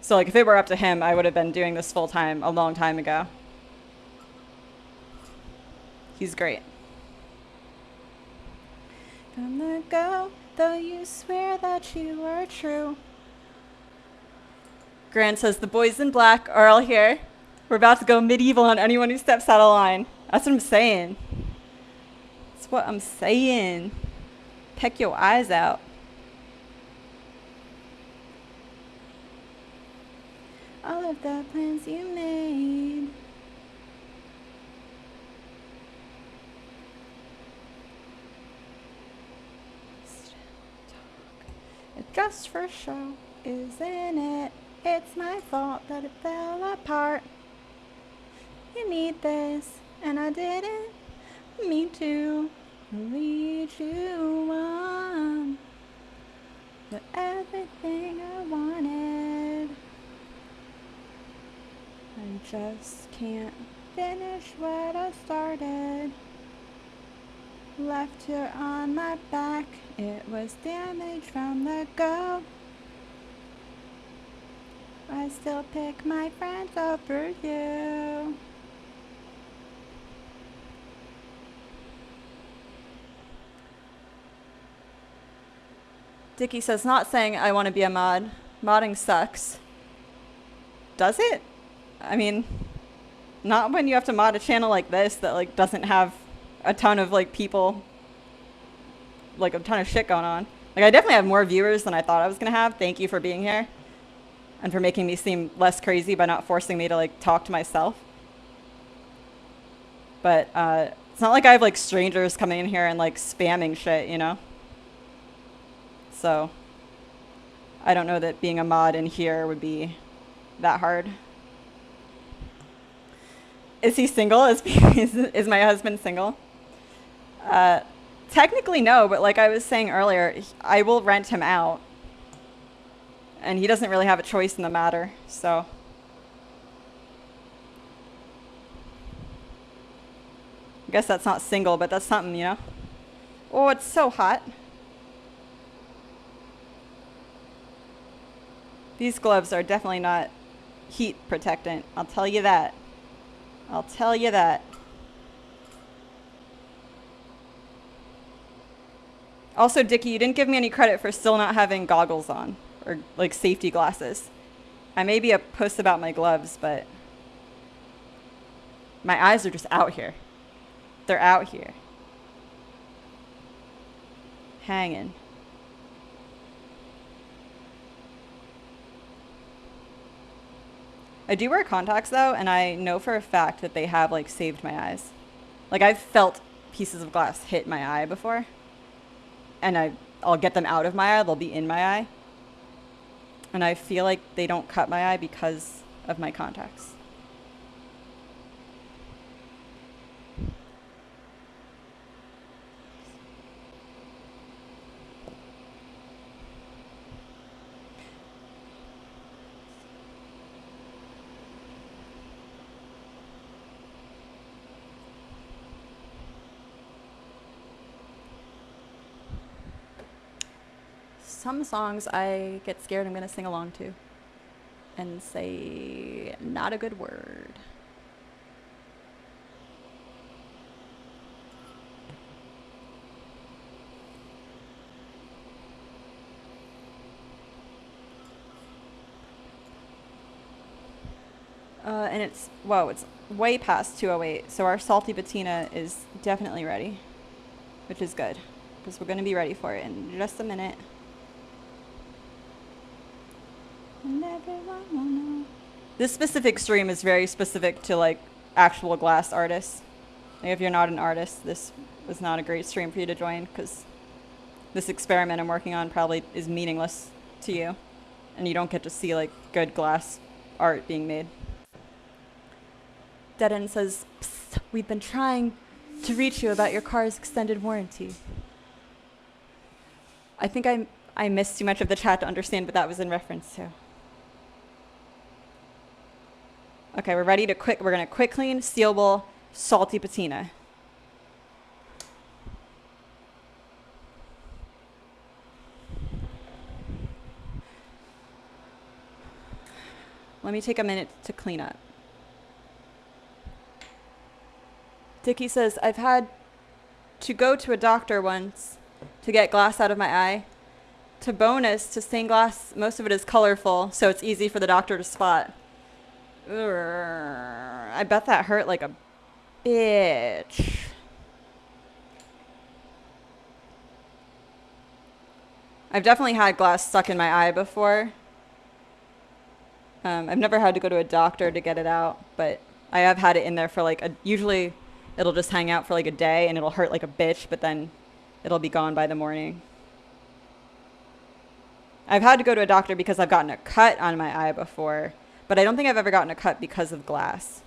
So, like, if it were up to him, I would have been doing this full-time a long time ago. He's great. From the go, though you swear that you are true. Grant says, the boys in black are all here. We're about to go medieval on anyone who steps out of line. That's what I'm saying. That's what I'm saying. Peck your eyes out. All of the plans you made. Just for show, isn't it? It's my fault that it fell apart. You need this, and I didn't mean to lead you on. But everything I wanted, I just can't finish what I started. Left her on my back, it was damage from the go. I still pick my friends over you. Dickie says, not saying I want to be a mod. Modding sucks. Does it? I mean, not when you have to mod a channel like this that, like, doesn't have a ton of, like, people, like, a ton of shit going on. Like, I definitely have more viewers than I thought I was gonna have. Thank you for being here and for making me seem less crazy by not forcing me to, like, talk to myself. But it's not like I have, like, strangers coming in here and, like, spamming shit, you know? So I don't know that being a mod in here would be that hard. Is he single? Is my husband single? Technically no, but like I was saying earlier, I will rent him out. And he doesn't really have a choice in the matter, so. I guess that's not single, but that's something, you know? Oh, it's so hot. These gloves are definitely not heat protectant, I'll tell you that. I'll tell you that. Also, Dickie, you didn't give me any credit for still not having goggles on, or like safety glasses. I may be a puss about my gloves, but my eyes are just out here. They're out here. Hanging. I do wear contacts though, and I know for a fact that they have like saved my eyes. Like I've felt pieces of glass hit my eye before. And I'll get them out of my eye, they'll be in my eye. And I feel like they don't cut my eye because of my contacts. some songs I get scared I'm going to sing along to and say not a good word. And it's way past 2:08, so our salty patina is definitely ready, which is good, because we're going to be ready for it in just a minute. And everyone will know. This specific stream is very specific to like actual glass artists. Like, if you're not an artist, this was not a great stream for you to join, because this experiment I'm working on probably is meaningless to you, and you don't get to see like good glass art being made. Dead End says, "Psst, we've been trying to reach you about your car's extended warranty." I think I missed too much of the chat to understand what that was in reference to. Okay, we're ready to we're gonna quick clean, sealable, salty patina. Let me take a minute to clean up. Dickie says, I've had to go to a doctor once to get glass out of my eye. To bonus, to stained glass, most of it is colorful, so it's easy for the doctor to spot. I bet that hurt like a bitch. I've definitely had glass stuck in my eye before. I've never had to go to a doctor to get it out, but I have had it in there for like usually it'll just hang out for like a day and it'll hurt like a bitch, but then it'll be gone by the morning. I've had to go to a doctor because I've gotten a cut on my eye before, but I don't think I've ever gotten a cut because of glass.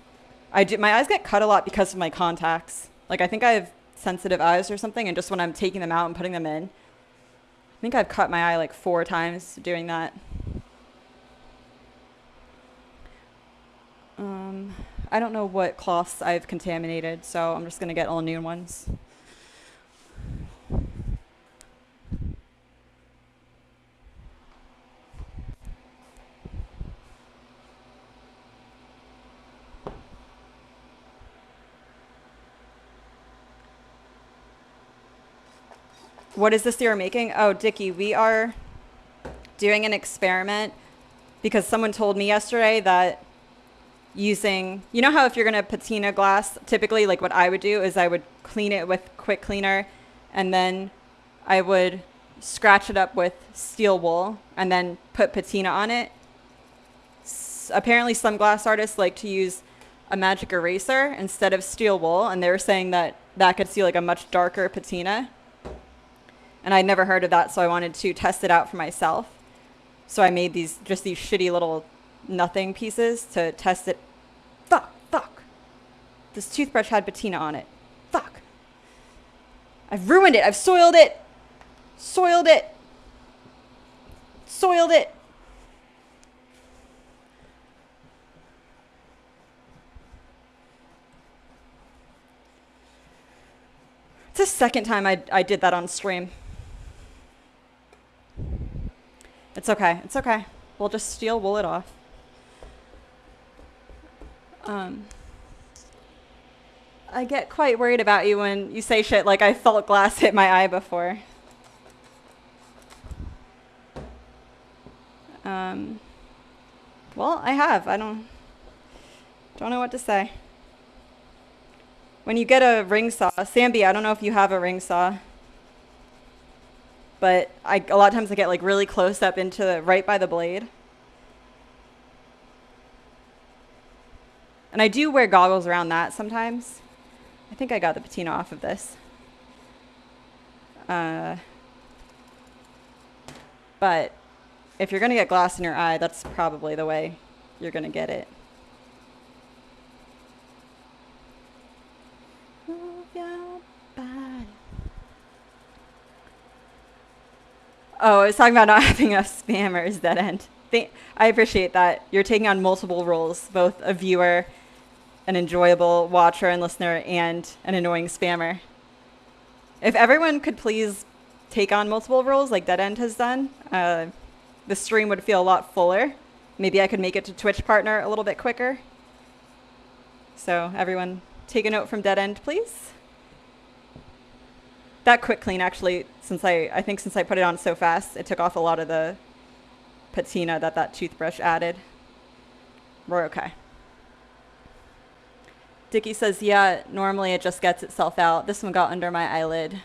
My eyes get cut a lot because of my contacts. Like, I think I have sensitive eyes or something, and just when I'm taking them out and putting them in, I think I've cut my eye like 4 times doing that. I don't know what cloths I've contaminated, so I'm just going to get all new ones. What is this you're making? Oh, Dickie, we are doing an experiment because someone told me yesterday that using, you know how if you're going to patina glass, typically like what I would do is I would clean it with quick cleaner and then I would scratch it up with steel wool and then put patina on it. Apparently some glass artists like to use a magic eraser instead of steel wool, and they were saying that that could see like a much darker patina. And I'd never heard of that, so I wanted to test it out for myself. So I made these shitty little nothing pieces to test it. Fuck. This toothbrush had patina on it. Fuck. I've ruined it. I've soiled it. Soiled it. It's the second time I did that on stream. It's okay. It's okay. We'll just steel wool it off. I get quite worried about you when you say shit like I felt glass hit my eye before. Well, I have. I don't know what to say. When you get a ring saw, Sambi, I don't know if you have a ring saw, but a lot of times I get like really close up into right by the blade. And I do wear goggles around that sometimes. I think I got the patina off of this. But if you're going to get glass in your eye, that's probably the way you're going to get it. Oh, I was talking about not having enough spammers, Dead End. I appreciate that. You're taking on multiple roles, both a viewer, an enjoyable watcher and listener, and an annoying spammer. If everyone could please take on multiple roles like Dead End has done, the stream would feel a lot fuller. Maybe I could make it to Twitch partner a little bit quicker. So everyone take a note from Dead End, please. That quick clean actually, I think since I put it on so fast, it took off a lot of the patina that toothbrush added. We're okay. Dickie says, yeah, normally it just gets itself out. This one got under my eyelid.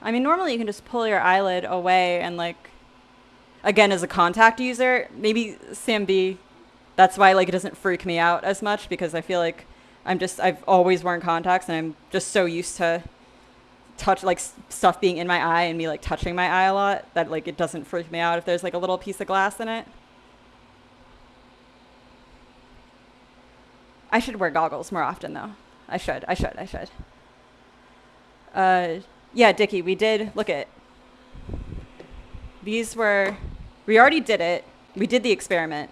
I mean, normally you can just pull your eyelid away and like, again, as a contact user, maybe Sam B, that's why like it doesn't freak me out as much, because I feel like I've always worn contacts and I'm just so used to stuff being in my eye and me like touching my eye a lot that like it doesn't freak me out if there's like a little piece of glass in it. I should wear goggles more often though. I should. Yeah, Dickie, we did look at these we already did it. We did the experiment.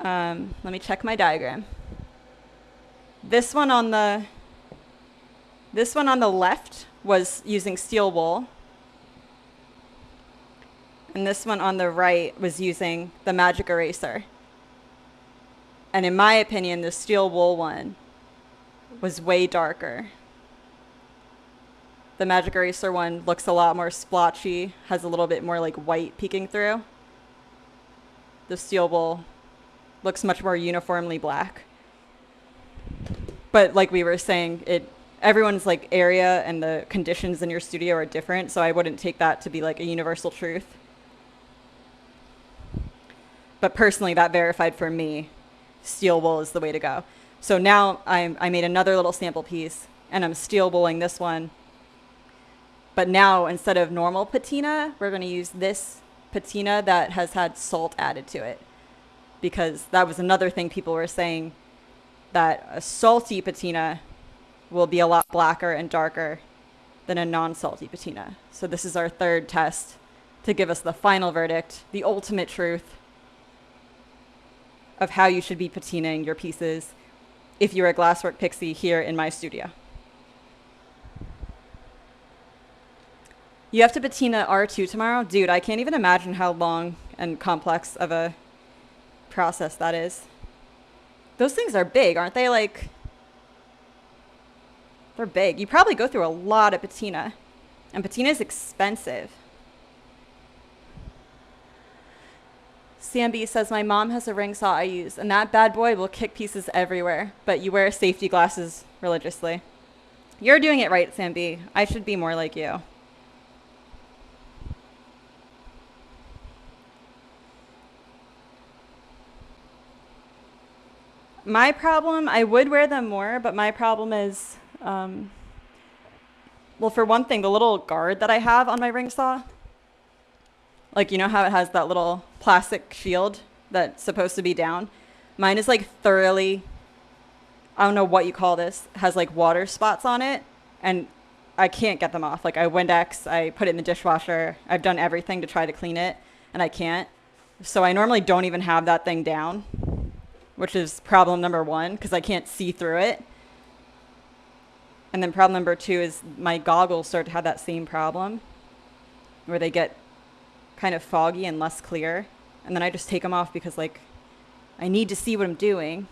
Let me check my diagram. This one on the left was using steel wool. And this one on the right was using the magic eraser. And in my opinion, the steel wool one was way darker. The magic eraser one looks a lot more splotchy, has a little bit more like white peeking through. The steel wool looks much more uniformly black. But like we were saying, everyone's like area and the conditions in your studio are different, so I wouldn't take that to be like a universal truth. But personally, that verified for me, steel wool is the way to go. So now I made another little sample piece and I'm steel wooling this one. But now instead of normal patina, we're going to use this patina that has had salt added to it. Because that was another thing people were saying, that a salty patina will be a lot blacker and darker than a non-salty patina. So this is our third test to give us the final verdict, the ultimate truth of how you should be patinaing your pieces if you're a Glasswork Pixie here in my studio. You have to patina R2 tomorrow? Dude, I can't even imagine how long and complex of a process that is. Those things are big, aren't they? Like, they're big. You probably go through a lot of patina. And patina is expensive. CMB says, my mom has a ring saw I use, and that bad boy will kick pieces everywhere, but you wear safety glasses religiously. You're doing it right, CMB. I should be more like you. My problem, I would wear them more, but my problem is, well, for one thing, the little guard that I have on my ring saw, like, you know how it has that little plastic shield that's supposed to be down? Mine is like thoroughly, I don't know what you call this, has like water spots on it, and I can't get them off. Like, I Windex, I put it in the dishwasher, I've done everything to try to clean it, and I can't. So I normally don't even have that thing down, which is problem number one, because I can't see through it. And then problem number two is my goggles start to have that same problem, where they get kind of foggy and less clear. And then I just take them off because, like, I need to see what I'm doing.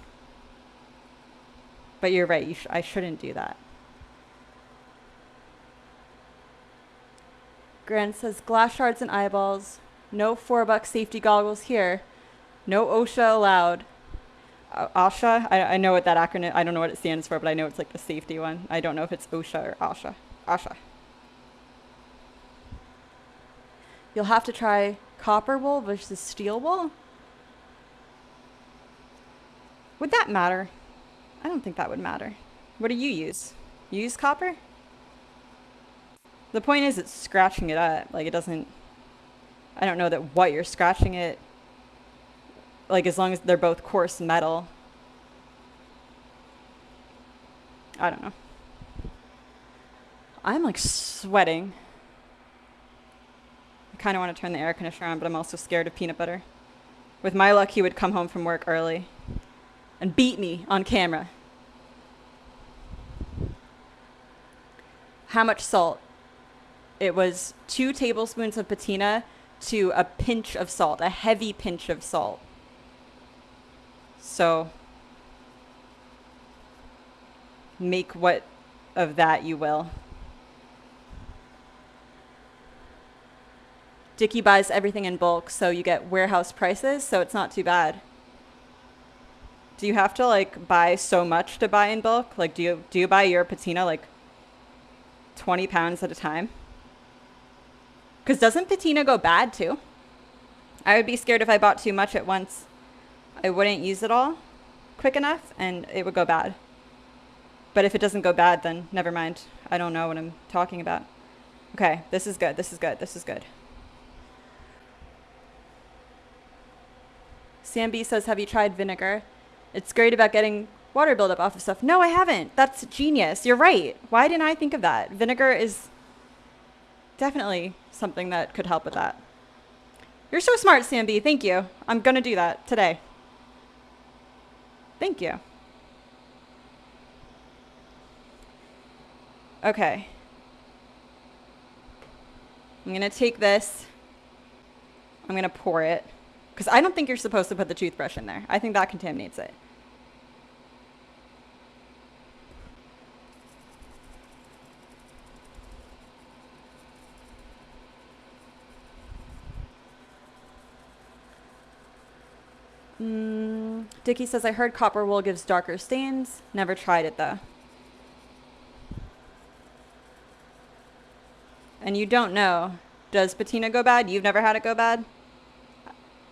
But you're right, I shouldn't do that. Grant says, glass shards and eyeballs. No $4 safety goggles here. No OSHA allowed. OSHA? I know what that acronym, I don't know what it stands for, but I know it's like the safety one. I don't know if it's OSHA or OSHA. OSHA. You'll have to try copper wool versus steel wool. Would that matter? I don't think that would matter. What do you use? You use copper? The point is it's scratching it up. Like, it doesn't, I don't know that what you're scratching it, like, as long as they're both coarse metal. I don't know. I'm like sweating. I kind of want to turn the air conditioner on, but I'm also scared of peanut butter. With my luck, he would come home from work early and beat me on camera How much salt? It was 2 tablespoons of patina to a pinch of salt, a heavy pinch of salt. So make what of that you will. Dickie buys everything in bulk, so you get warehouse prices, so it's not too bad. Do you have to like buy so much to buy in bulk? Like do you buy your patina like 20 pounds at a time? Because doesn't patina go bad too? I would be scared if I bought too much at once. I wouldn't use it all quick enough and it would go bad. But if it doesn't go bad, then never mind. I don't know what I'm talking about. Okay, this is good. This is good. This is good. Sam B says, have you tried vinegar? It's great about getting water buildup off of stuff. No, I haven't. That's genius. You're right. Why didn't I think of that? Vinegar is definitely something that could help with that. You're so smart, Sam B. Thank you. I'm going to do that today. Thank you. Okay. I'm going to take this. I'm going to pour it. Because I don't think you're supposed to put the toothbrush in there. I think that contaminates it. Dickie says, I heard copper wool gives darker stains. Never tried it though. And you don't know. Does patina go bad? You've never had it go bad?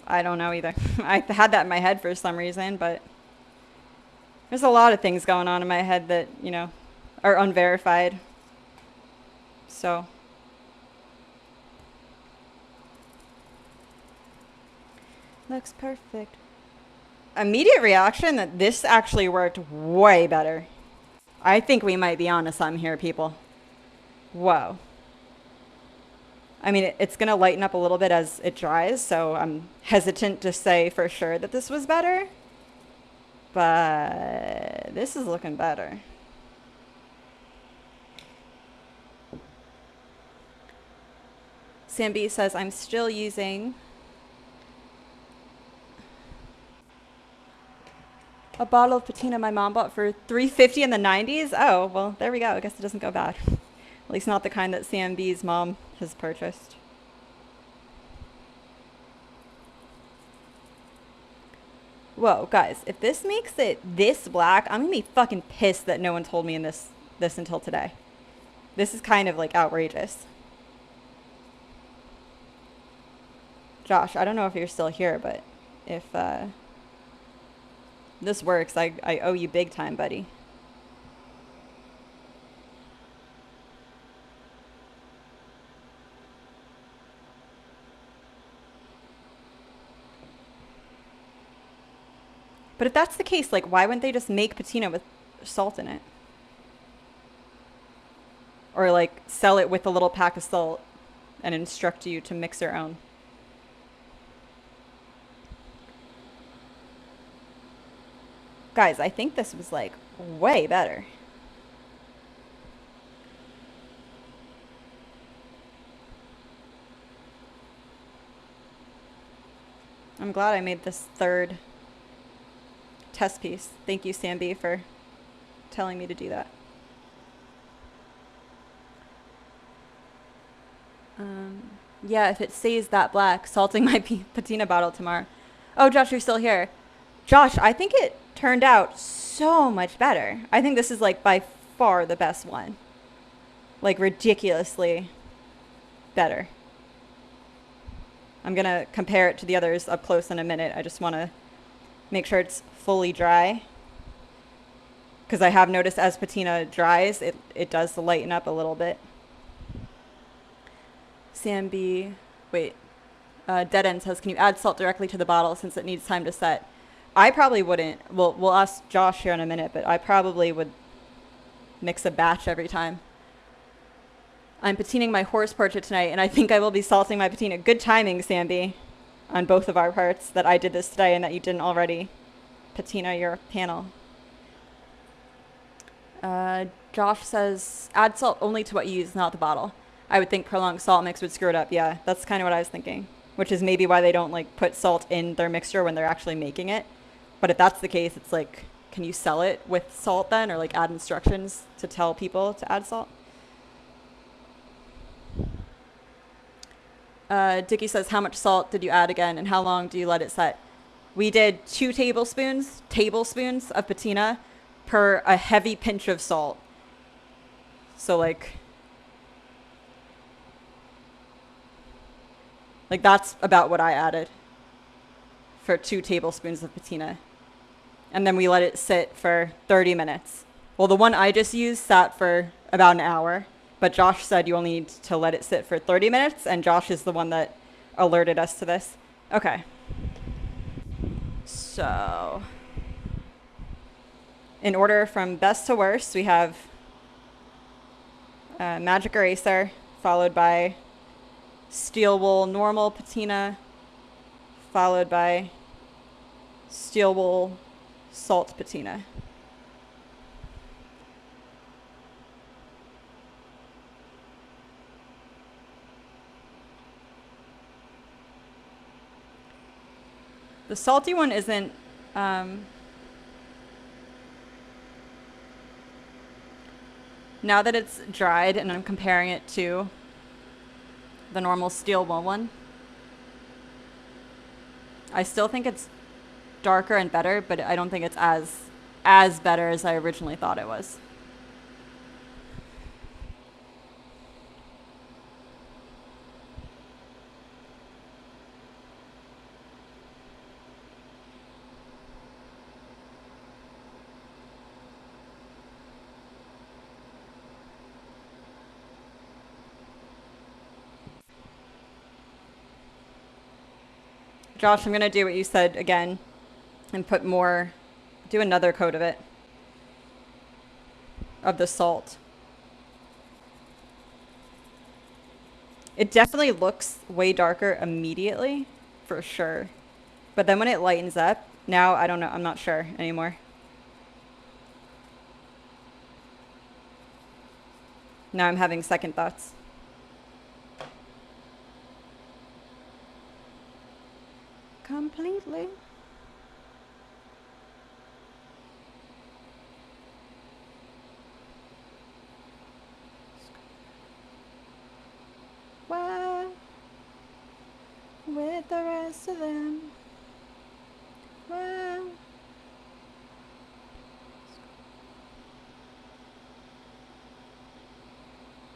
I don't know either. I had that in my head for some reason, but there's a lot of things going on in my head that, you know, are unverified. So. Looks perfect. Immediate reaction that this actually worked way better. I think we might be onto something here, people. Whoa. I mean, it's going to lighten up a little bit as it dries, so I'm hesitant to say for sure that this was better. But this is looking better. Sam B says, I'm still using a bottle of patina my mom bought for $3.50 in the 90s. Oh, well, there we go. I guess it doesn't go bad. At least not the kind that Sam B's mom has purchased. Whoa, guys, if this makes it this black, I'm gonna be fucking pissed that no one told me in this until today. This is kind of like outrageous. Josh, I don't know if you're still here, but if this works, I owe you big time, buddy. But if that's the case, like, why wouldn't they just make patina with salt in it? Or, like, sell it with a little pack of salt and instruct you to mix your own? Guys, I think this was, like, way better. I'm glad I made this third test piece. Thank you, Sam B, for telling me to do that. Yeah, if it stays that black, salting my patina bottle tomorrow. Oh, Josh, you're still here. Josh, I think it turned out so much better. I think this is like by far the best one. Like ridiculously better. I'm going to compare it to the others up close in a minute. I just want to make sure it's fully dry. Because I have noticed as patina dries, it does lighten up a little bit. Sam B, wait, Dead End says, can you add salt directly to the bottle since it needs time to set? I probably wouldn't. We'll ask Josh here in a minute, but I probably would mix a batch every time. I'm patining my horse portrait tonight, and I think I will be salting my patina. Good timing, Sam B, on both of our parts, that I did this today and that you didn't already patina your panel. Josh says, add salt only to what you use, not the bottle. I would think prolonged salt mix would screw it up. Yeah, that's kind of what I was thinking, which is maybe why they don't like put salt in their mixture when they're actually making it. But if that's the case, it's like, can you sell it with salt then, or like add instructions to tell people to add salt? Dickie says, how much salt did you add again, and how long do you let it set? We did 2 tablespoons of patina per a heavy pinch of salt. So like that's about what I added for 2 tablespoons of patina. And then we let it sit for 30 minutes. Well, the one I just used sat for about an hour, but Josh said you only need to let it sit for 30 minutes, and Josh is the one that alerted us to this. Okay. So, in order from best to worst, we have Magic Eraser, followed by Steel Wool Normal Patina, followed by Steel Wool Salt Patina. The salty one isn't now that it's dried and I'm comparing it to the normal steel wool one, I still think it's darker and better, but I don't think it's as better as I originally thought it was. Josh, I'm going to do what you said again and do another coat of it, of the salt. It definitely looks way darker immediately, for sure. But then when it lightens up, now I don't know, I'm not sure anymore. Now I'm having second thoughts. Completely. Well, with the rest of them. Well,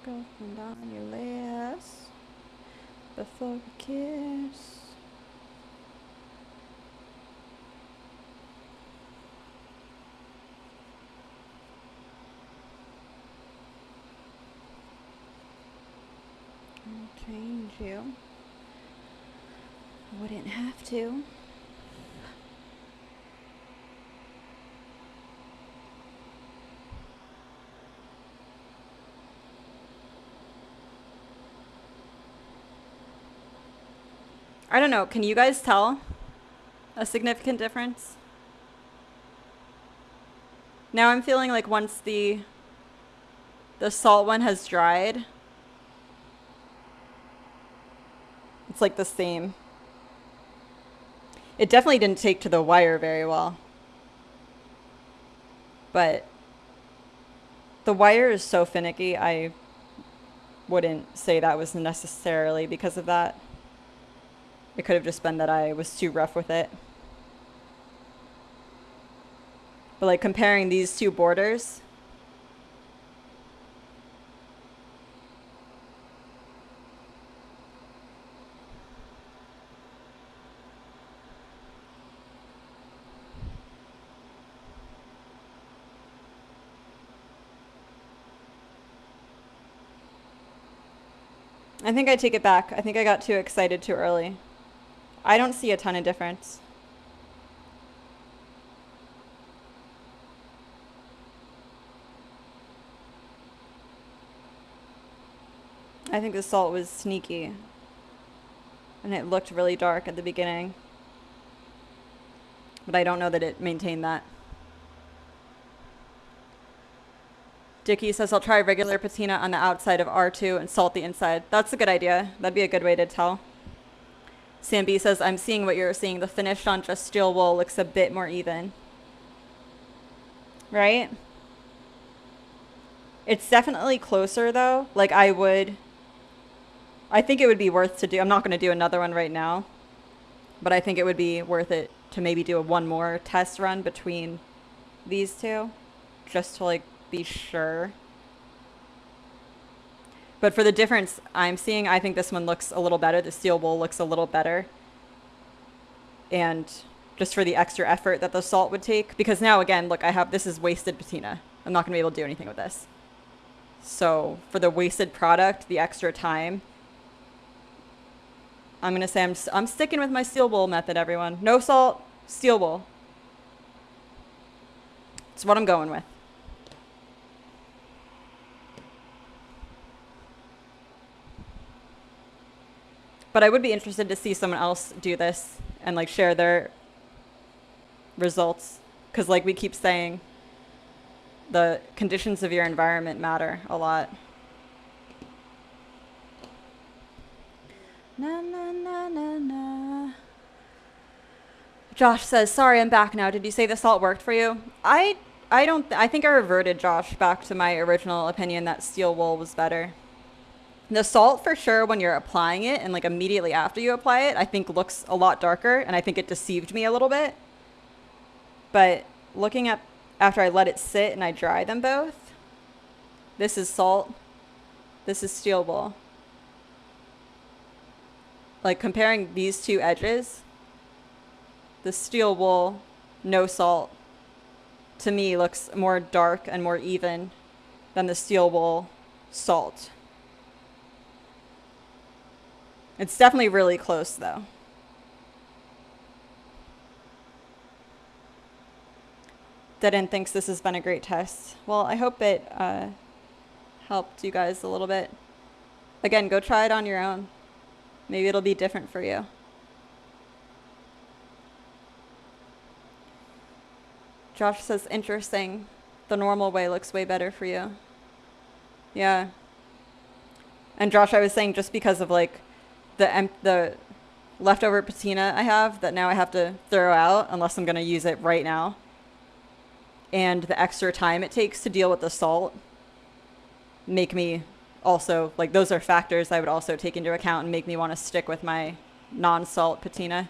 girlfriend on your lips before we kiss. Change you. Wouldn't have to. I don't know. Can you guys tell a significant difference? Now I'm feeling like once the salt one has dried, it's like the same. It definitely didn't take to the wire very well. But the wire is so finicky, I wouldn't say that was necessarily because of that. It could have just been that I was too rough with it. But like comparing these two borders, I think I take it back. I think I got too excited too early. I don't see a ton of difference. I think the salt was sneaky. And it looked really dark at the beginning. But I don't know that it maintained that. Dickie says, I'll try regular patina on the outside of R2 and salt the inside. That's a good idea. That'd be a good way to tell. Sam B says, I'm seeing what you're seeing. The finish on just steel wool looks a bit more even. Right? It's definitely closer though. Like I think it would be worth to do. I'm not going to do another one right now, but I think it would be worth it to maybe do one more test run between these two, just to like be sure. But for the difference I'm seeing, I think this one looks a little better. The steel wool looks a little better. And just for the extra effort that the salt would take, because now again, look, this is wasted patina. I'm not going to be able to do anything with this. So for the wasted product, the extra time, I'm going to say I'm sticking with my steel wool method, everyone. No salt, steel wool. It's what I'm going with. But I would be interested to see someone else do this and like share their results. Because like we keep saying, the conditions of your environment matter a lot. Na, na, na, na, na. Josh says, sorry, I'm back now. Did you say the salt worked for you? I think I reverted, Josh, back to my original opinion that steel wool was better. The salt, for sure, when you're applying it and like immediately after you apply it, I think looks a lot darker, and I think it deceived me a little bit. But looking at after I let it sit and I dry them both, this is salt, this is steel wool. Like comparing these two edges, the steel wool, no salt, to me looks more dark and more even than the steel wool salt. It's definitely really close though. Dead thinks this has been a great test. Well, I hope it helped you guys a little bit. Again, go try it on your own. Maybe it'll be different for you. Josh says, interesting. The normal way looks way better for you. Yeah. And Josh, I was saying just because of like the leftover patina I have that now I have to throw out unless I'm going to use it right now. And the extra time it takes to deal with the salt make me also, like those are factors I would also take into account and make me want to stick with my non-salt patina.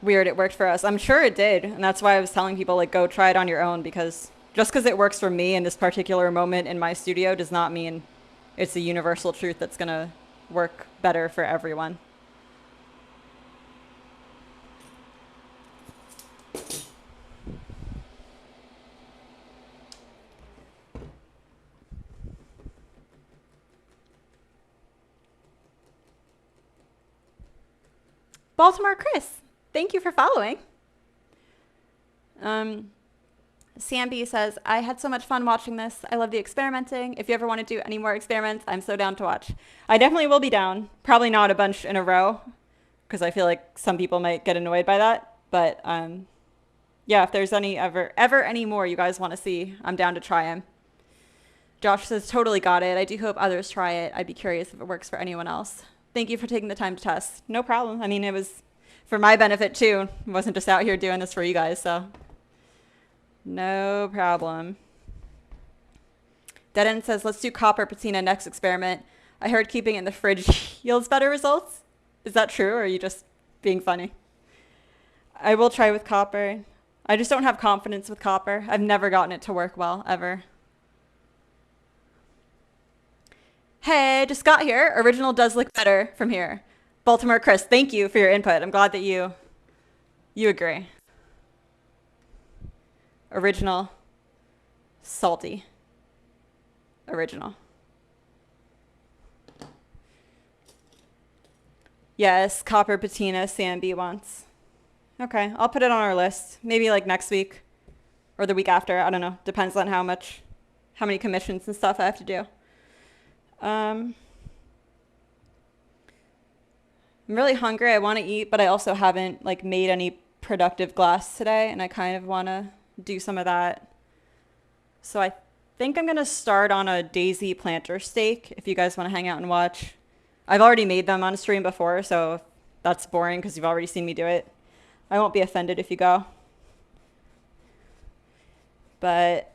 Weird, it worked for us. I'm sure it did. And that's why I was telling people like go try it on your own, because just because it works for me in this particular moment in my studio does not mean it's a universal truth that's going to work better for everyone. Baltimore Chris, thank you for following. Sam B says, I had so much fun watching this. I love the experimenting. If you ever want to do any more experiments, I'm so down to watch. I definitely will be down. Probably not a bunch in a row, because I feel like some people might get annoyed by that. But yeah, if there's ever any more you guys want to see, I'm down to try them. Josh says, totally got it. I do hope others try it. I'd be curious if it works for anyone else. Thank you for taking the time to test. No problem. I mean, it was for my benefit too. I wasn't just out here doing this for you guys, so no problem. Dead End says, let's do copper patina next experiment. I heard keeping it in the fridge yields better results. Is that true, or are you just being funny? I will try with copper. I just don't have confidence with copper. I've never gotten it to work well, ever. Hey, just got here. Original does look better from here. Baltimore Chris, thank you for your input. I'm glad that you agree. Original, salty. Original. Yes, copper patina, Sam B wants. Okay, I'll put it on our list. Maybe like next week or the week after. I don't know. Depends on how many commissions and stuff I have to do. I'm really hungry. I want to eat, but I also haven't like made any productive glass today, and I kind of want to do some of that. So I think I'm going to start on a daisy planter steak if you guys want to hang out and watch. I've already made them on stream before, so if that's boring because you've already seen me do it, I won't be offended if you go. But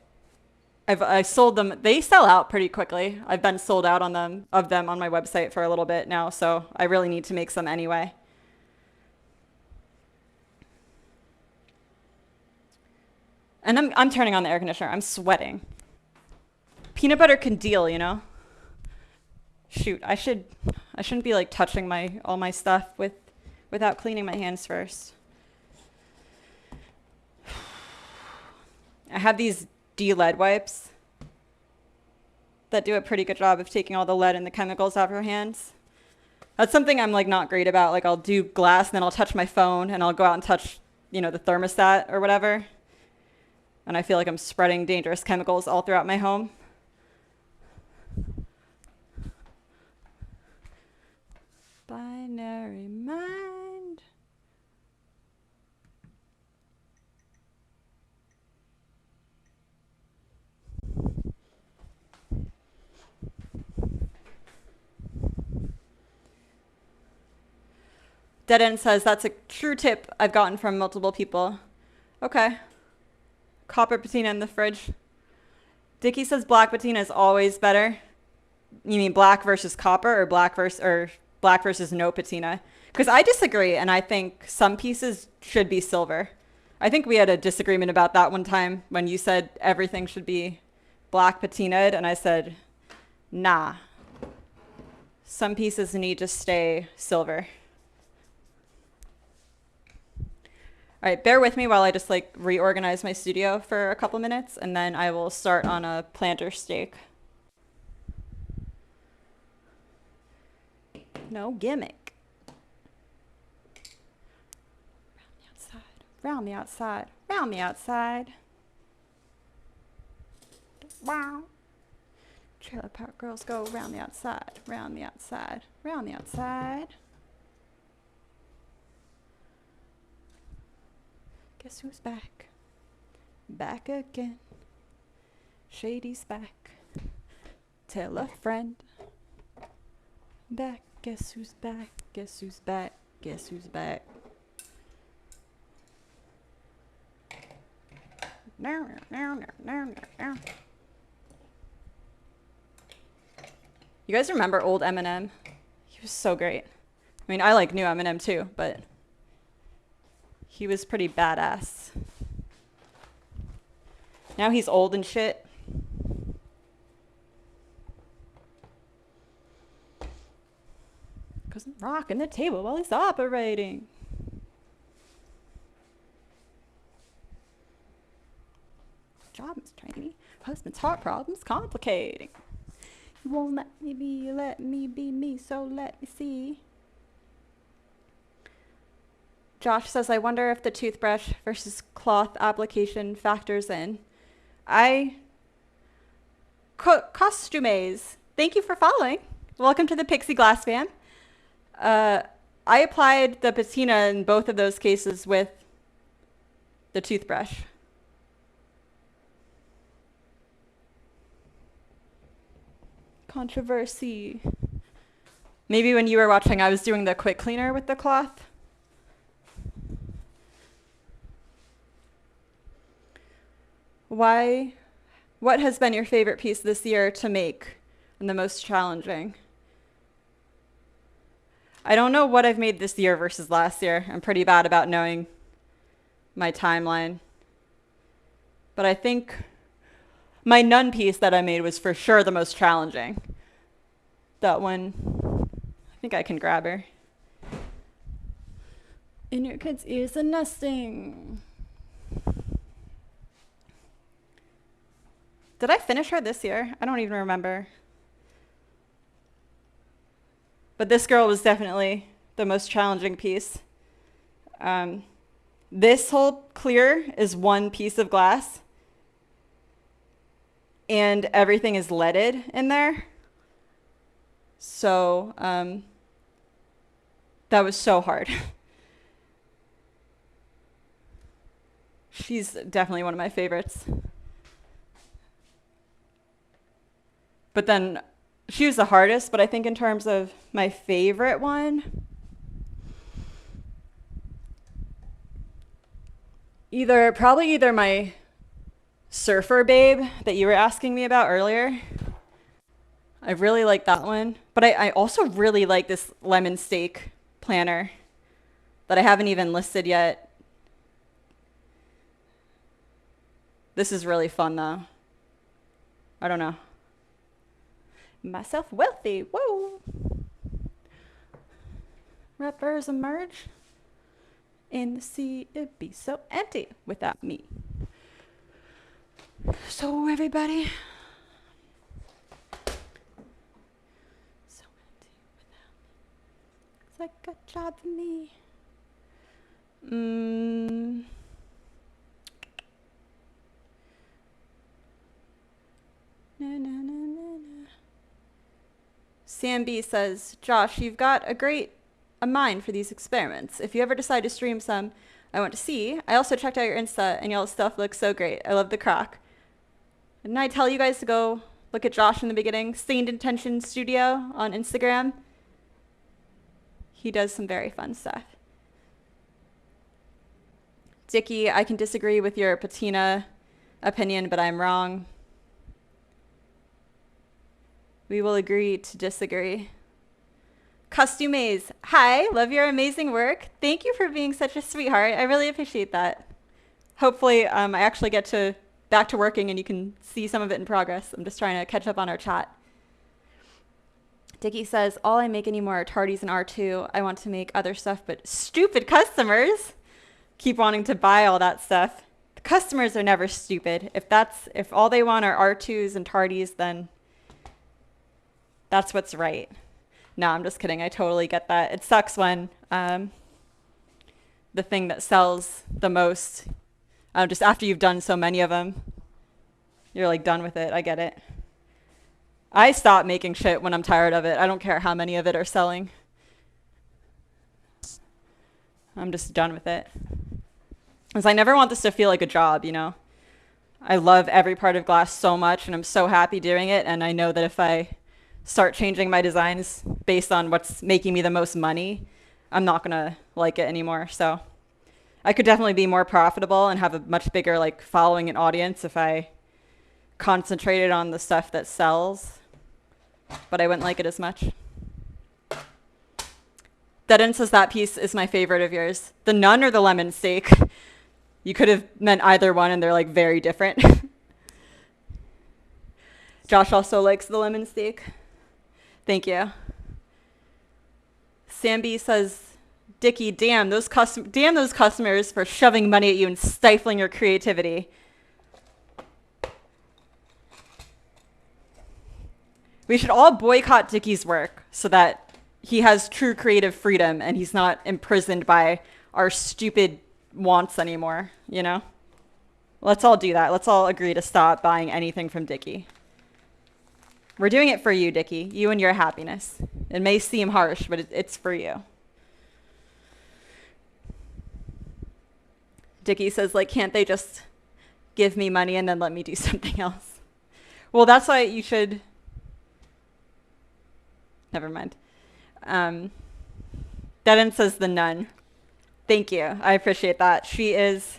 I sold them. They sell out pretty quickly. I've been sold out on them on my website for a little bit now, so I really need to make some anyway. And I'm turning on the air conditioner. I'm sweating. Peanut butter can deal, you know? Shoot, I shouldn't be like touching all my stuff without cleaning my hands first. I have these D-lead wipes that do a pretty good job of taking all the lead and the chemicals off your hands. That's something I'm like not great about. Like I'll do glass and then I'll touch my phone and I'll go out and touch, the thermostat or whatever. And I feel like I'm spreading dangerous chemicals all throughout my home. Binary mind. Dead End says that's a true tip I've gotten from multiple people. Okay. Copper patina in the fridge. Dickie says black patina is always better. You mean black versus copper or black versus no patina? Because I disagree, and I think some pieces should be silver. I think we had a disagreement about that one time when you said everything should be black patinaed, and I said, nah. Some pieces need to stay silver. All right, bear with me while I just like reorganize my studio for a couple minutes, and then I will start on a planter steak. No gimmick. Round the outside, round the outside. Wow. Trailer Park Girls go round the outside, round the outside, round the outside. Guess who's back? Back again. Shady's back. Tell a friend. Back. Guess who's back? Guess who's back? Guess who's back? No. You guys remember old Eminem? He was so great. I mean, I like new Eminem too, but he was pretty badass. Now he's old and shit. Goes rocking the table while he's operating. Job is training. Husband's heart problems complicating. You won't let me be me, so let me see. Josh says, I wonder if the toothbrush versus cloth application factors in. Costumes. Thank you for following. Welcome to the Pixie Glass Fam. I applied the patina in both of those cases with the toothbrush. Controversy. Maybe when you were watching, I was doing the quick cleaner with the cloth. What has been your favorite piece this year to make and the most challenging? I don't know what I've made this year versus last year. I'm pretty bad about knowing my timeline. But I think my nun piece that I made was for sure the most challenging. That one, I think I can grab her. In your kid's ears and nesting. Did I finish her this year? I don't even remember. But this girl was definitely the most challenging piece. This whole clear is one piece of glass. And everything is leaded in there. So that was so hard. She's definitely one of my favorites. But then she was the hardest, but I think in terms of my favorite one, probably either my Surfer Babe that you were asking me about earlier. I really like that one. But I also really like this lemon steak planner that I haven't even listed yet. This is really fun though. I don't know. Myself wealthy. Whoa. Rappers emerge. In the sea, it'd be so empty without me. So everybody. So empty without me. It's like a job for me. Na, na, na, na, na. Sam B says, Josh, you've got a mind for these experiments. If you ever decide to stream some, I want to see. I also checked out your Insta and y'all's stuff looks so great. I love the croc. Didn't I tell you guys to go look at Josh in the beginning? Stained Intention Studio on Instagram. He does some very fun stuff. Dickie, I can disagree with your patina opinion, but I'm wrong. We will agree to disagree. Costumes. Hi, love your amazing work. Thank you for being such a sweetheart. I really appreciate that. Hopefully, I actually get back to working and you can see some of it in progress. I'm just trying to catch up on our chat. Dickie says, all I make anymore are tardies and R2. I want to make other stuff, but stupid customers keep wanting to buy all that stuff. The customers are never stupid. If all they want are R2s and tardies, then that's what's right. No, I'm just kidding. I totally get that. It sucks when the thing that sells the most, just after you've done so many of them, you're like done with it. I get it. I stop making shit when I'm tired of it. I don't care how many of it are selling. I'm just done with it. Because I never want this to feel like a job, you know? I love every part of glass so much and I'm so happy doing it. And I know that if I start changing my designs based on what's making me the most money, I'm not gonna like it anymore. So I could definitely be more profitable and have a much bigger like following and audience if I concentrated on the stuff that sells, but I wouldn't like it as much. Deaden says that piece is my favorite of yours. The nun or the lemon steak? You could have meant either one and they're like very different. Josh also likes the lemon steak. Thank you. Sam B says, Dickie, damn those customers for shoving money at you and stifling your creativity. We should all boycott Dickie's work so that he has true creative freedom and he's not imprisoned by our stupid wants anymore, you know? Let's all do that. Let's all agree to stop buying anything from Dickie. We're doing it for you, Dickie. You and your happiness. It may seem harsh, but it's for you. Dickie says, like, can't they just give me money and then let me do something else? Well, that's why you should... Never mind. Devin says the nun. Thank you. I appreciate that. She is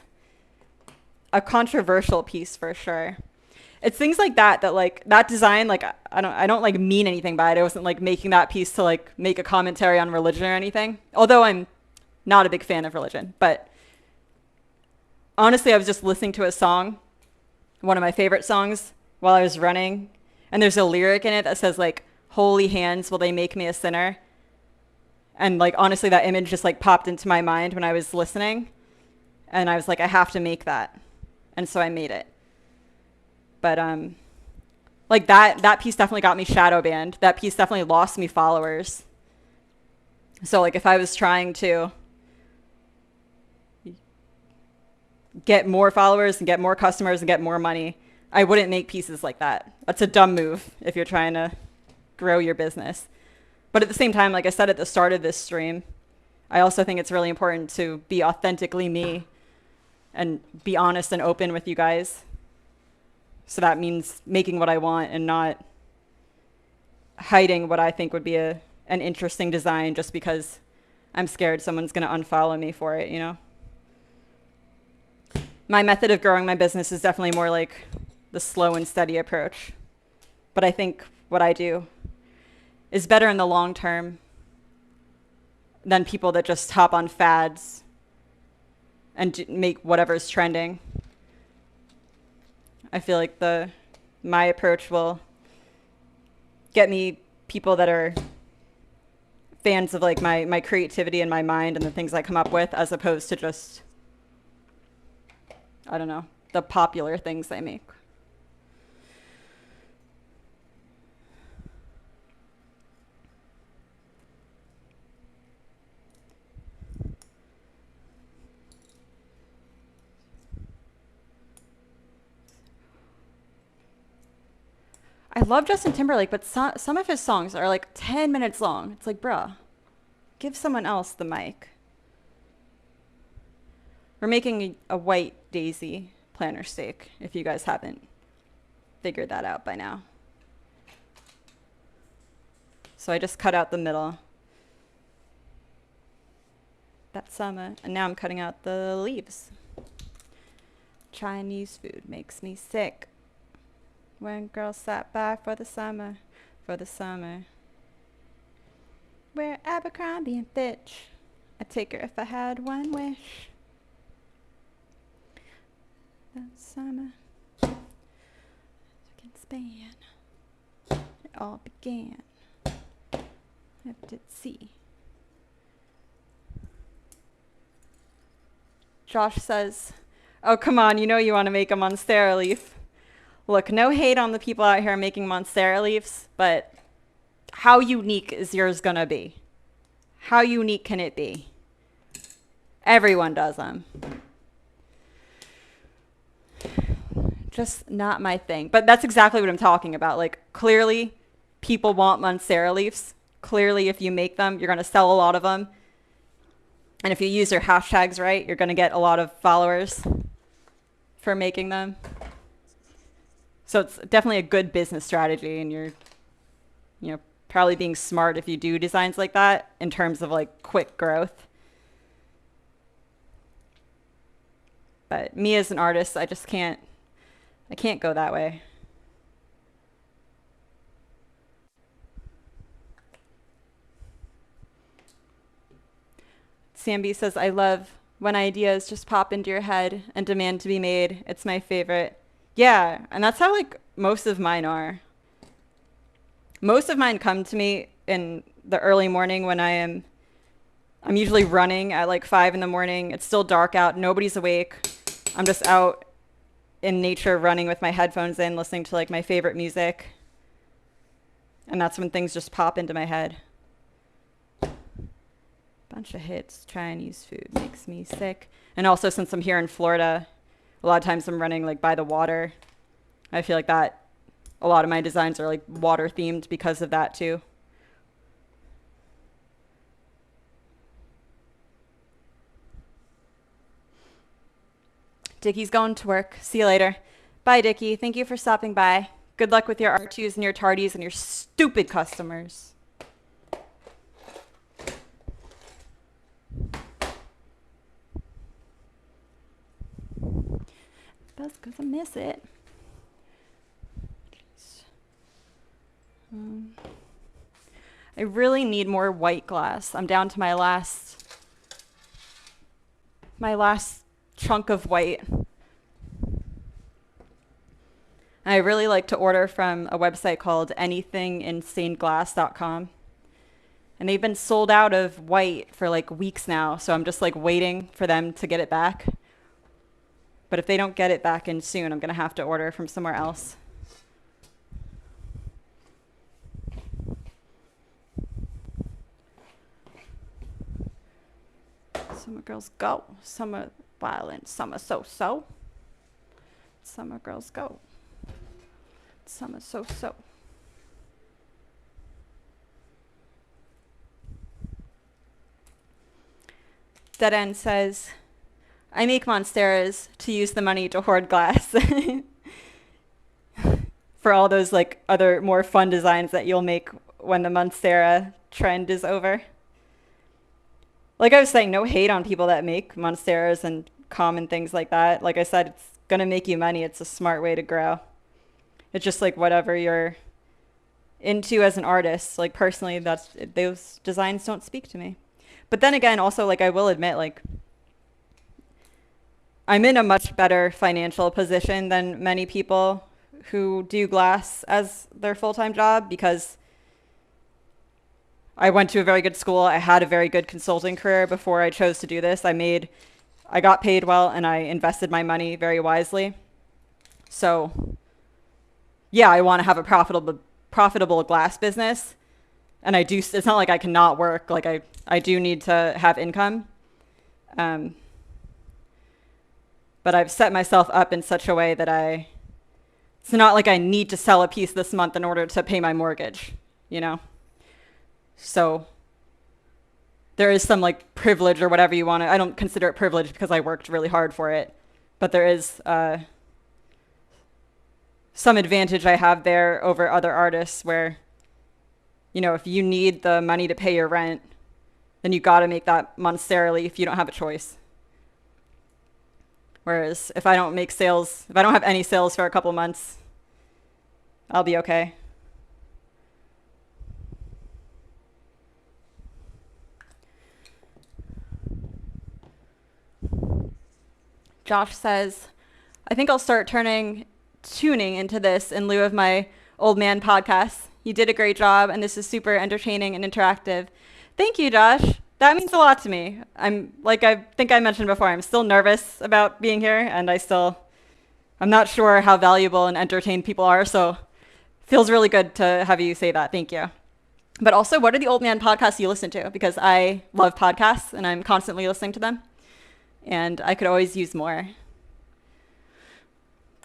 a controversial piece for sure. It's things like that like that design, like I don't like mean anything by it. I wasn't like making that piece to like make a commentary on religion or anything. Although I'm not a big fan of religion, but honestly, I was just listening to a song, one of my favorite songs, while I was running, and there's a lyric in it that says like, "Holy hands, will they make me a sinner?" And like honestly, that image just like popped into my mind when I was listening, and I was like, I have to make that, and so I made it. But like that piece definitely got me shadow banned. That piece definitely lost me followers. So like if I was trying to get more followers and get more customers and get more money, I wouldn't make pieces like that. That's a dumb move if you're trying to grow your business. But at the same time, like I said at the start of this stream, I also think it's really important to be authentically me and be honest and open with you guys. So that means making what I want and not hiding what I think would be an interesting design just because I'm scared someone's going to unfollow me for it, you know? My method of growing my business is definitely more like the slow and steady approach. But I think what I do is better in the long term than people that just hop on fads and make whatever's trending. I feel like my approach will get me people that are fans of like my creativity and my mind and the things I come up with, as opposed to just, I don't know, the popular things I make. I love Justin Timberlake, but some of his songs are like 10 minutes long. It's like, bruh, give someone else the mic. We're making a white daisy planter steak, if you guys haven't figured that out by now. So I just cut out the middle. That's summer. And now I'm cutting out the leaves. Chinese food makes me sick. When girls sat by for the summer, Wear Abercrombie and Fitch. I'd take her if I had one wish. That summer can span. It all began at sea. Josh says, oh, come on, you know you want to make a Monstera leaf. Look, no hate on the people out here making Monstera leaves, but how unique is yours going to be? How unique can it be? Everyone does them. Just not my thing. But that's exactly what I'm talking about. Like, clearly, people want Monstera leaves. Clearly, if you make them, you're going to sell a lot of them. And if you use your hashtags right, you're going to get a lot of followers for making them. So it's definitely a good business strategy, and you're, probably being smart if you do designs like that in terms of like quick growth. But me as an artist, I can't go that way. Samby says, I love when ideas just pop into your head and demand to be made. It's my favorite. Yeah, and that's how like most of mine are. Most of mine come to me in the early morning when I'm usually running at like 5 in the morning. It's still dark out. Nobody's awake. I'm just out in nature running with my headphones in, listening to like my favorite music. And that's when things just pop into my head. Bunch of hits. Chinese food makes me sick. And also, since I'm here in Florida, a lot of times I'm running like by the water. I feel like that a lot of my designs are like water themed because of that too. Dickie's going to work. See you later. Bye, Dickie. Thank you for stopping by. Good luck with your R2s and your tardies and your stupid customers. That's because I miss it. I really need more white glass. I'm down to my last chunk of white. I really like to order from a website called anythinginstainedglass.com. And they've been sold out of white for like weeks now, so I'm just like waiting for them to get it back. But if they don't get it back in soon, I'm going to have to order from somewhere else. Summer girls go. Summer violent. Summer so-so. Summer girls go. Summer so-so. Dead End says, I make monsteras to use the money to hoard glass for all those like other more fun designs that you'll make when the monstera trend is over. Like I was saying, no hate on people that make monsteras and common things like that. Like I said, it's gonna make you money. It's a smart way to grow. It's just like whatever you're into as an artist. Like personally, those designs don't speak to me. But then again, also like I will admit, like I'm in a much better financial position than many people who do glass as their full-time job because I went to a very good school. I had a very good consulting career before I chose to do this. I got paid well and I invested my money very wisely. So yeah, I want to have a profitable glass business. And it's not like I cannot work. Like I do need to have income. But I've set myself up in such a way that it's not like I need to sell a piece this month in order to pay my mortgage, you know? So there is some like privilege or whatever you want to, I don't consider it privilege because I worked really hard for it, but there is some advantage I have there over other artists where, you know, if you need the money to pay your rent, then you got to make that monetarily if you don't have a choice. Whereas if I don't have any sales for a couple months, I'll be okay. Josh says, I think I'll start tuning into this in lieu of my old man podcast. You did a great job, and this is super entertaining and interactive. Thank you, Josh. That means a lot to me. I think I mentioned before, I'm still nervous about being here, and I'm not sure how valuable and entertained people are, so it feels really good to have you say that. Thank you. But also, what are the old man podcasts you listen to? Because I love podcasts, and I'm constantly listening to them, and I could always use more.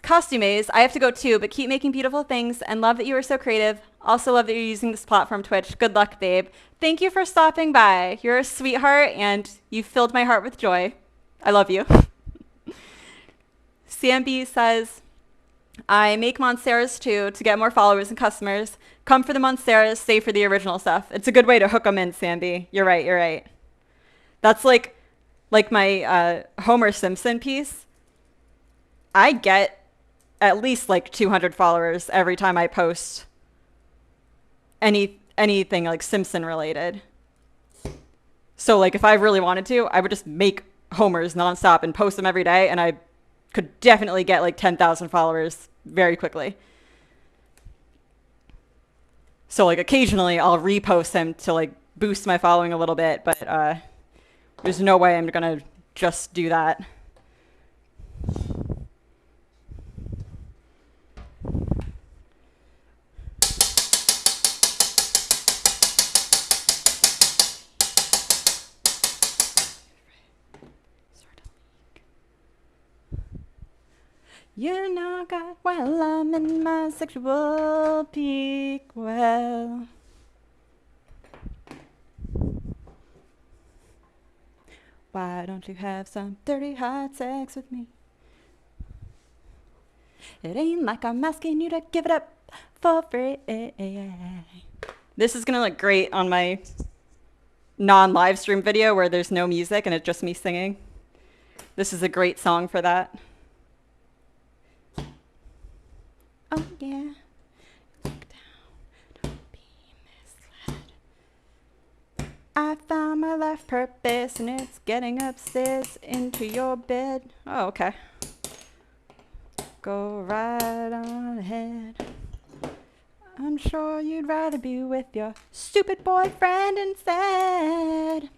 Costumes, I have to go too, but keep making beautiful things and love that you are so creative. Also love that you're using this platform, Twitch. Good luck, babe. Thank you for stopping by. You're a sweetheart and you filled my heart with joy. I love you. CMB says, I make monsteras too to get more followers and customers. Come for the monsteras, stay for the original stuff. It's a good way to hook them in, CMB. You're right. That's like my Homer Simpson piece. I get at least like 200 followers every time I post anything like Simpson related. So like if I really wanted to, I would just make Homers nonstop and post them every day, and I could definitely get like 10,000 followers very quickly. So like occasionally I'll repost him to like boost my following a little bit, but there's no way I'm gonna just do that. You know, God, well, I'm in my sexual peak. Well, why don't you have some dirty hot sex with me? It ain't like I'm asking you to give it up for free. This is gonna look great on my non-live stream video where there's no music and it's just me singing. This is a great song for that. Oh yeah. Look down, don't be misled. I found my life purpose and it's getting upstairs into your bed. Oh, okay. Go right on ahead. I'm sure you'd rather be with your stupid boyfriend instead.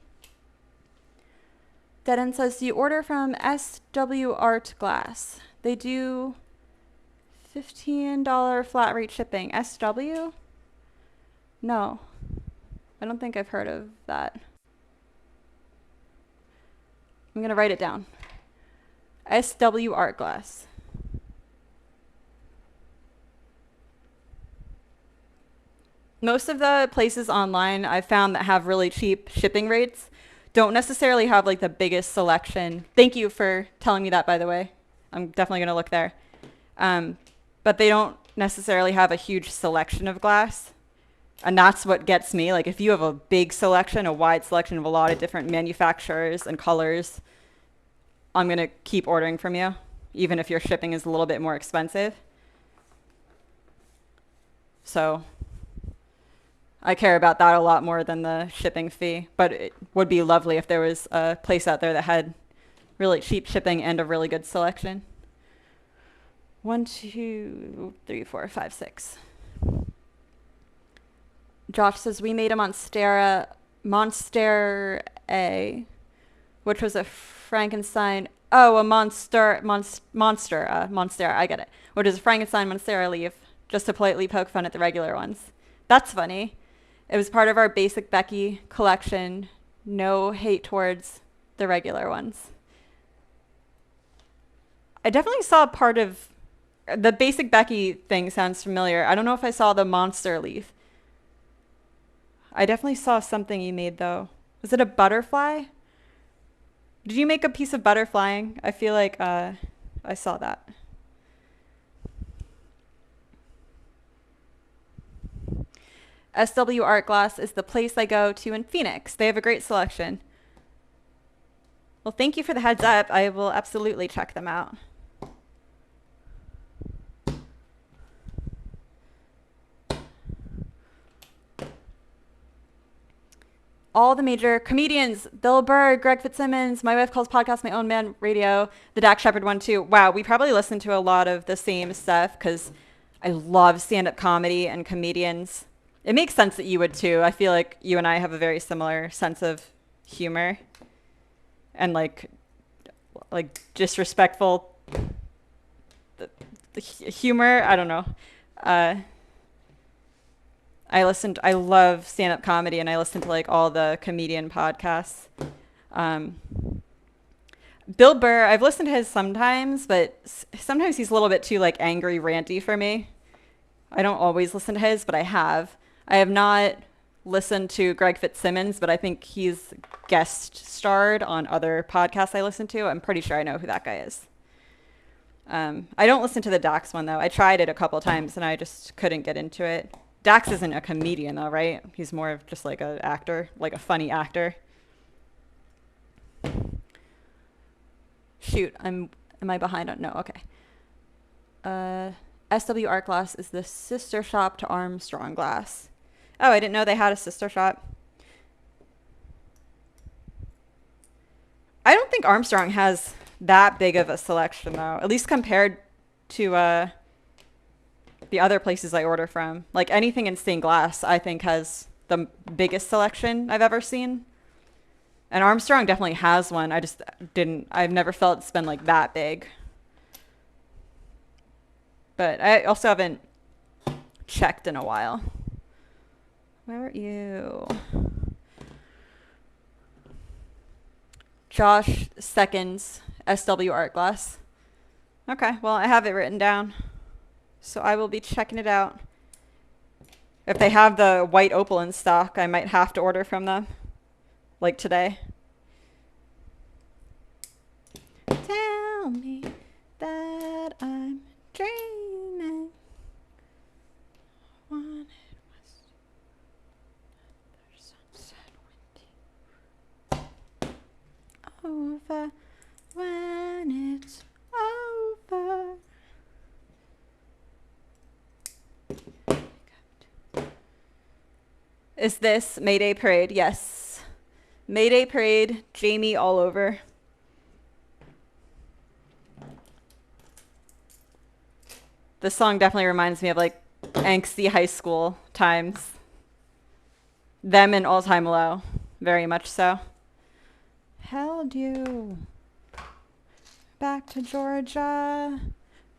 Dead End says, do you order from SW Art Glass? They do $15 flat rate shipping. SW? No. I don't think I've heard of that. I'm going to write it down. SW Art Glass. Most of the places online I've found that have really cheap shipping rates don't necessarily have like the biggest selection. Thank you for telling me that, by the way. I'm definitely going to look there. But they don't necessarily have a huge selection of glass. And that's what gets me. Like if you have a big selection, a wide selection of a lot of different manufacturers and colors, I'm going to keep ordering from you, even if your shipping is a little bit more expensive. So I care about that a lot more than the shipping fee. But it would be lovely if there was a place out there that had really cheap shipping and a really good selection. 1, 2, 3, 4, 5, 6. Josh says we made a Monstera A, which was a Frankenstein. Oh, a Monstera. I get it. Which is a Frankenstein Monstera leaf, just to politely poke fun at the regular ones. That's funny. It was part of our Basic Becky collection. No hate towards the regular ones. I definitely saw part of the Basic Becky thing. Sounds familiar. I don't know if I saw the monster leaf. I definitely saw something you made though. Was it a butterfly? Did you make a piece of butterflying? I feel like I saw that. SW Art Glass is the place I go to in Phoenix. They have a great selection. Well, thank you for the heads up. I will absolutely check them out. All the major comedians, Bill Burr, Greg Fitzsimmons, My Wife Calls Podcast, My Own Man Radio, the Dak Shepard one too. Wow, we probably listen to a lot of the same stuff because I love stand-up comedy and comedians. It makes sense that you would too. I feel like you and I have a very similar sense of humor and like disrespectful the humor. I don't know. I love stand-up comedy and I listen to like all the comedian podcasts. Bill Burr, I've listened to his sometimes, but sometimes he's a little bit too like angry, ranty for me. I don't always listen to his, but I have. I have not listened to Greg Fitzsimmons, but I think he's guest starred on other podcasts I listen to. I'm pretty sure I know who that guy is. I don't listen to the Dax one though. I tried it a couple times and I just couldn't get into it. Dax isn't a comedian though, right? He's more of just like an actor, like a funny actor. Shoot, am I behind on? No, okay. SW Art Glass is the sister shop to Armstrong Glass. Oh, I didn't know they had a sister shop. I don't think Armstrong has that big of a selection though, at least compared to the other places I order from. Like anything in stained glass, I think has the biggest selection I've ever seen. And Armstrong definitely has one. I've never felt it's been like that big. But I also haven't checked in a while. Where are you? Josh seconds SW Art Glass. Okay, well, I have it written down. So I will be checking it out. If they have the white opal in stock, I might have to order from them. Like today. Tell me that I'm dreaming. One it was sunset windy. Over when it's over. Is this Mayday Parade? Yes. Mayday Parade, Jamie all over. This song definitely reminds me of like angsty high school times. Them and All Time Low, very much so. Held you back to Georgia,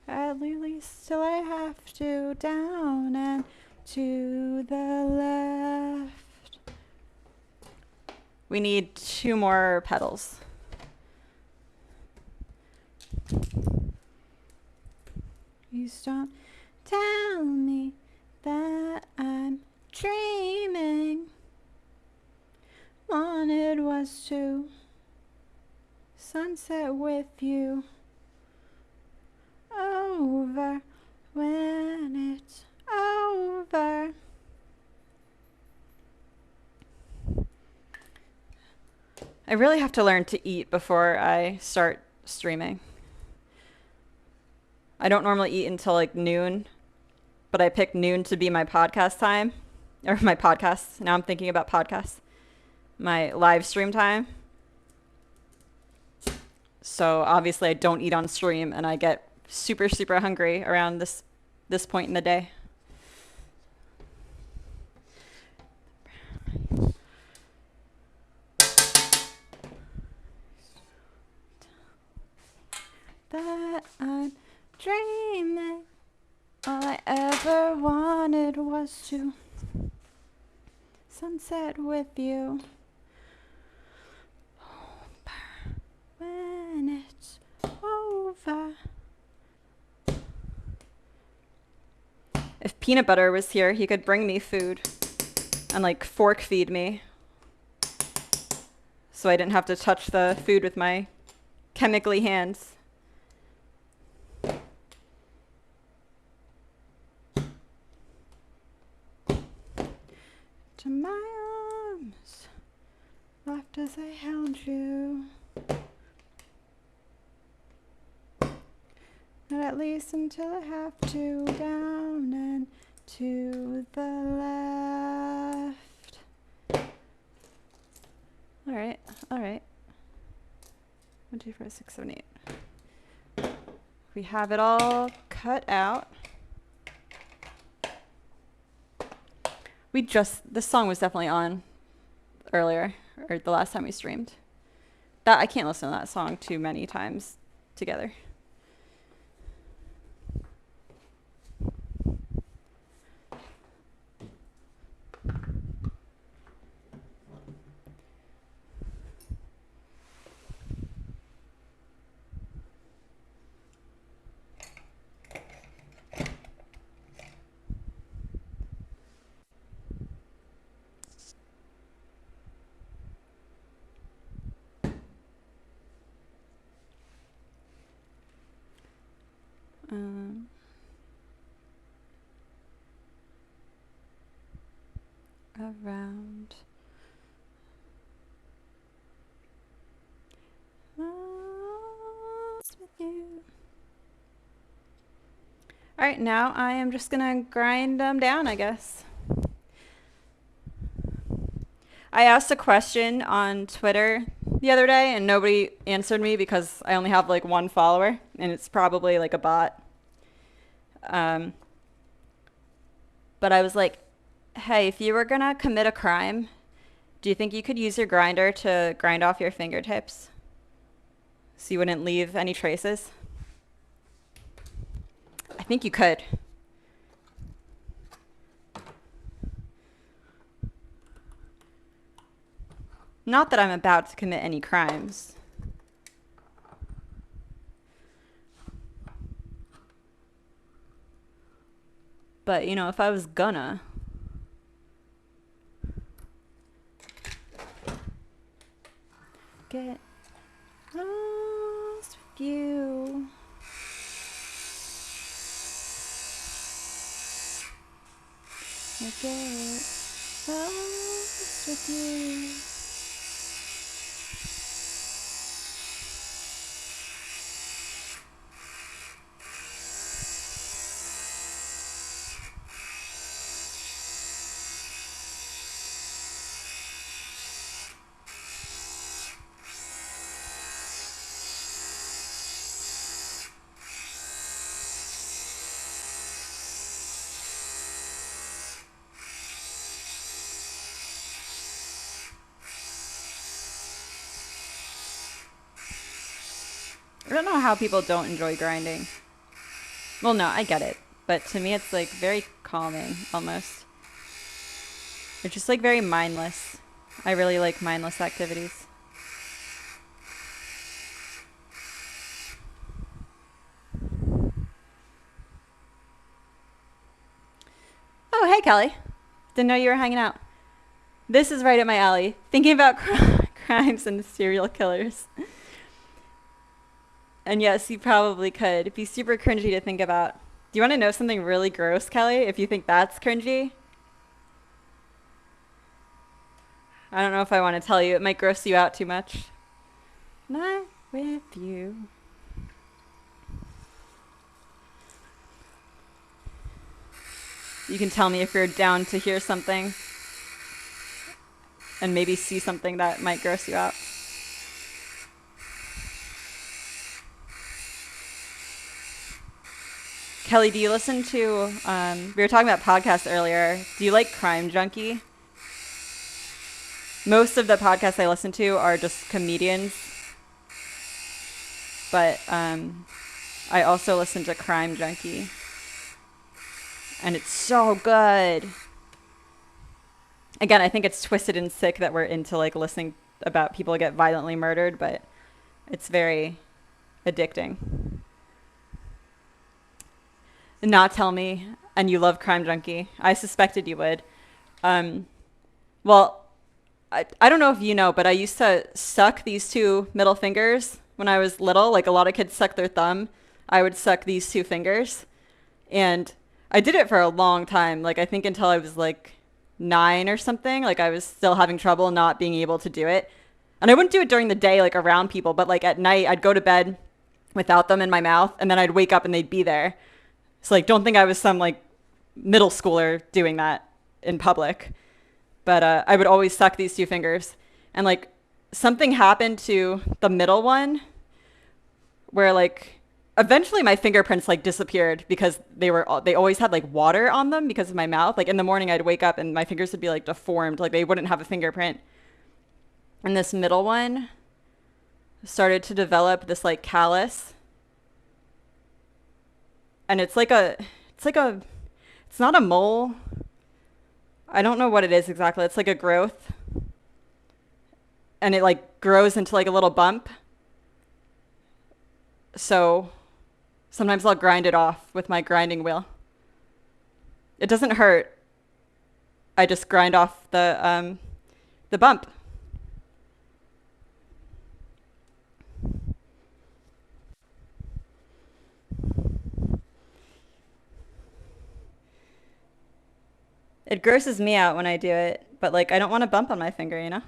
at least till I have to, down and to the left. We need 2 more pedals. Please don't tell me that I'm dreaming. Wanted was was to sunset with you. Over when it's over. I really have to learn to eat before I start streaming. I don't normally eat until like noon, but I picked noon to be my podcast time, or my podcasts. Now I'm thinking about podcasts. My live stream time. So obviously I don't eat on stream, and I get super, super hungry around this point in the day. That I'm dreaming. All I ever wanted was to sunset with you. When it's over. If Peanut Butter was here, he could bring me food and like fork feed me, so I didn't have to touch the food with my chemically hands. To my arms, laughed as I held you. Not at least until I have to down and to the left. Alright, alright. 1, 2, 4, 6, 7, 8. We have it all cut out. This song was definitely on earlier, or the last time we streamed. I can't listen to that song too many times together. Around lost with you. All right, now I am just gonna grind them down, I guess. I asked a question on Twitter the other day and nobody answered me because I only have like 1 follower and it's probably like a bot. But I was like, hey, if you were gonna commit a crime, do you think you could use your grinder to grind off your fingertips so you wouldn't leave any traces? I think you could. Not that I'm about to commit any crimes. But, you know, if I was gonna. Get lost with you. I get lost with you. I don't know how people don't enjoy grinding. Well, no, I get it. But to me, it's like very calming, almost. It's just like very mindless. I really like mindless activities. Oh, hey, Kelly. Didn't know you were hanging out. This is right up my alley. Thinking about crimes and serial killers. And yes, you probably could. It'd be super cringy to think about. Do you want to know something really gross, Kelly, if you think that's cringy? I don't know if I want to tell you. It might gross you out too much. Not with you. You can tell me if you're down to hear something and maybe see something that might gross you out. Kelly, do you listen to, we were talking about podcasts earlier. Do you like Crime Junkie? Most of the podcasts I listen to are just comedians. But I also listen to Crime Junkie. And it's so good. Again, I think it's twisted and sick that we're into like listening about people get violently murdered, but it's very addicting. Not tell me, and you love Crime Junkie. I suspected you would. Well, I don't know if you know, but I used to suck these two middle fingers when I was little. Like a lot of kids suck their thumb. I would suck these two fingers. And I did it for a long time. Like I think until I was like 9 or something. Like I was still having trouble not being able to do it. And I wouldn't do it during the day, like around people, but like at night I'd go to bed without them in my mouth and then I'd wake up and they'd be there. So like, don't think I was some like middle schooler doing that in public. But I would always suck these two fingers. And like something happened to the middle one where like eventually my fingerprints like disappeared because they always had like water on them because of my mouth. Like in the morning I'd wake up and my fingers would be like deformed. Like they wouldn't have a fingerprint. And this middle one started to develop this like callus. And it's not a mole. I don't know what it is exactly. It's like a growth. And it like grows into like a little bump. So sometimes I'll grind it off with my grinding wheel. It doesn't hurt. I just grind off the bump. It grosses me out when I do it, but like I don't want a bump on my finger, you know?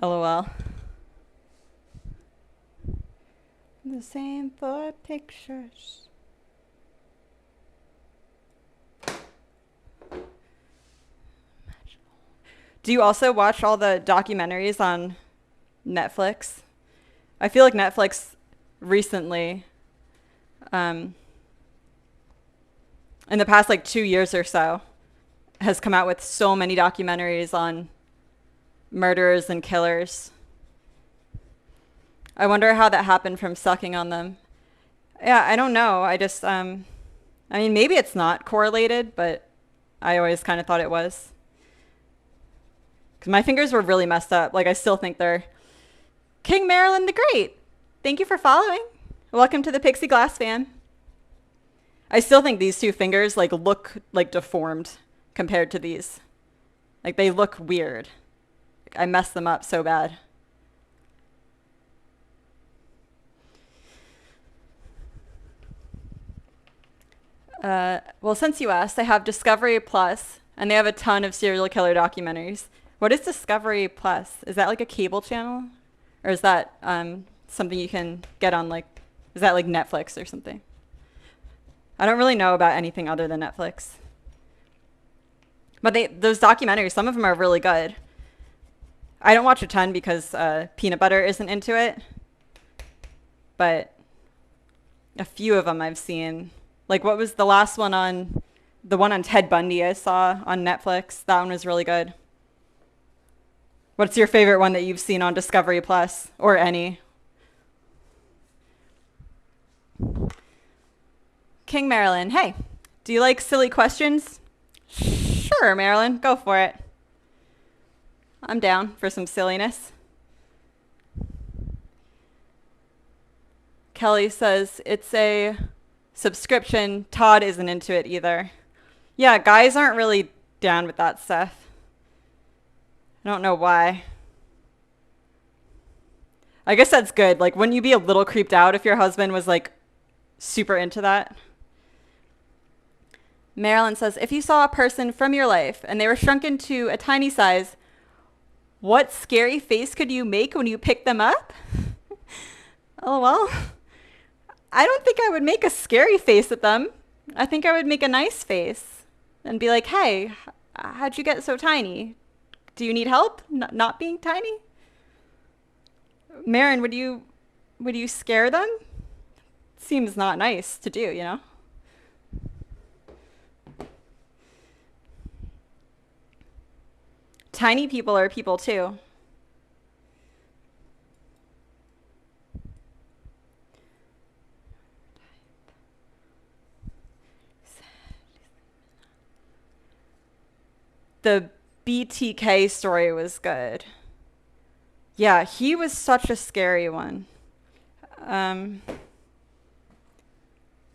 LOL. The same for pictures. Do you also watch all the documentaries on Netflix? I feel like Netflix recently, in the past like 2 years or so, has come out with so many documentaries on murderers and killers. I wonder how that happened from sucking on them. Yeah, I don't know. I just, I mean, maybe it's not correlated, but I always kind of thought it was. Because my fingers were really messed up. Like, I still think they're... King Marilyn the Great! Thank you for following. Welcome to the Pixie Glass fam. I still think these two fingers, like, look, like, deformed compared to these. Like, they look weird. I messed them up so bad. Well, since you asked, I have Discovery Plus, and they have a ton of serial killer documentaries. What is Discovery Plus? Is that like a cable channel? Or is that something you can get on like, is that like Netflix or something? I don't really know about anything other than Netflix. But those documentaries, some of them are really good. I don't watch a ton because Peanut Butter isn't into it. But a few of them I've seen. Like what was the last one on, the one on Ted Bundy I saw on Netflix? That one was really good. What's your favorite one that you've seen on Discovery Plus, or any? King Marilyn, hey, do you like silly questions? Sure, Marilyn, go for it. I'm down for some silliness. Kelly says it's a subscription. Todd isn't into it either. Yeah, guys aren't really down with that stuff. I don't know why. I guess that's good. Like, wouldn't you be a little creeped out if your husband was like super into that? Marilyn says, if you saw a person from your life and they were shrunken to a tiny size, what scary face could you make when you pick them up? Oh, well, I don't think I would make a scary face at them. I think I would make a nice face and be like, hey, how'd you get so tiny? Do you need help not being tiny? Marin, would you scare them? Seems not nice to do, you know? Tiny people are people too. The BTK story was good. Yeah, he was such a scary one.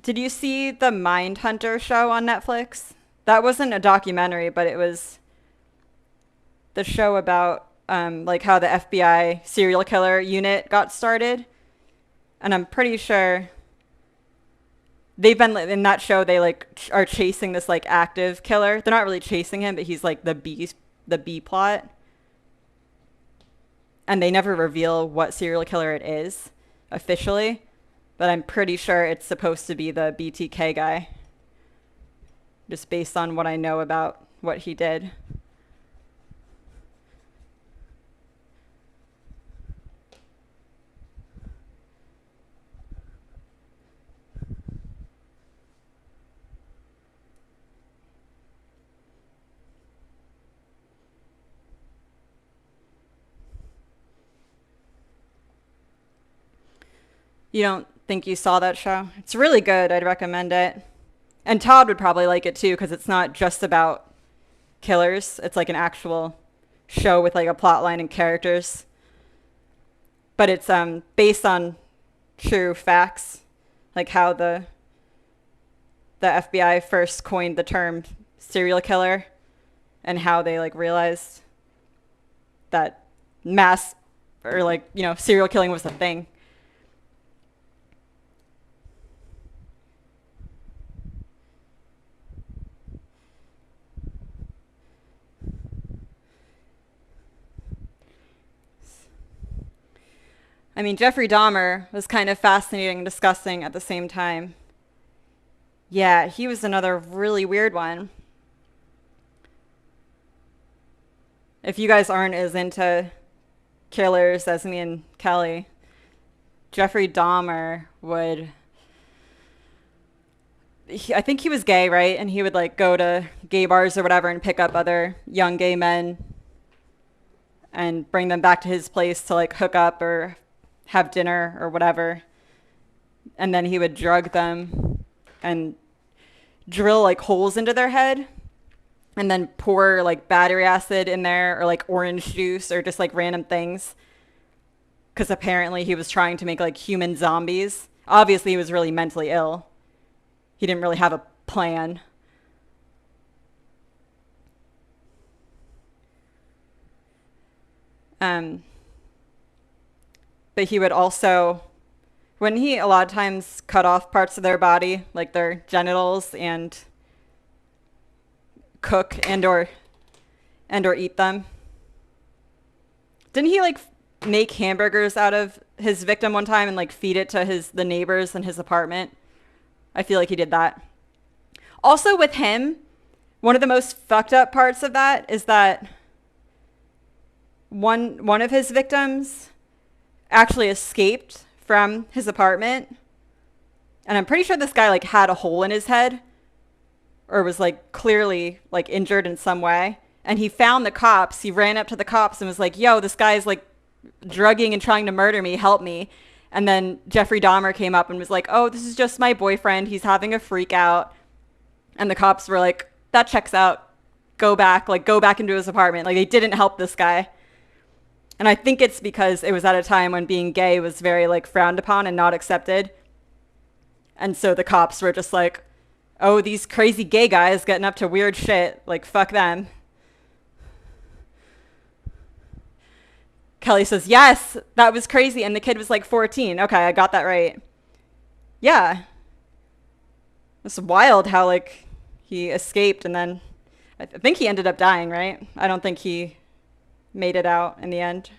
Did you see the Mindhunter show on Netflix? That wasn't a documentary, but it was the show about like how the FBI serial killer unit got started. And I'm pretty sure they've been in that show. They like are chasing this like active killer. They're not really chasing him, but he's like the B plot. And they never reveal what serial killer it is officially, but I'm pretty sure it's supposed to be the BTK guy, just based on what I know about what he did. You don't think you saw that show? It's really good. I'd recommend it. And Todd would probably like it too, because it's not just about killers. It's like an actual show with like a plot line and characters. But it's based on true facts, like how the FBI first coined the term serial killer and how they like realized that mass or like, you know, serial killing was a thing. I mean, Jeffrey Dahmer was kind of fascinating and disgusting at the same time. Yeah, he was another really weird one. If you guys aren't as into killers as me and Kelly, Jeffrey Dahmer I think he was gay, right? And he would like go to gay bars or whatever and pick up other young gay men and bring them back to his place to like hook up or have dinner or whatever. And then he would drug them and drill like holes into their head and then pour like battery acid in there or like orange juice or just like random things. Because apparently he was trying to make like human zombies. Obviously he was really mentally ill. He didn't really have a plan. But he would also, when he a lot of times cut off parts of their body, like their genitals, and cook and or eat them. Didn't he like make hamburgers out of his victim one time and like feed it to the neighbors in his apartment? I feel like he did that. Also with him, one of the most fucked up parts of that is that one of his victims actually escaped from his apartment. And I'm pretty sure this guy like had a hole in his head or was like clearly like injured in some way. And he found the cops. He ran up to the cops and was like, yo, this guy's like drugging and trying to murder me. Help me. And then Jeffrey Dahmer came up and was like, oh, this is just my boyfriend. He's having a freak out. And the cops were like, that checks out. Go back into his apartment. Like they didn't help this guy. And I think it's because it was at a time when being gay was very like frowned upon and not accepted. And so the cops were just like, oh, these crazy gay guys getting up to weird shit. Like, fuck them. Kelly says, yes, that was crazy. And the kid was like 14. Okay, I got that right. Yeah. It's wild how, like, he escaped and then I think he ended up dying, right? I don't think he made it out in the end.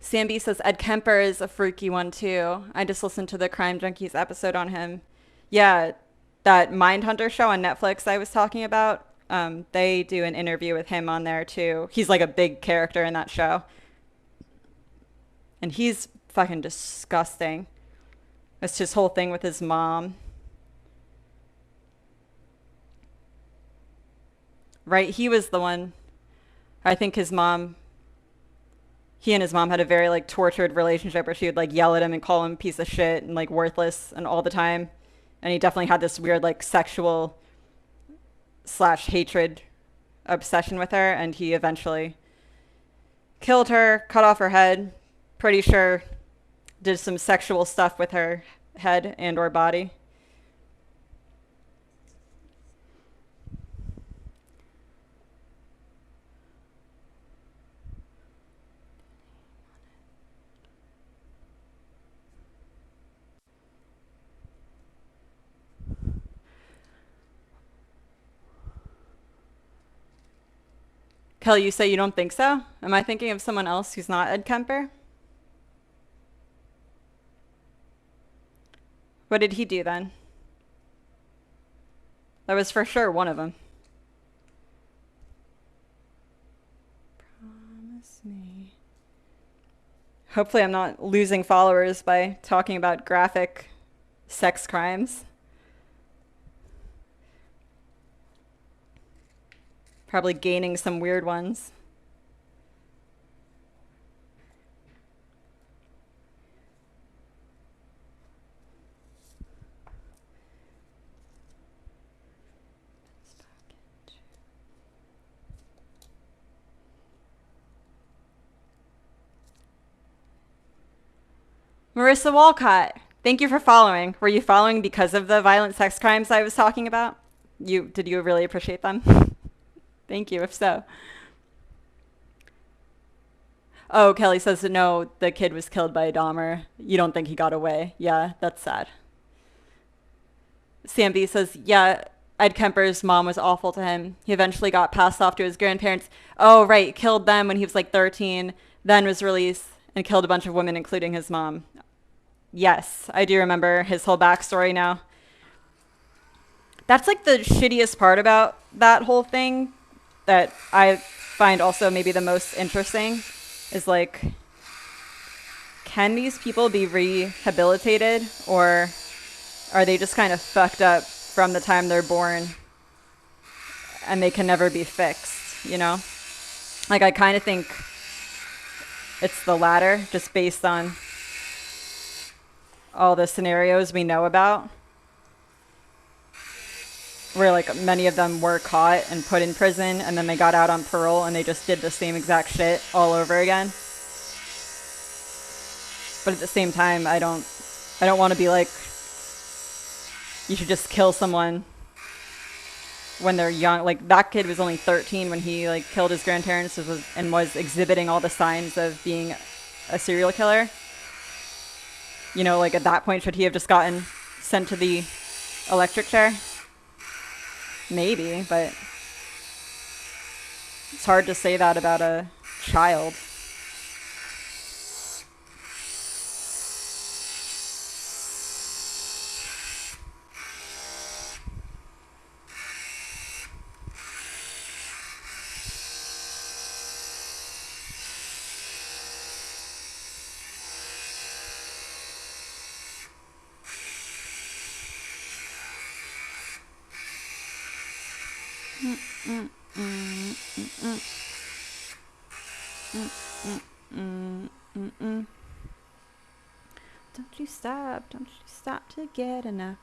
Samby says Ed Kemper is a freaky one too. I just listened to the Crime Junkies episode on him. Yeah, that Mindhunter show on Netflix I was talking about. They do an interview with him on there too. He's like a big character in that show. And he's fucking disgusting. It's his whole thing with his mom. Right? He was the one. I think his mom, he and his mom had a very like tortured relationship where she would like yell at him and call him a piece of shit and like worthless and all the time. And he definitely had this weird like sexual slash hatred obsession with her. And he eventually killed her, cut off her head. Pretty sure did some sexual stuff with her head and or body. Kelly, you say you don't think so? Am I thinking of someone else who's not Ed Kemper? What did he do then? That was for sure one of them. Promise me. Hopefully I'm not losing followers by talking about graphic sex crimes. Probably gaining some weird ones. Marissa Walcott, thank you for following. Were you following because of the violent sex crimes I was talking about? Did you really appreciate them? Thank you, if so. Oh, Kelly says that no, the kid was killed by a Dahmer. You don't think he got away. Yeah, that's sad. Sam B says, yeah, Ed Kemper's mom was awful to him. He eventually got passed off to his grandparents. Oh, right, killed them when he was like 13, then was released and killed a bunch of women, including his mom. Yes, I do remember his whole backstory now. That's like the shittiest part about that whole thing that I find also maybe the most interesting is like, can these people be rehabilitated or are they just kind of fucked up from the time they're born and they can never be fixed, you know? Like I kind of think it's the latter just based on all the scenarios we know about where like many of them were caught and put in prison and then they got out on parole and they just did the same exact shit all over again. But at the same time, I don't want to be like, you should just kill someone when they're young. Like that kid was only 13 when he like killed his grandparents and was exhibiting all the signs of being a serial killer. You know, like at that point, should he have just gotten sent to the electric chair? Maybe, but it's hard to say that about a child. Don't you stop to get enough.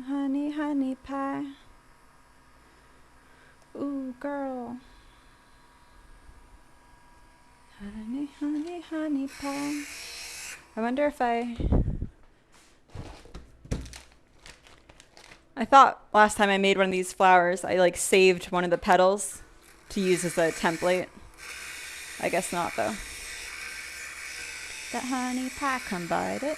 Honey, honey pie. Ooh, girl. Honey, honey, honey pie. I wonder if I thought last time I made one of these flowers, I like saved one of the petals to use as a template. I guess not though. That honey pie, come bite it.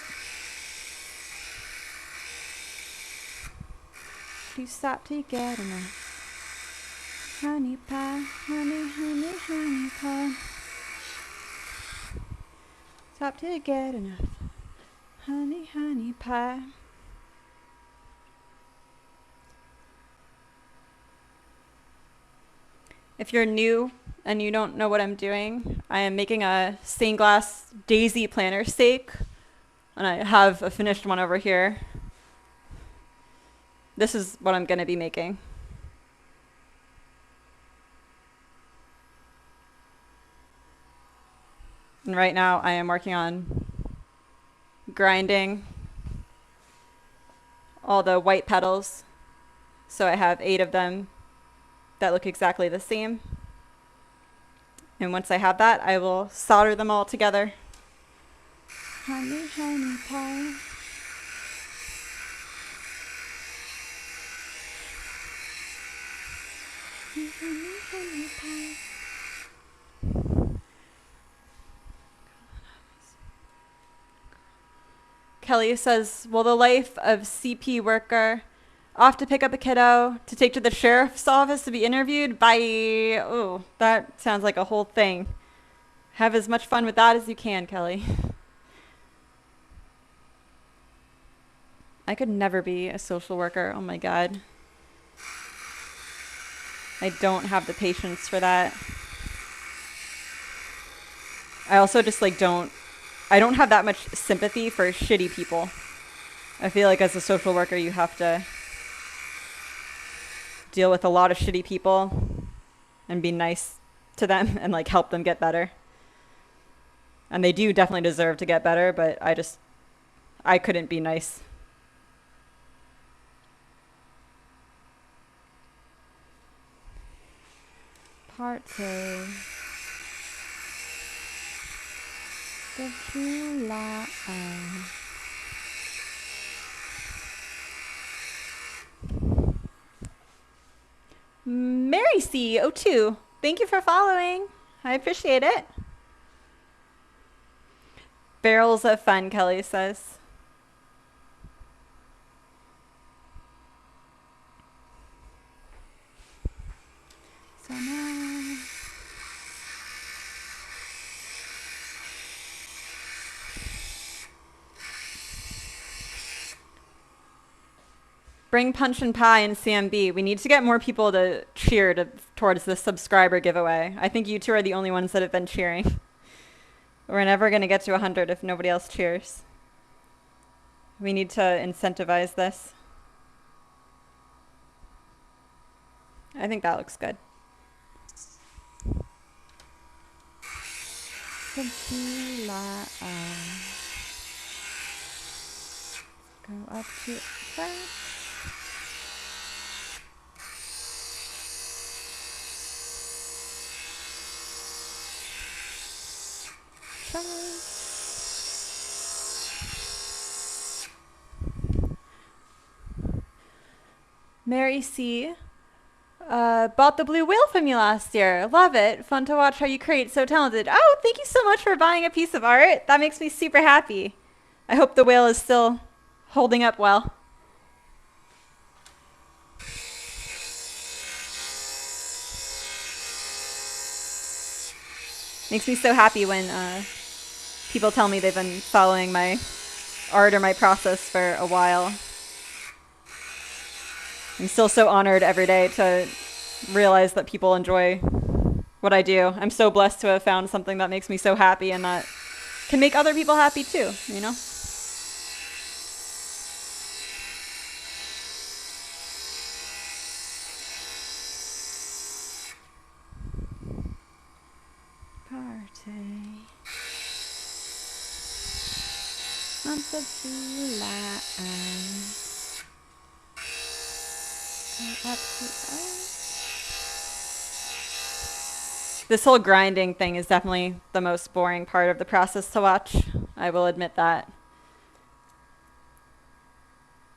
You stop to get enough. Honey pie, honey, honey, honey pie. Stop to get enough. Honey, honey pie. If you're new and you don't know what I'm doing, I am making a stained glass daisy planter stake. And I have a finished one over here. This is what I'm going to be making. And right now I am working on grinding all the white petals. So I have 8 of them that look exactly the same. And once I have that, I will solder them all together. Honey, honey pie. Honey, honey pie. Kelly says, will the life of CP worker off to pick up a kiddo to take to the sheriff's office to be interviewed? Bye. Oh, that sounds like a whole thing. Have as much fun with that as you can, Kelly. I could never be a social worker. Oh my God. I don't have the patience for that. I also just like I don't have that much sympathy for shitty people. I feel like as a social worker, you have to deal with a lot of shitty people and be nice to them and like help them get better. And they do definitely deserve to get better, but I couldn't be nice. Party. The July. Mary C02, thank you for following. I appreciate it. Barrels of fun, Kelly says. So now bring punch and pie and CMB. We need to get more people to cheer towards the subscriber giveaway. I think you two are the only ones that have been cheering. We're never going to get to 100 if nobody else cheers. We need to incentivize this. I think that looks good. Go up to that. Mary C. Bought the blue whale from you last year. Love it. Fun to watch how you create. So talented. Oh, thank you so much for buying a piece of art. That makes me super happy. I hope the whale is still holding up well. Makes me so happy when people tell me they've been following my art or my process for a while. I'm still so honored every day to realize that people enjoy what I do. I'm so blessed to have found something that makes me so happy and that can make other people happy too, you know? Party. Piece of July. Go up to us. This whole grinding thing is definitely the most boring part of the process to watch. I will admit that.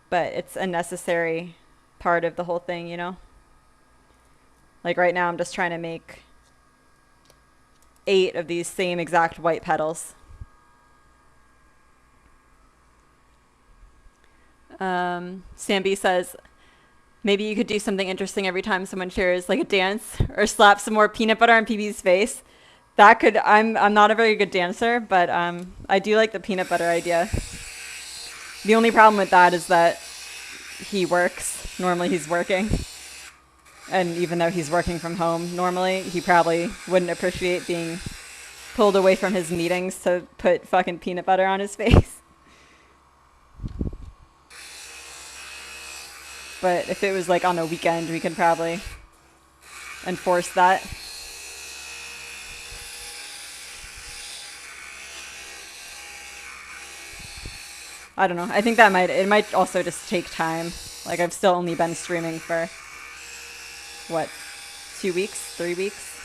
But it's a necessary part of the whole thing, you know? Like right now I'm just trying to make 8 of these same exact white petals. Sam B says, maybe you could do something interesting every time someone shares like a dance or slap some more peanut butter on PB's face. That could, I'm not a very good dancer, but I do like the peanut butter idea. The only problem with that is that he works. Normally he's working. And even though he's working from home normally, he probably wouldn't appreciate being pulled away from his meetings to put fucking peanut butter on his face. But if it was like on a weekend, we could probably enforce that. I don't know. I think that it might also just take time. Like I've still only been streaming for, what, 2 weeks, 3 weeks?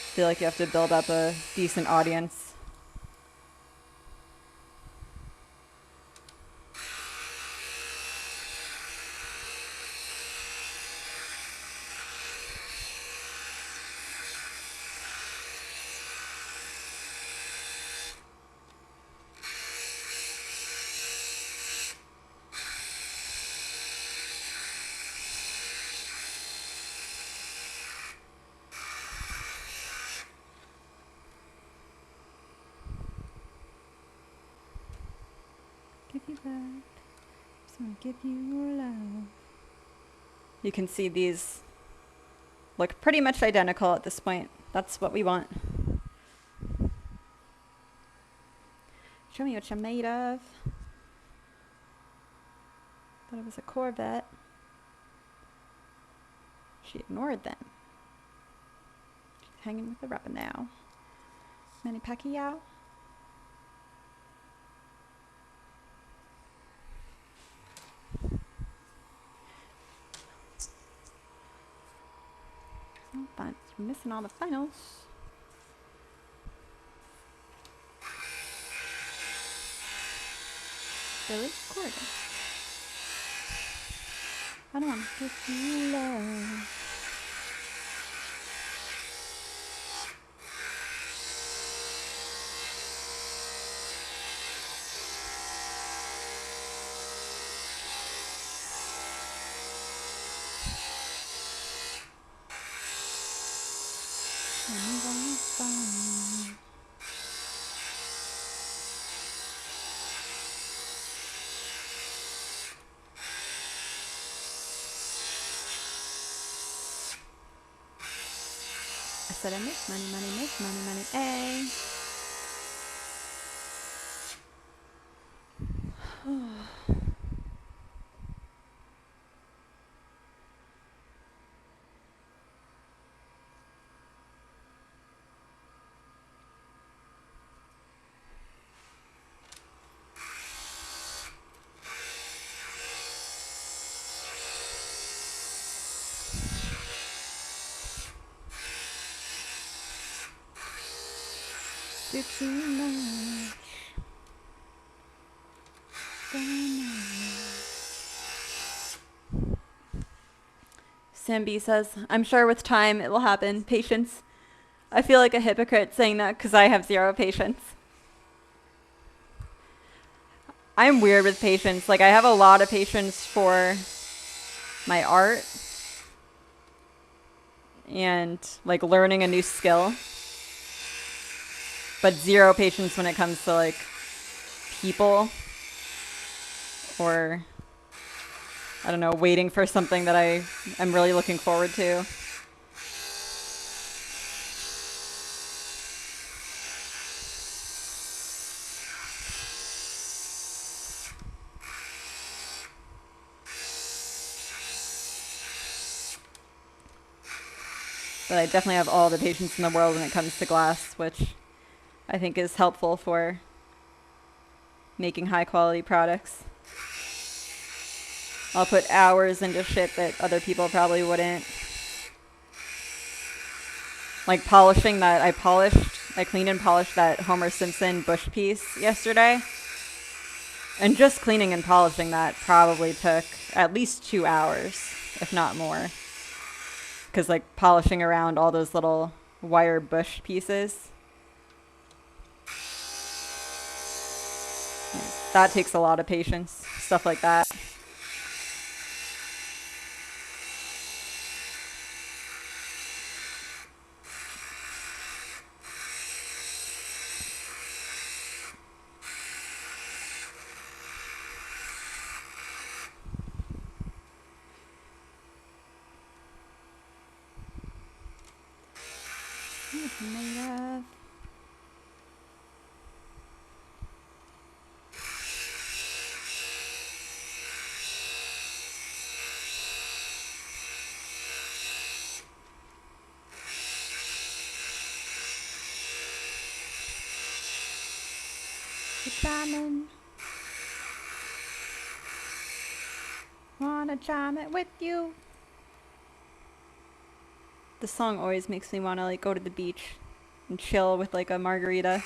I feel like you have to build up a decent audience. Give you back, so I give you more love. You can see these look pretty much identical at this point. That's what we want. Show me what you're made of. Thought it was a Corvette. She ignored them. She's hanging with the rubber now. Manny Pacquiao. Oh, but you're missing all the finals. Billy Corgan. I don't want to give you love. I said I make money, money, make money, money, ay. Do too much. So much. Sam B says, I'm sure with time it will happen. Patience. I feel like a hypocrite saying that because I have 0 patience. I'm weird with patience. Like I have a lot of patience for my art and like learning a new skill. But 0 patience when it comes to like people or I don't know, waiting for something that I'm really looking forward to. But I definitely have all the patience in the world when it comes to glass, which I think is helpful for making high quality products. I'll put hours into shit that other people probably wouldn't. Like polishing that, I cleaned and polished that Homer Simpson bush piece yesterday. And just cleaning and polishing that probably took at least 2 hours, if not more. Because like polishing around all those little wire bush pieces, that takes a lot of patience, stuff like that. Jamming. Wanna jam it with you. The song always makes me wanna like go to the beach and chill with like a margarita.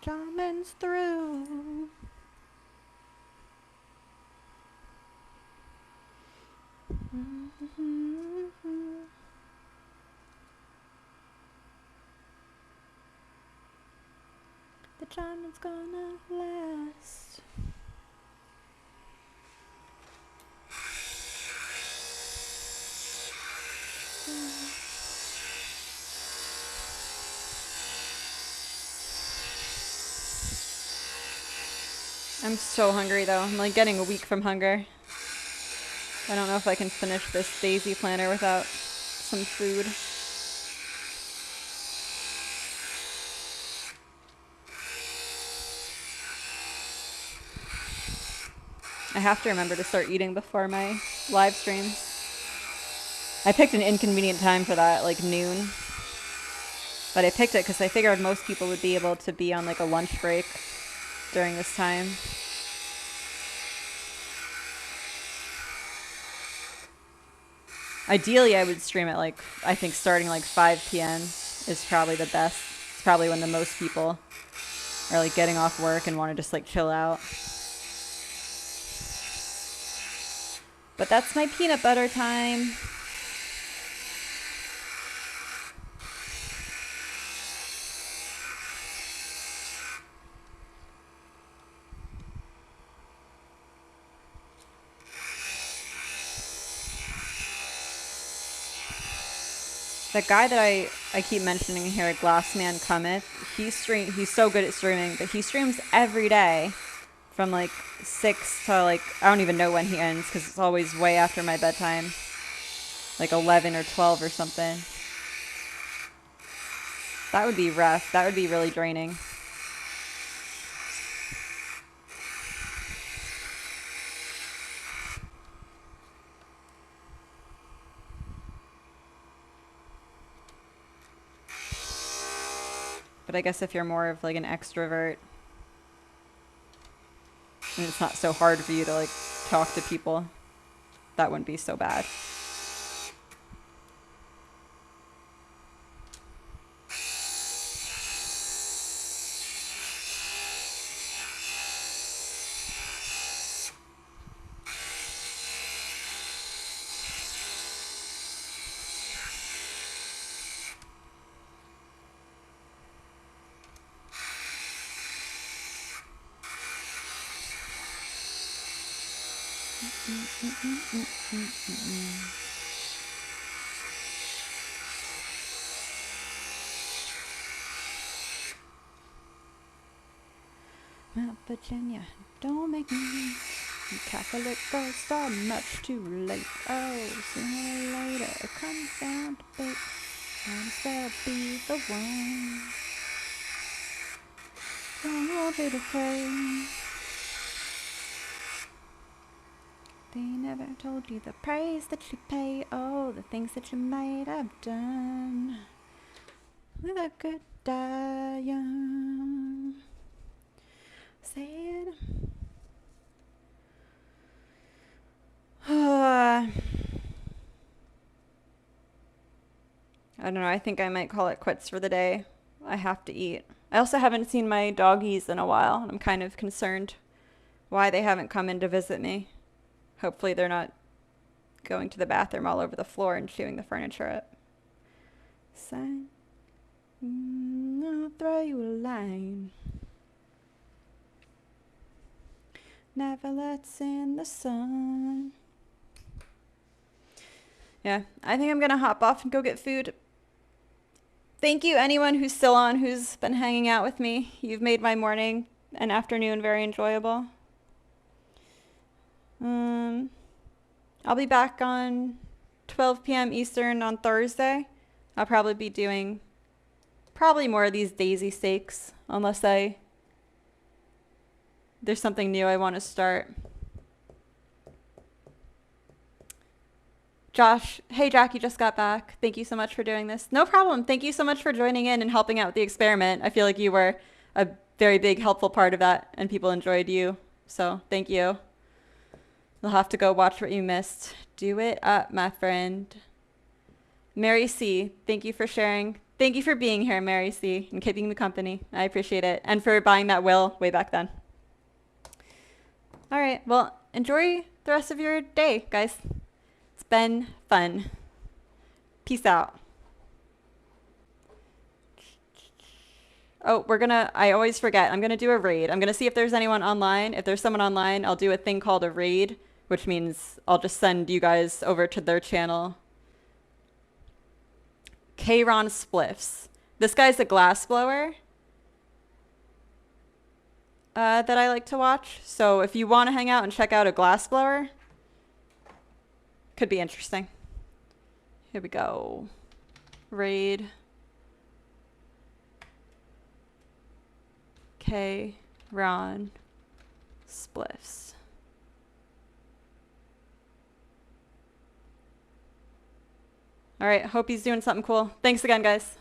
Jamming's through. The jamming's gonna last. I'm so hungry though. I'm like getting weak from hunger. I don't know if I can finish this daisy planner without some food. I have to remember to start eating before my live streams. I picked an inconvenient time for that, like noon. But I picked it because I figured most people would be able to be on like a lunch break during this time. Ideally, I would stream at like, I think starting like 5 p.m. is probably the best. It's probably when the most people are like getting off work and want to just like chill out. But that's my peanut butter time. The guy that I keep mentioning here, Glassman Cometh, he's so good at streaming, but he streams every day from like 6 to like, I don't even know when he ends because it's always way after my bedtime, like 11 or 12 or something. That would be rough. That would be really draining. But I guess if you're more of like an extrovert, and it's not so hard for you to like talk to people, that wouldn't be so bad. Well, Virginia, don't make me. You Catholic girls are much too late. Oh, sooner or later it comes down to fate. Might as well be the one. Don't hold you to praise. They never told you the price that you pay. Oh, the things that you might have done. With a good die young. Sad. I don't know. I think I might call it quits for the day. I have to eat. I also haven't seen my doggies in a while, and I'm kind of concerned why they haven't come in to visit me. Hopefully they're not going to the bathroom all over the floor and chewing the furniture up. Sign. I'll throw you a line. Never lets in the sun. Yeah, I think I'm gonna hop off and go get food. Thank you anyone who's still on, who's been hanging out with me. You've made my morning and afternoon very enjoyable. I'll be back on 12 p.m. Eastern on Thursday. I'll probably be doing more of these daisy steaks, unless there's something new I want to start. Josh, hey Jack, you just got back. Thank you so much for doing this. No problem. Thank you so much for joining in and helping out with the experiment. I feel like you were a very big helpful part of that and people enjoyed you. So thank you. You'll have to go watch what you missed. Do it up, my friend. Mary C, thank you for sharing. Thank you for being here, Mary C, and keeping me company. I appreciate it. And for buying that will way back then. All right. Well, enjoy the rest of your day, guys. It's been fun. Peace out. Oh, I always forget. I'm going to do a raid. I'm going to see if there's anyone online. If there's someone online, I'll do a thing called a raid, which means I'll just send you guys over to their channel. K-Ron Spliffs. This guy's a glass blower that I like to watch. So if you want to hang out and check out a glass blower, could be interesting. Here we go. Raid. K-Ron Spliffs. All right, hope he's doing something cool. Thanks again, guys.